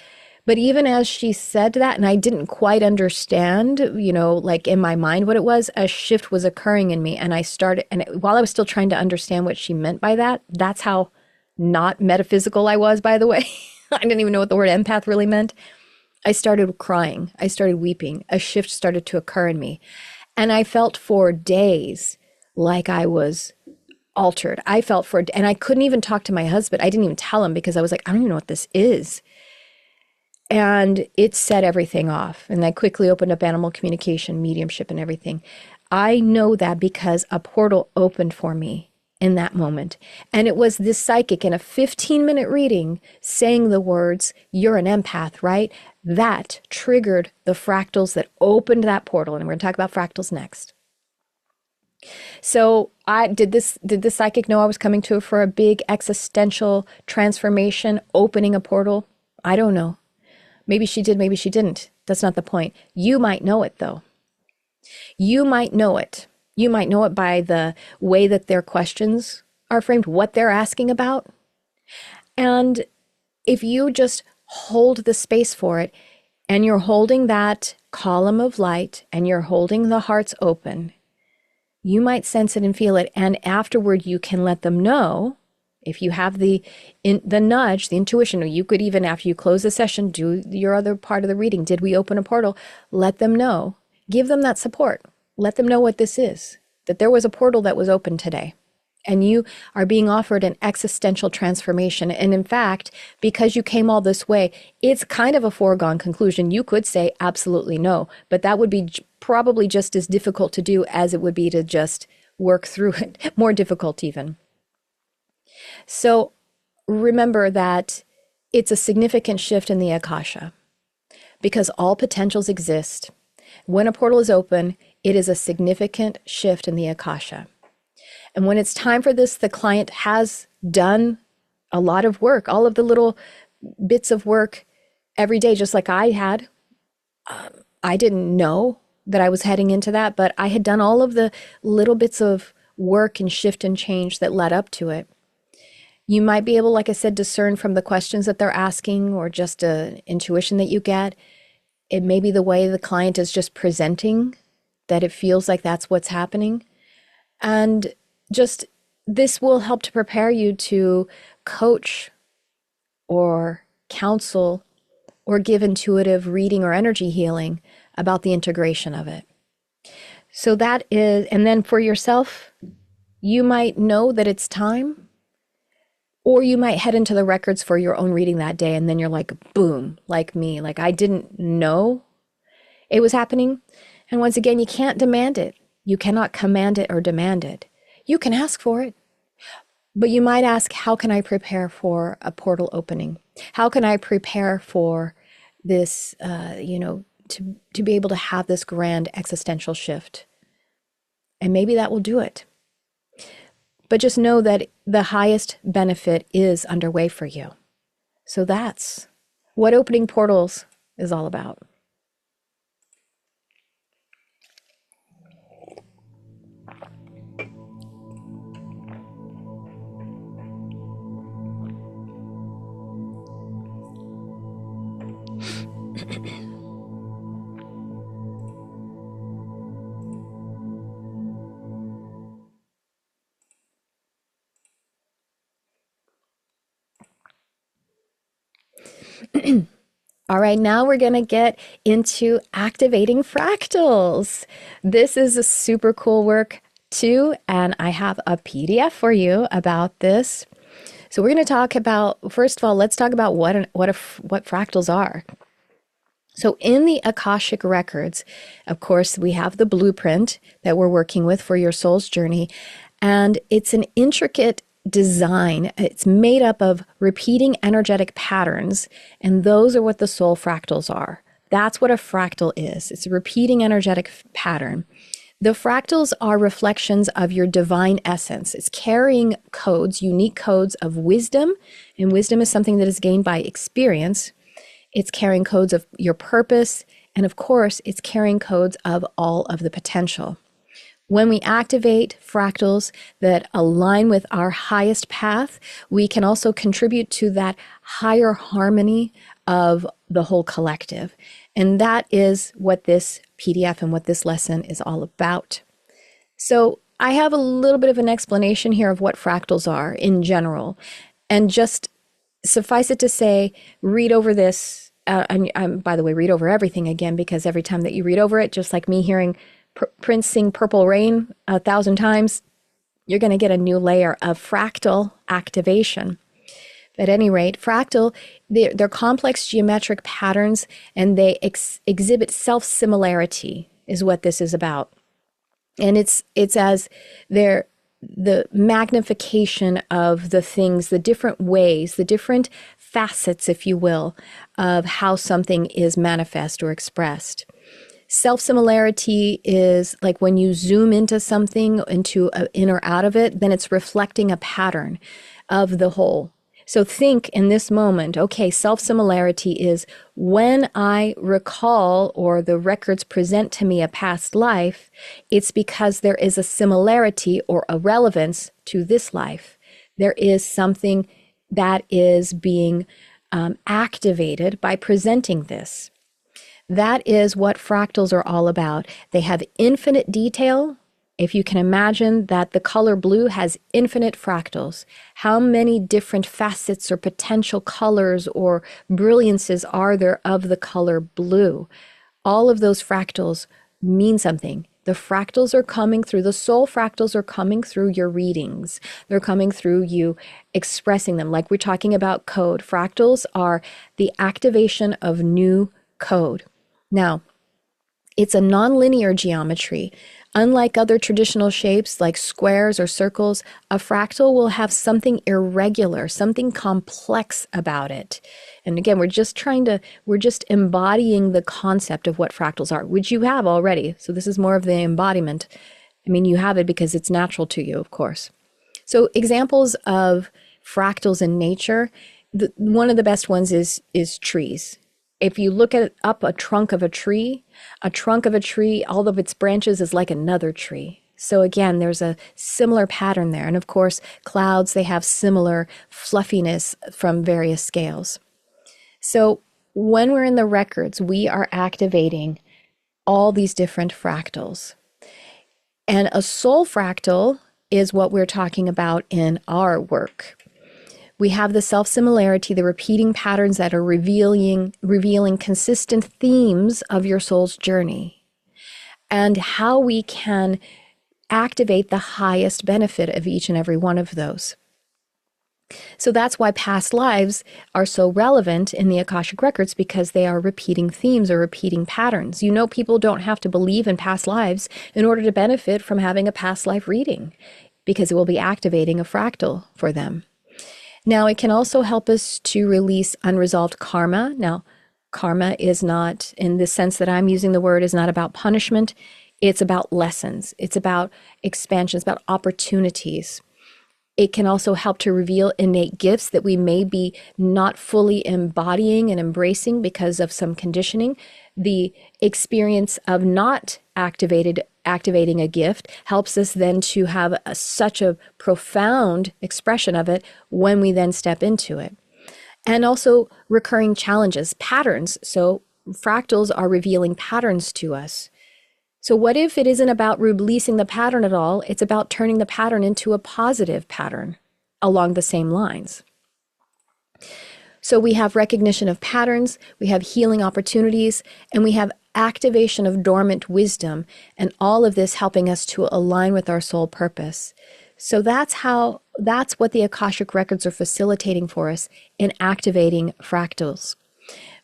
But even as she said that, and I didn't quite understand, like in my mind what it was, a shift was occurring in me. And I started, and while I was still trying to understand what she meant by that, that's how not metaphysical I was, by the way. I didn't even know what the word empath really meant. I started crying. I started weeping. A shift started to occur in me. And I felt for days like I was altered. And I couldn't even talk to my husband. I didn't even tell him because I was like, I don't even know what this is. And it set everything off. And I quickly opened up animal communication, mediumship, and everything. I know that because a portal opened for me in that moment. And it was this psychic in a 15-minute reading saying the words, you're an empath, right? That triggered the fractals that opened that portal. And we're going to talk about fractals next. So did the psychic know I was coming to her for a big existential transformation, opening a portal? I don't know. Maybe she did, maybe she didn't. That's not the point. You might know it, though. You might know it. You might know it by the way that their questions are framed, what they're asking about. And if you just hold the space for it, and you're holding that column of light, and you're holding the hearts open, you might sense it and feel it. And afterward, you can let them know. If you have the nudge, the intuition, or you could even, after you close the session, do your other part of the reading. Did we open a portal? Let them know. Give them that support. Let them know what this is, that there was a portal that was open today. And you are being offered an existential transformation. And in fact, because you came all this way, it's kind of a foregone conclusion. You could say absolutely no, but that would be probably just as difficult to do as it would be to just work through it, more difficult even. So remember that it's a significant shift in the Akasha because all potentials exist. When a portal is open, it is a significant shift in the Akasha. And when it's time for this, the client has done a lot of work, all of the little bits of work every day, just like I had. I didn't know that I was heading into that, but I had done all of the little bits of work and shift and change that led up to it. You might be able, like I said, discern from the questions that they're asking or just an intuition that you get. It may be the way the client is just presenting that it feels like that's what's happening. And just this will help to prepare you to coach or counsel or give intuitive reading or energy healing about the integration of it. So that is, and then for yourself, you might know that it's time, or you might head into the records for your own reading that day, and then you're like, boom, like me, like I didn't know it was happening. And once again, you can't demand it. You cannot command it or demand it. You can ask for it. But you might ask, how can I prepare for a portal opening? How can I prepare for this, to be able to have this grand existential shift? And maybe that will do it. But just know that the highest benefit is underway for you. So that's what opening portals is all about. All right, now we're going to get into activating fractals. This is a super cool work too, and I have a PDF for you about this. So we're going to talk about, first of all, let's talk about what fractals are. So in the Akashic Records, of course, we have the blueprint that we're working with for your soul's journey, and it's an intricate design. It's made up of repeating energetic patterns, and those are what the soul fractals are. That's what a fractal is. It's a repeating energetic pattern. The fractals are reflections of your divine essence. It's carrying codes, unique codes of wisdom, and wisdom is something that is gained by experience. It's carrying codes of your purpose, and of course, it's carrying codes of all of the potential. When we activate fractals that align with our highest path, we can also contribute to that higher harmony of the whole collective. And that is what this PDF and what this lesson is all about. So I have a little bit of an explanation here of what fractals are in general. And just suffice it to say, read over this. And by the way, read over everything again, because every time that you read over it, just like me hearing Prince sing Purple Rain 1,000 times, you're going to get a new layer of fractal activation. At any rate, fractal, they're complex geometric patterns, and they exhibit self-similarity is what this is about. And it's as they're the magnification of the things, the different ways, the different facets, if you will, of how something is manifest or expressed. Self-similarity is like when you zoom into something, in or out of it, then it's reflecting a pattern of the whole. So think in this moment, okay, self-similarity is when I recall or the records present to me a past life, it's because there is a similarity or a relevance to this life. There is something that is being activated by presenting this. That is what fractals are all about. They have infinite detail. If you can imagine that the color blue has infinite fractals, how many different facets or potential colors or brilliances are there of the color blue? All of those fractals mean something. The fractals are coming through, the soul fractals are coming through your readings. They're coming through you expressing them. Like we're talking about code. Fractals are the activation of new code. Now, it's a nonlinear geometry. Unlike other traditional shapes like squares or circles, a fractal will have something irregular, something complex about it. And again, we're just embodying the concept of what fractals are, which you have already. So this is more of the embodiment. I mean, you have it because it's natural to you, of course. So examples of fractals in nature, one of the best ones is trees. If you look up a trunk of a tree, all of its branches is like another tree. So again, there's a similar pattern there. And of course, clouds, they have similar fluffiness from various scales. So when we're in the records, we are activating all these different fractals. And a soul fractal is what we're talking about in our work. We have the self-similarity, the repeating patterns that are revealing consistent themes of your soul's journey, and how we can activate the highest benefit of each and every one of those. So that's why past lives are so relevant in the Akashic Records, because they are repeating themes or repeating patterns. You know, people don't have to believe in past lives in order to benefit from having a past life reading, because it will be activating a fractal for them. Now, it can also help us to release unresolved karma. Now, karma is not, in the sense that I'm using the word, is not about punishment. It's about lessons. It's about expansion. It's about opportunities. It can also help to reveal innate gifts that we may be not fully embodying and embracing because of some conditioning. The experience of not activating a gift helps us then to have such a profound expression of it when we then step into it. And also recurring challenges, patterns. So fractals are revealing patterns to us. So what if it isn't about releasing the pattern at all? It's about turning the pattern into a positive pattern along the same lines. So we have recognition of patterns, we have healing opportunities, and we have activation of dormant wisdom, and all of this helping us to align with our soul purpose. So that's what the Akashic Records are facilitating for us in activating fractals.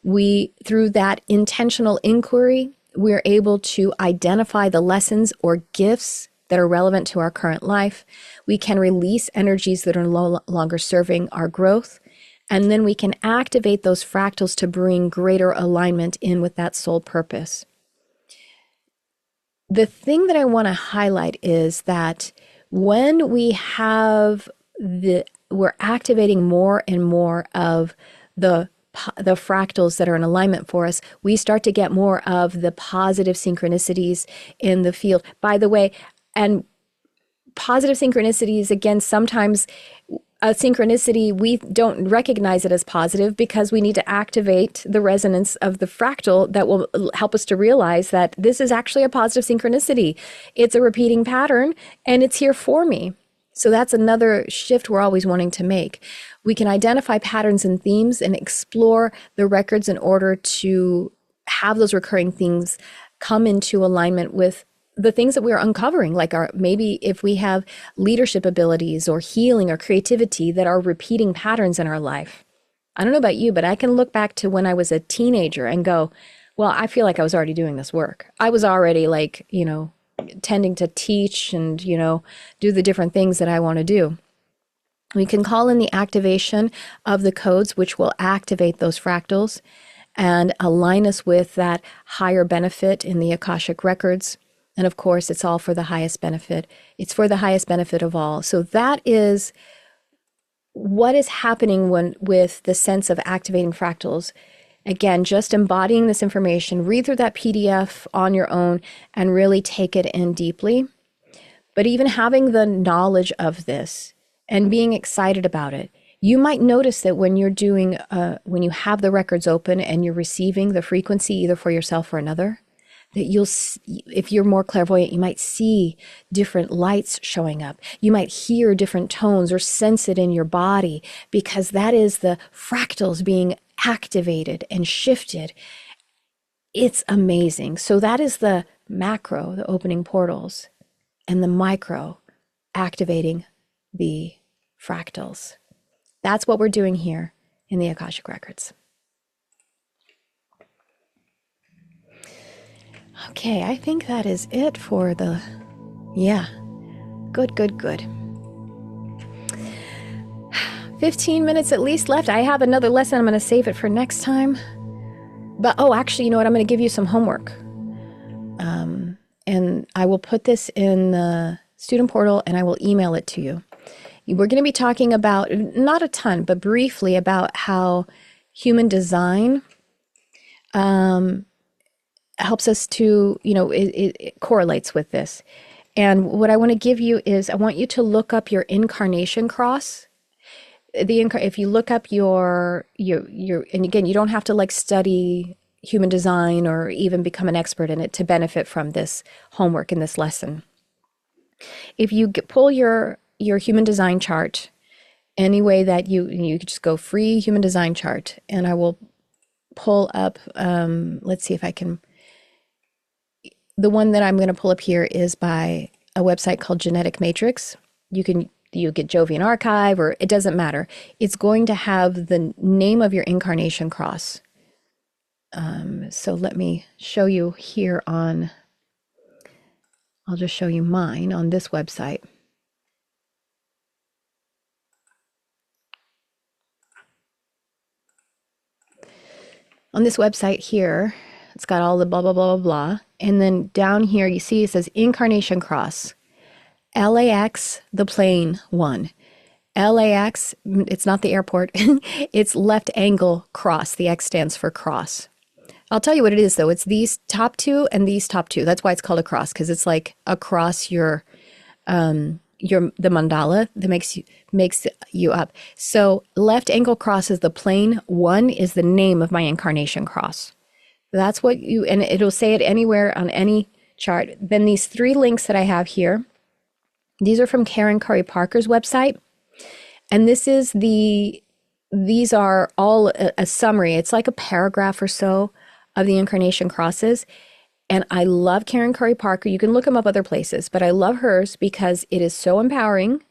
Through that intentional inquiry, we're able to identify the lessons or gifts that are relevant to our current life. We can release energies that are no longer serving our growth. And then we can activate those fractals to bring greater alignment in with that soul purpose. The thing that I want to highlight is that when we're activating more and more of the fractals that are in alignment for us, we start to get more of the positive synchronicities in the field. By the way, and positive synchronicities, again, sometimes a synchronicity, we don't recognize it as positive because we need to activate the resonance of the fractal that will help us to realize that this is actually a positive synchronicity. It's a repeating pattern and it's here for me. So that's another shift we're always wanting to make. We can identify patterns and themes and explore the records in order to have those recurring things come into alignment with the things that we're uncovering, like maybe if we have leadership abilities or healing or creativity that are repeating patterns in our life. I don't know about you, but I can look back to when I was a teenager and go, well, I feel like I was already doing this work. I was already tending to teach and, do the different things that I want to do. We can call in the activation of the codes, which will activate those fractals and align us with that higher benefit in the Akashic Records. And of course, it's all for the highest benefit. It's for the highest benefit of all. So that is what is happening with the sense of activating fractals. Again, just embodying this information, read through that PDF on your own and really take it in deeply. But even having the knowledge of this and being excited about it, you might notice that when you're when you have the records open and you're receiving the frequency either for yourself or another, that if you're more clairvoyant, you might see different lights showing up. You might hear different tones or sense it in your body, because that is the fractals being activated and shifted. It's amazing. So that is the macro, the opening portals, and the micro, activating the fractals. That's what we're doing here in the Akashic Records. Okay, I think that is it for good. 15 minutes at least left. I have another lesson. I'm going to save it for next time. But, actually, you know what? I'm going to give you some homework. And I will put this in the student portal and I will email it to you. We're going to be talking about, not a ton, but briefly about how human design helps us to, it correlates with this. And what I want to give you is I want you to look up your incarnation cross. If you look up your, and again, you don't have to study human design or even become an expert in it to benefit from this homework in this lesson. If you pull your human design chart any way that you just go free human design chart, and I will pull up, let's see if I can, the one that I'm going to pull up here is by a website called Genetic Matrix. You get Jovian Archive, or it doesn't matter. It's going to have the name of your incarnation cross. So let me show you here on, I'll just show you mine on this website. On this website here, it's got all the blah, blah, blah, blah, blah. And then down here, you see it says Incarnation Cross. LAX, the plane 1. LAX, it's not the airport. It's left angle cross. The X stands for cross. I'll tell you what it is, though. It's these top two and these top two. That's why it's called a cross, because it's like across your the mandala that makes you up. So left angle cross is the plane. 1 is the name of my incarnation cross. That's what you, and it'll say it anywhere on any chart. Then these 3 links that I have here, these are from Karen Curry Parker's website. And these are all a summary. It's like a paragraph or so of the incarnation crosses. And I love Karen Curry Parker. You can look them up other places, but I love hers because it is so empowering.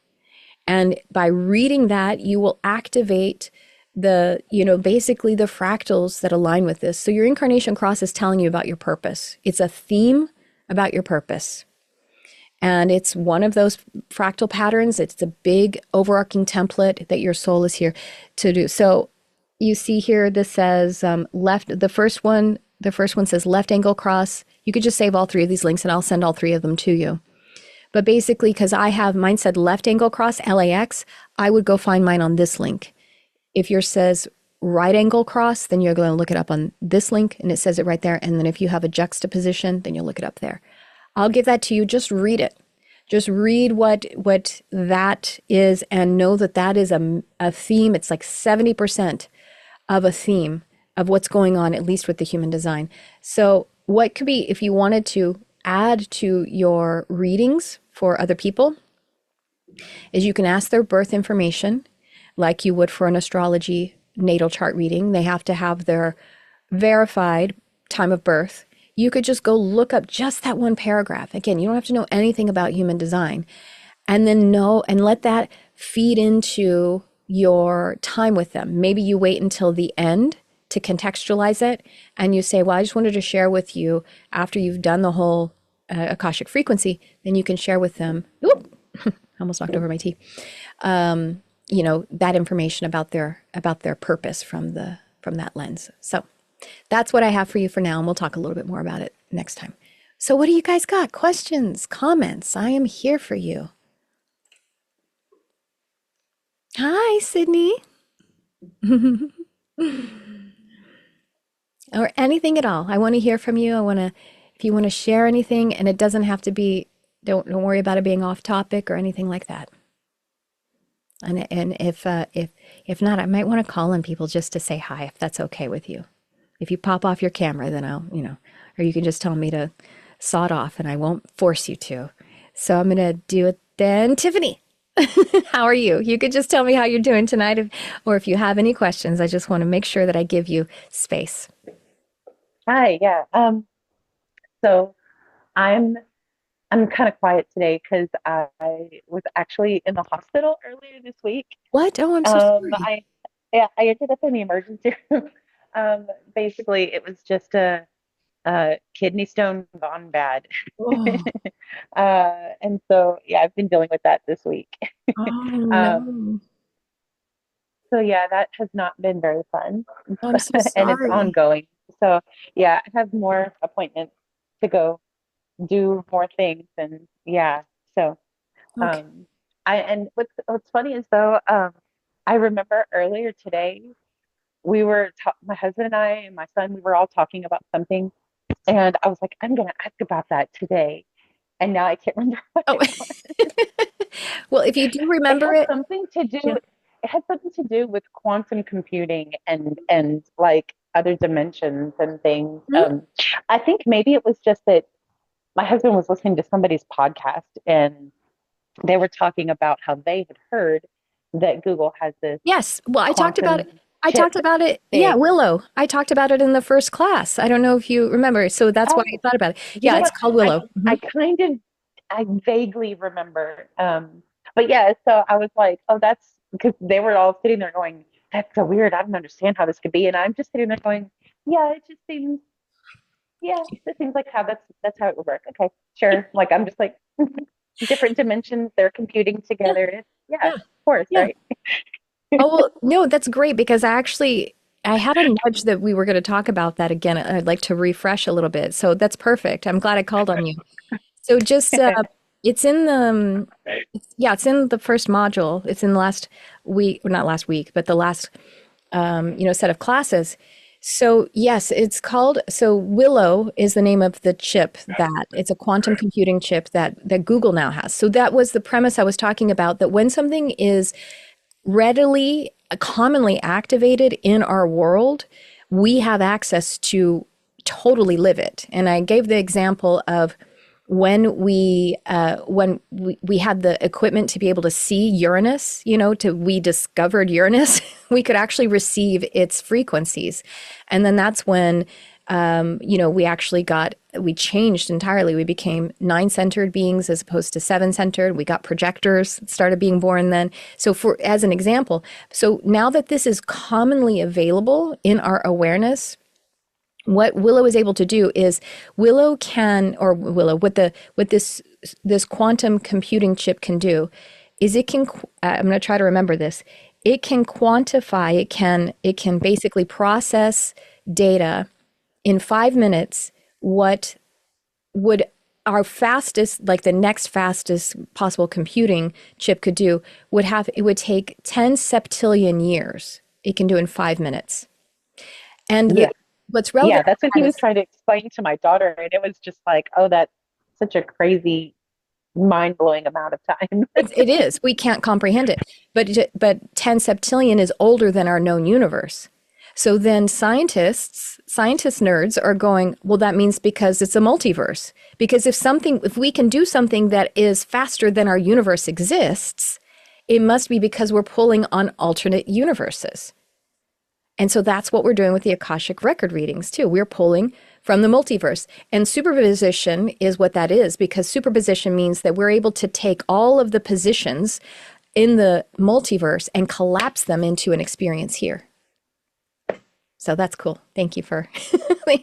And by reading that, you will activate basically the fractals that align with this. So your incarnation cross is telling you about your purpose. It's a theme about your purpose. And it's one of those fractal patterns. It's a big overarching template that your soul is here to do. So you see here, this says the first one says left angle cross. You could just save all 3 of these links and I'll send all 3 of them to you. But basically, because mine said left angle cross, LAX, I would go find mine on this link. If yours says right angle cross, then you're going to look it up on this link and it says it right there. And then if you have a juxtaposition, then you'll look it up there. I'll give that to you. Just read it. Just read what that is and know that is a theme. It's like 70% of a theme of what's going on, at least with the human design. So what could be, if you wanted to add to your readings for other people, is you can ask their birth information like you would for an astrology natal chart reading. They have to have their verified time of birth. You could just go look up just that one paragraph. Again, you don't have to know anything about human design. And then let that feed into your time with them. Maybe you wait until the end to contextualize it. And you say, well, I just wanted to share with you after you've done the whole Akashic frequency, then you can share with them, almost knocked over my tea, that information about their purpose from that lens. So that's what I have for you for now, and we'll talk a little bit more about it next time. So what do you guys got? Questions, comments? I am here for you. Hi, Sydney. Or anything at all. I want to hear from you. If you want to share anything, and it doesn't have to be, don't worry about it being off topic or anything like that. And if not, I might want to call on people just to say hi, if that's okay with you. If you pop off your camera, then I'll, or you can just tell me to saw it off and I won't force you to. So I'm going to do it then. Tiffany, how are you? You could just tell me how you're doing tonight, or if you have any questions. I just want to make sure that I give you space. Hi, yeah. So I'm kind of quiet today because I was actually in the hospital earlier this week. What? Oh, I'm so sorry. I ended up in the emergency room. Basically, it was just a kidney stone gone bad. Oh. And so, yeah, I've been dealing with that this week. Oh, no. So, yeah, that has not been very fun. Oh, I'm so sorry. And it's ongoing. So, yeah, I have more appointments to go do more things. And yeah, so, Okay. and what's funny is though, I remember earlier today, we were, my husband and I and my son, we were all talking about something. And I was like, I'm going to ask about that today. And now I can't remember what it was. Well, if you do remember it had something to do with quantum computing and like other dimensions and things. Mhm. I think maybe it was just that my husband was listening to somebody's podcast and they were talking about how they had heard that Google has this Yes. Well, I talked about it. quantum I talked chip about it. Yeah, thing. Willow. I talked about it in the first class. I don't know if you remember. So that's why I Oh, thought about it. you Yeah, know it's what? called I Willow. I kind of I vaguely remember. But yeah, so I was like, oh, that's because they were all sitting there going, that's so weird. I don't understand how this could be. And I'm just sitting there going, yeah, it just seems, yeah, it seems like how that's how it would work. Okay, sure. Like I'm just like different dimensions, they're computing Yeah, together. Yeah, yeah, of course, yeah. right? Oh, well, no, that's great because I had a nudge that we were going to talk about that again. I'd like to refresh a little bit. So that's perfect. I'm glad I called on you. So just it's in the yeah, it's in the first module. It's in the last week, or not last week, but the last set of classes. So yes, it's called, so Willow is the name of the chip that it's a quantum computing chip that Google now has. So that was the premise I was talking about, that when something is readily, commonly activated in our world, we have access to totally live it. And I gave the example of when we had the equipment to be able to see Uranus, we discovered Uranus, we could actually receive its frequencies. And then that's when we changed entirely. We became nine-centered beings as opposed to seven-centered. We got projectors started being born then. So as an example, so now that this is commonly available in our awareness, what Willow is able to do is what this quantum computing chip can do is I'm going to try to remember this. It can quantify, it can basically process data in 5 minutes. What would our fastest, like the next fastest possible computing chip could do, it would take 10 septillion years. It can do in 5 minutes. And Yeah. what's relevant Yeah, that's what about he that was is trying to explain to my daughter. And it was just like, oh, that's such a crazy, mind-blowing amount of time. it is. We can't comprehend it. But 10 septillion is older than our known universe. So then scientist nerds are going, well, that means because it's a multiverse. Because if we can do something that is faster than our universe exists, it must be because we're pulling on alternate universes. And so that's what we're doing with the Akashic record readings too. We're pulling from the multiverse. And superposition is what that is, because superposition means that we're able to take all of the positions in the multiverse and collapse them into an experience here. So that's cool. Thank you for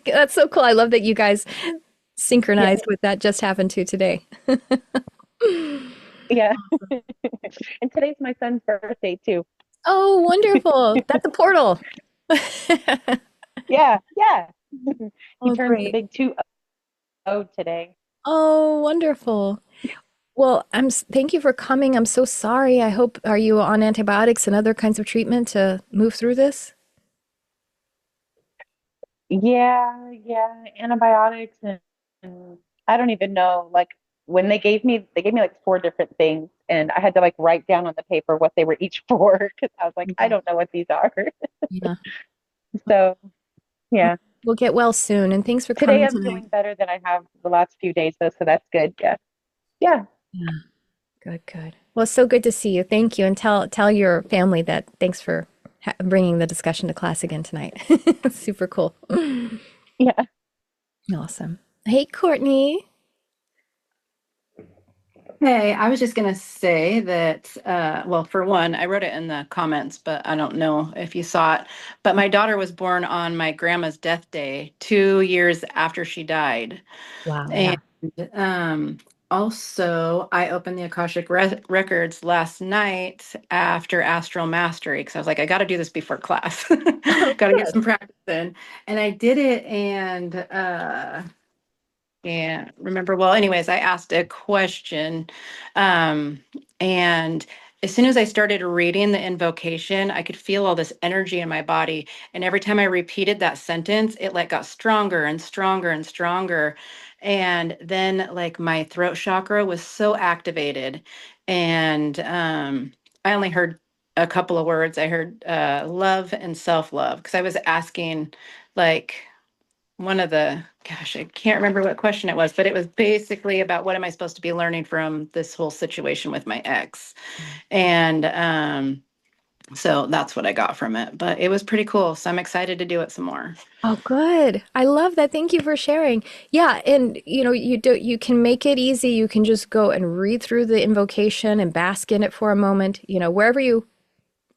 that's so cool. I love that you guys synchronized Yeah. with that just happened to today. Yeah. And today's my son's birthday too. Oh, wonderful. That's a portal. Yeah, yeah. He Oh, turns the great. big 2-0 today. Oh, wonderful. Well, thank you for coming. I'm so sorry. Are you on antibiotics and other kinds of treatment to move through this? Yeah, yeah. Antibiotics and I don't even know. Like when they gave me like four different things, and I had to like write down on the paper what they were each for because I was like, I Yeah. don't know what these are. Yeah. So yeah. We'll get well soon. And thanks for Today coming I'm tonight. doing better than I have the last few days though, so that's good. Yeah. Yeah. Yeah. Good, good. Well, it's so good to see you. Thank you. And tell your family that thanks for bringing the discussion to class again tonight. Super cool. Yeah. Awesome. Hey, Courtney. Hey, I was just going to say that, well, for one, I wrote it in the comments, but I don't know if you saw it. But my daughter was born on my grandma's death day, 2 years after she died. Wow. And Yeah. also, I opened the Akashic Records last night after Astral Mastery because I was like, I got to do this before class. Oh, Got to get good. some practice in. And I did it, and remember, well, anyways, I asked a question. Um, and as soon as I started reading the invocation, I could feel all this energy in my body. And every time I repeated that sentence, it like got stronger and stronger and stronger. And then like my throat chakra was so activated. And I only heard a couple of words. I heard love and self-love, because I was asking like one of the, gosh, I can't remember what question it was, but it was basically about what am I supposed to be learning from this whole situation with my ex. And so that's what I got from it. But it was pretty cool. So I'm excited to do it some more. Oh, good. I love that. Thank you for sharing. Yeah, and you can make it easy. You can just go and read through the invocation and bask in it for a moment, wherever you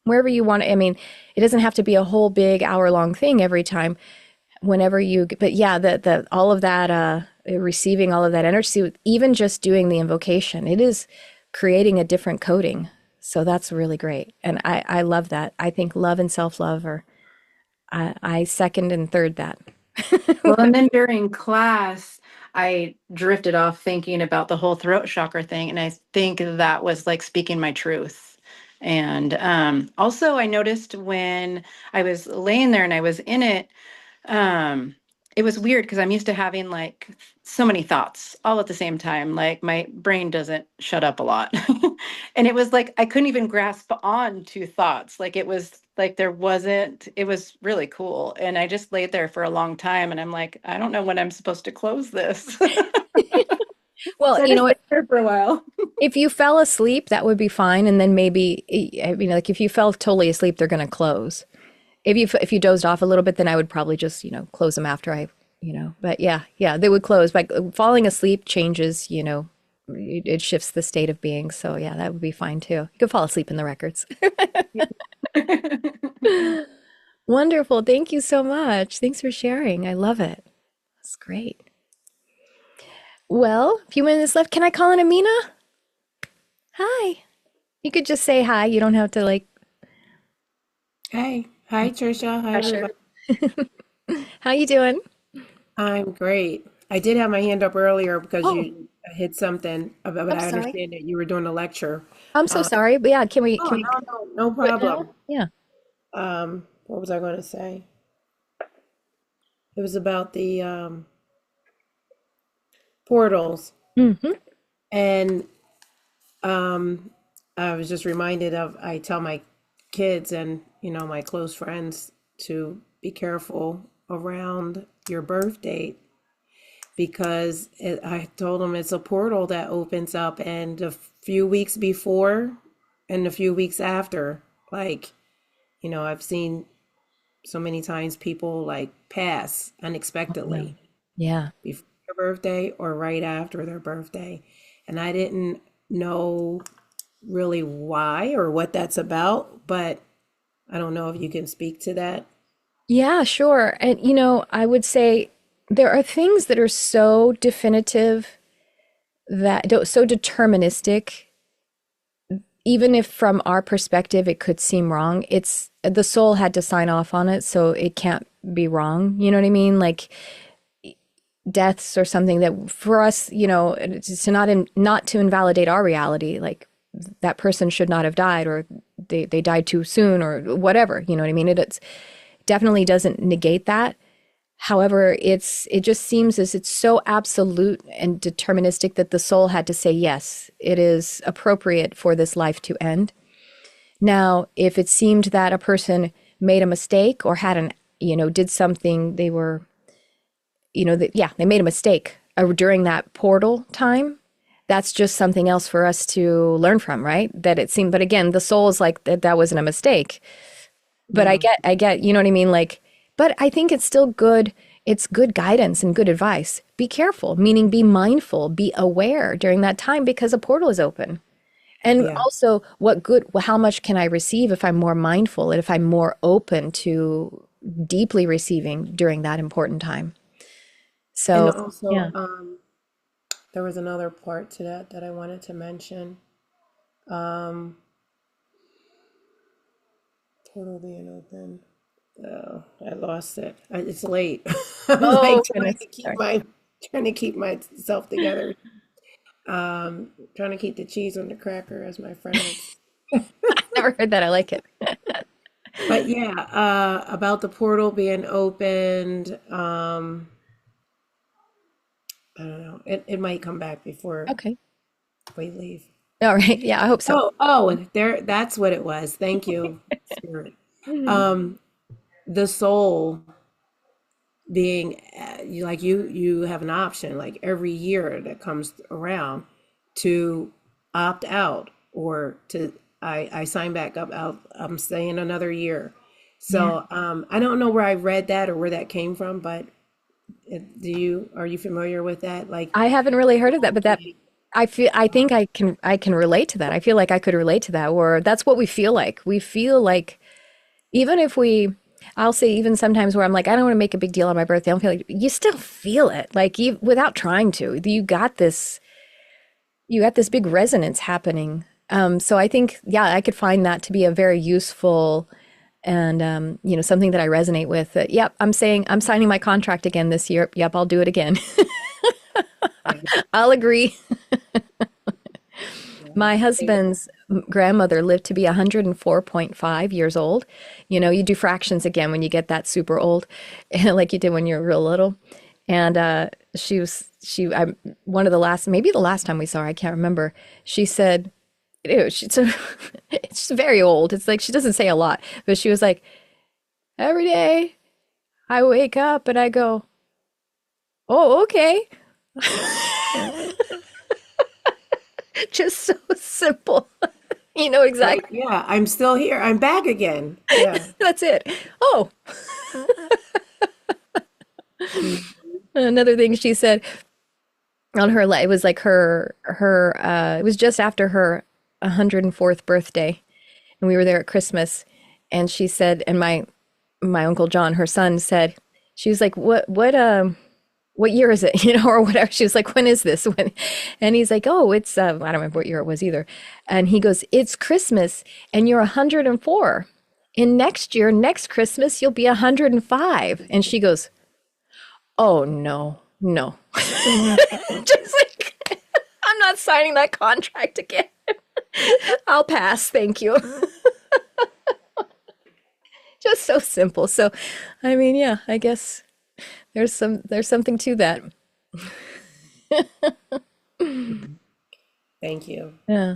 want. I mean, it doesn't have to be a whole big hour-long thing every time. But yeah, the all of that receiving all of that energy, even just doing the invocation, it is creating a different coding. So that's really great. And I love that. I think love and self-love are I second and third that. Well, and then during class, I drifted off thinking about the whole throat chakra thing. And I think that was like speaking my truth. And also, I noticed when I was laying there and I was in it, um, it was weird because I'm used to having like so many thoughts all at the same time. Like my brain doesn't shut up a lot. And it was like I couldn't even grasp on to thoughts. Like it was like there wasn't, it was really cool. And I just laid there for a long time and I'm like, I don't know when I'm supposed to close this. Well, So I just laid there for a while. if you fell asleep, that would be fine. And then maybe, I mean, like if you fell totally asleep, they're going to close. If you dozed off a little bit, then I would probably just, close them after but yeah, they would close. But falling asleep changes, it shifts the state of being. So yeah, that would be fine too. You could fall asleep in the records. Wonderful. Thank you so much. Thanks for sharing. I love it. That's great. Well, a few minutes left. Can I call in Amina? Hi. You could just say hi. You don't have to Hey, hi Tricia. Hi pressure. everybody. How you doing? I'm great. I did have my hand up earlier because Oh, you hit something about, but I'm I sorry. understand that you were doing a lecture. I'm so Uh, sorry. But yeah, can we oh, can we no do it now? problem. Yeah. What was I going to say? It was about the portals, Mm-hmm. and um, I was just reminded of. I tell my kids and my close friends to be careful around your birth date because I told them it's a portal that opens up, and a few weeks before and a few weeks after, like, I've seen so many times people like pass Yeah. unexpectedly Yeah. before their birthday or right after their birthday. And I didn't know really why or what that's about, but I don't know if you can speak to that. Yeah, sure. And I would say there are things that are so definitive so deterministic, even if from our perspective it could seem wrong, it's the soul had to sign off on it, so it can't be wrong. You know what I mean? Like deaths or something that for us, it's to not to invalidate our reality, like that person should not have died or they died too soon or whatever, you know what I mean? It's definitely doesn't negate that. However, it just seems as it's so absolute and deterministic that the soul had to say, yes, it is appropriate for this life to end. Now, if it seemed that a person made a mistake or did something, they were, they made a mistake during that portal time. That's just something else for us to learn from, right? That it seemed, but again, the soul is like that wasn't a mistake. But Yeah. I get, you know what I mean? Like, but I think it's still good. It's good guidance and good advice. Be careful, meaning be mindful, be aware during that time because a portal is open. And Yeah. also, how much can I receive if I'm more mindful and if I'm more open to deeply receiving during that important time? And So, also, yeah. there was another part to that I wanted to mention. Um, Portal being open. Oh, I lost it. It's late. I'm like Oh, trying goodness. to keep Sorry. myself together. Trying to keep the cheese on the cracker, as my friend would say. Never heard that. I like it. But yeah, about the portal being opened. I don't know. It might come back before Okay. we leave. All right. Yeah, I hope so. Oh, there, that's what it was. Thank you, Spirit. Mhm. Um, the soul being like you have an option like every year that comes around to opt out or to I sign back up. I'm staying another year. Yeah. So I don't know where I read that or where that came from, but are you familiar with that? Like, I haven't really heard of that, but that I think I can relate to that. I feel like I could relate to that, or that's what we feel like. We feel like even if we I'll say even sometimes where I'm like, I don't want to make a big deal on my birthday. I don't feel like you still feel it. Like you without trying to. You got this big resonance happening. So I think, yeah, I could find that to be a very useful and something that I resonate with. Yep, I'm signing my contract again this year. Yep, I'll do it again. I'll agree. My husband's grandmother lived to be 104.5 years old. You know, you do fractions again when you get that super old, like you did when you were real little. And I'm one of the last, maybe the last time we saw her, I can't remember. She said, ew, it's very old. It's like she doesn't say a lot, but she was like, every day I wake up and I go, oh, okay. Just so simple. You know like, exactly. yeah, I'm still here. I'm back again. Yeah. That's it. Oh, Mhm. another thing she said on her it was like it was just after her 104th birthday, and we were there at Christmas, and she said, and my uncle John, her son, said, she was like, what year is it? Or whatever. She was like, when is this? When? And he's like, oh, it's I don't remember what year it was either. And he goes, it's Christmas and you're 104. And next year, next Christmas, you'll be 105. And she goes, oh no, no. Just like, I'm not signing that contract again. I'll pass, thank you. Just so simple. So, I mean, yeah, I guess there's something to that. Thank you. Yeah.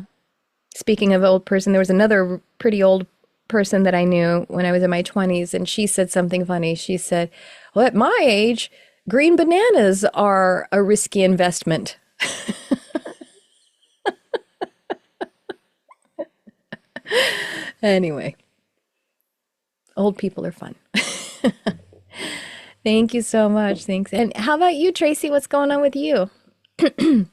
Speaking of old person, there was another pretty old person that I knew when I was in my 20s, and she said something funny. She said, well, at my age, green bananas are a risky investment. Anyway, old people are fun. Thank you so much. Thanks. And how about you, Tracy? What's going on with you? And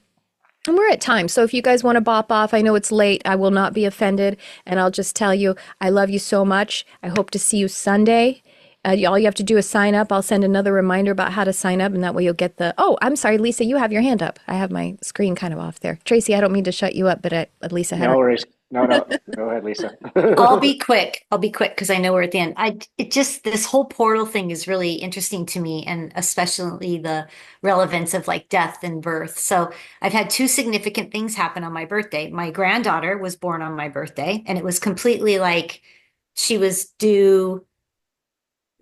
we're at time. So if you guys want to bop off, I know it's late. I will not be offended. And I'll just tell you, I love you so much. I hope to see you Sunday. All you have to do is sign up. I'll send another reminder about how to sign up. And that way you'll get oh, I'm sorry, Lisa, you have your hand up. I have my screen kind of off there. Tracy, I don't mean to shut you up, but at least I had No worries. No, no. Go ahead, Lisa. I'll be quick. I'll be quick because I know we're at the end. It just, this whole portal thing is really interesting to me, and especially the relevance of like death and birth. So I've had two significant things happen on my birthday. My granddaughter was born on my birthday, and it was completely like she was due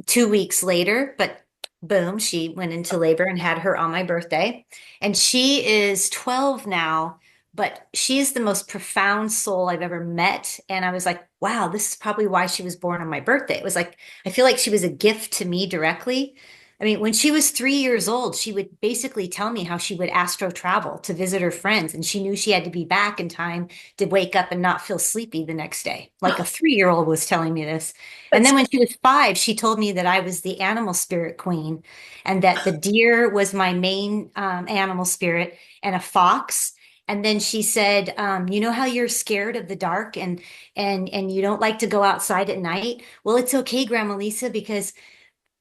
2 weeks later, but boom, she went into labor and had her on my birthday. And she is 12 now, but she's the most profound soul I've ever met. And I was like, wow, this is probably why she was born on my birthday. It was like, I feel like she was a gift to me directly. I mean, when she was 3 years old, she would basically tell me how she would astro travel to visit her friends, and she knew she had to be back in time to wake up and not feel sleepy the next day. Like a 3-year-old was telling me this. And then when she was 5, she told me that I was the animal spirit queen, and that the deer was my main animal spirit, and a fox. And then she said, you know how you're scared of the dark and you don't like to go outside at night? Well, it's okay, Grandma Lisa, because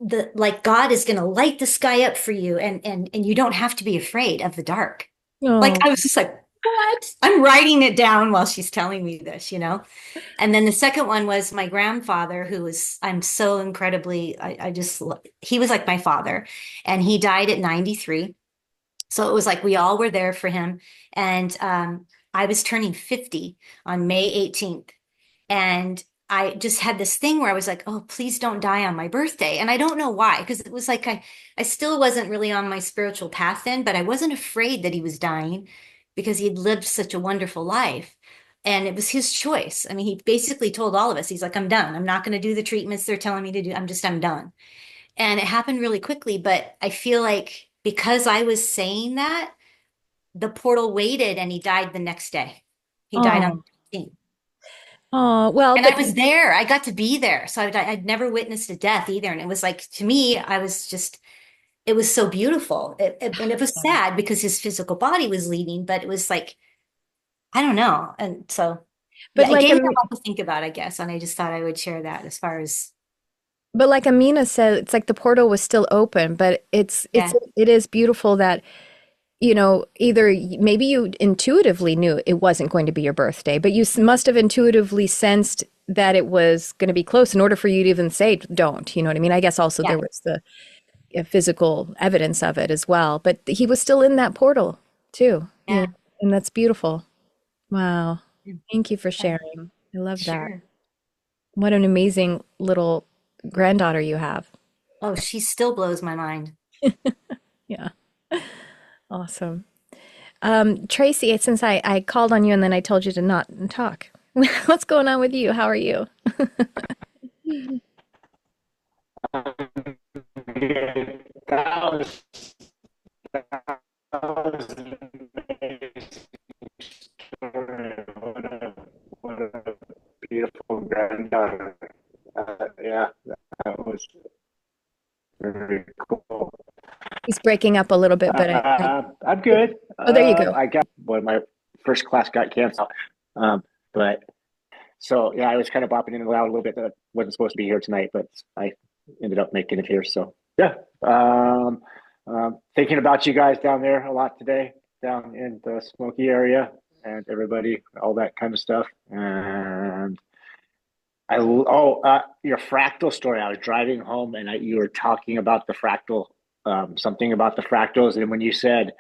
the like God is going to light the sky up for you, and you don't have to be afraid of the dark. Like Oh, I was just like, what? I'm writing it down while she's telling me this. And then the second one was my grandfather, who was, I'm so incredibly, I just, he was like my father, and he died at 93. So it was like we all were there for him. And I was turning 50 on May 18th. And I just had this thing where I was like, oh, please don't die on my birthday. And I don't know why, because it was like I still wasn't really on my spiritual path then, but I wasn't afraid that he was dying. because he'd lived such a wonderful life. And it was his choice. I mean, he basically told all of us, he's like, I'm done. I'm not going to do the treatments they're telling me to do. I'm done. And it happened really quickly. But I feel like because I was saying that, the portal waited and he died the next day. He died on Oh, the 15th. oh, well, And I but was there. I got to be there. So I'd never witnessed a death either. And it was like, to me, it was so beautiful. And it was sad because his physical body was leaving, but it was like, I don't know. And so, but yeah, it like gave me a lot to think about, I guess. And I just thought I would share that as far as, but like Amina said, it's like the portal was still open, but yeah, it is beautiful that, either maybe you intuitively knew it wasn't going to be your birthday, but you must have intuitively sensed that it was going to be close in order for you to even say, don't, you know what I mean? I guess also yeah, there was the physical evidence of it as well, but he was still in that portal too, yeah, and that's beautiful. Wow. yeah, Thank you for sharing. I love that. sure. What an amazing little granddaughter you have. Oh, she still blows my mind. Yeah. Awesome. Tracy, since I called on you and then I told you to not talk, what's going on with you? How are you? That was, that was an amazing story. What a beautiful granddaughter. Yeah, that was very cool. He's breaking up a little bit, but I'm good. oh, there you go. I got when my first class got canceled. But so yeah, I was kind of bopping in and out a little bit. That wasn't supposed to be here tonight, but I ended up making it here. So yeah, thinking about you guys down there a lot today, down in the Smoky area, and everybody, all that kind of stuff. And your fractal story. I was driving home, and you were talking about the fractal, something about the fractals, and when you said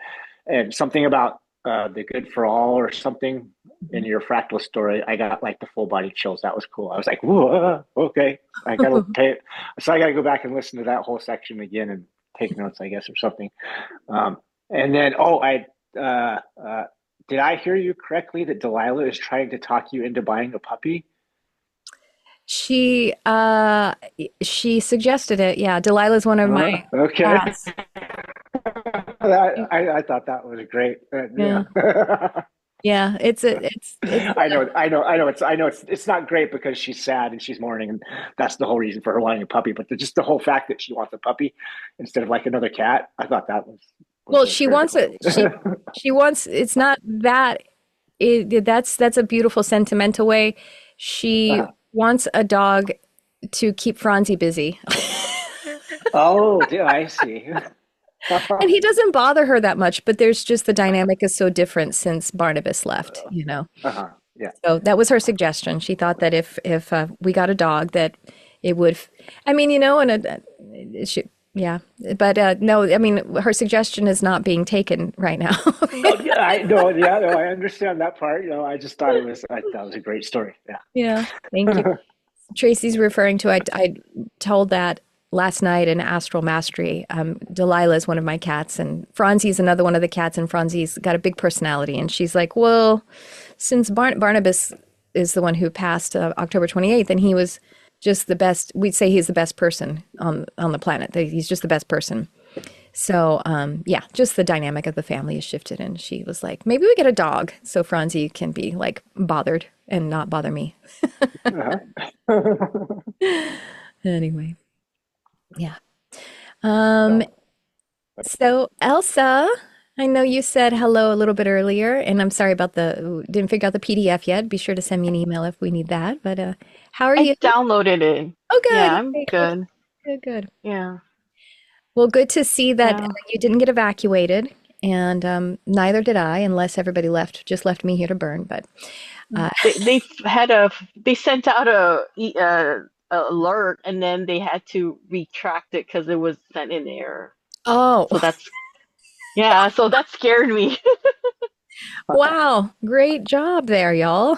and something about the good for all or something in your fractal story, I got like the full body chills. That was cool. I was like, whoa, okay. I gotta pay it. So I gotta go back and listen to that whole section again and take notes, I guess, or something. And then, did I hear you correctly that Delilah is trying to talk you into buying a puppy? She suggested it. Yeah, Delilah's one of my Okay. cats. I thought that was great. Yeah. Yeah, it's I know it's not great because she's sad and she's mourning, and that's the whole reason for her wanting a puppy. But just the whole fact that she wants a puppy instead of like another cat, I thought that was well, she wants it. She wants. It's not that. That's a beautiful sentimental way. She wants a dog to keep Franzi busy. Oh, yeah, I see. And he doesn't bother her that much, but there's just the dynamic is so different since Barnabas left, Yeah. So that was her suggestion. She thought that if we got a dog, that it would, yeah. But no, I mean, her suggestion is not being taken right now. I understand that part. I just thought that was a great story. Yeah. Yeah. Thank you. Tracy's referring to, I told that last night in Astral Mastery. Delilah is one of my cats, and Franzi's another one of the cats, and Franzi's got a big personality. And she's like, well, since Barnabas is the one who passed October 28th, and he was just the best, we'd say he's the best person on the planet. He's just the best person. So, yeah, just the dynamic of the family has shifted. And she was like, maybe we get a dog so Franzi can be like bothered and not bother me. Anyway. Yeah. So Elsa, I know you said hello a little bit earlier, and I'm sorry about didn't figure out the PDF yet. Be sure to send me an email if we need that. But how are you? I downloaded it. Oh, good. Yeah, I'm Okay, good. Good. Yeah. Well, good to see that Yeah. you didn't get evacuated, and neither did I, unless everybody just left me here to burn. But They sent out a alert, and then they had to retract it because it was sent in error. oh, So that scared me. wow, great job there, y'all.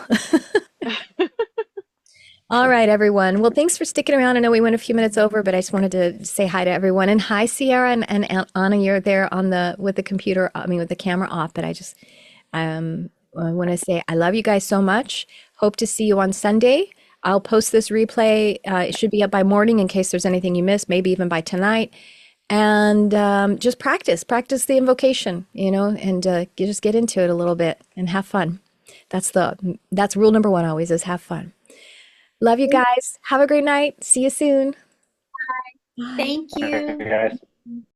All right, everyone. Well, thanks for sticking around. I know we went a few minutes over, but I just wanted to say hi to everyone. And hi, Sierra and Anna, you're there with the computer, with the camera off, but I want to say I love you guys so much. Hope to see you on Sunday. I'll post this replay. It should be up by morning in case there's anything you missed, maybe even by tonight. And just practice the invocation, and you just get into it a little bit and have fun. That's rule number one always, is have fun. Love you guys. Have a great night. See you soon. Thank All you. right, guys.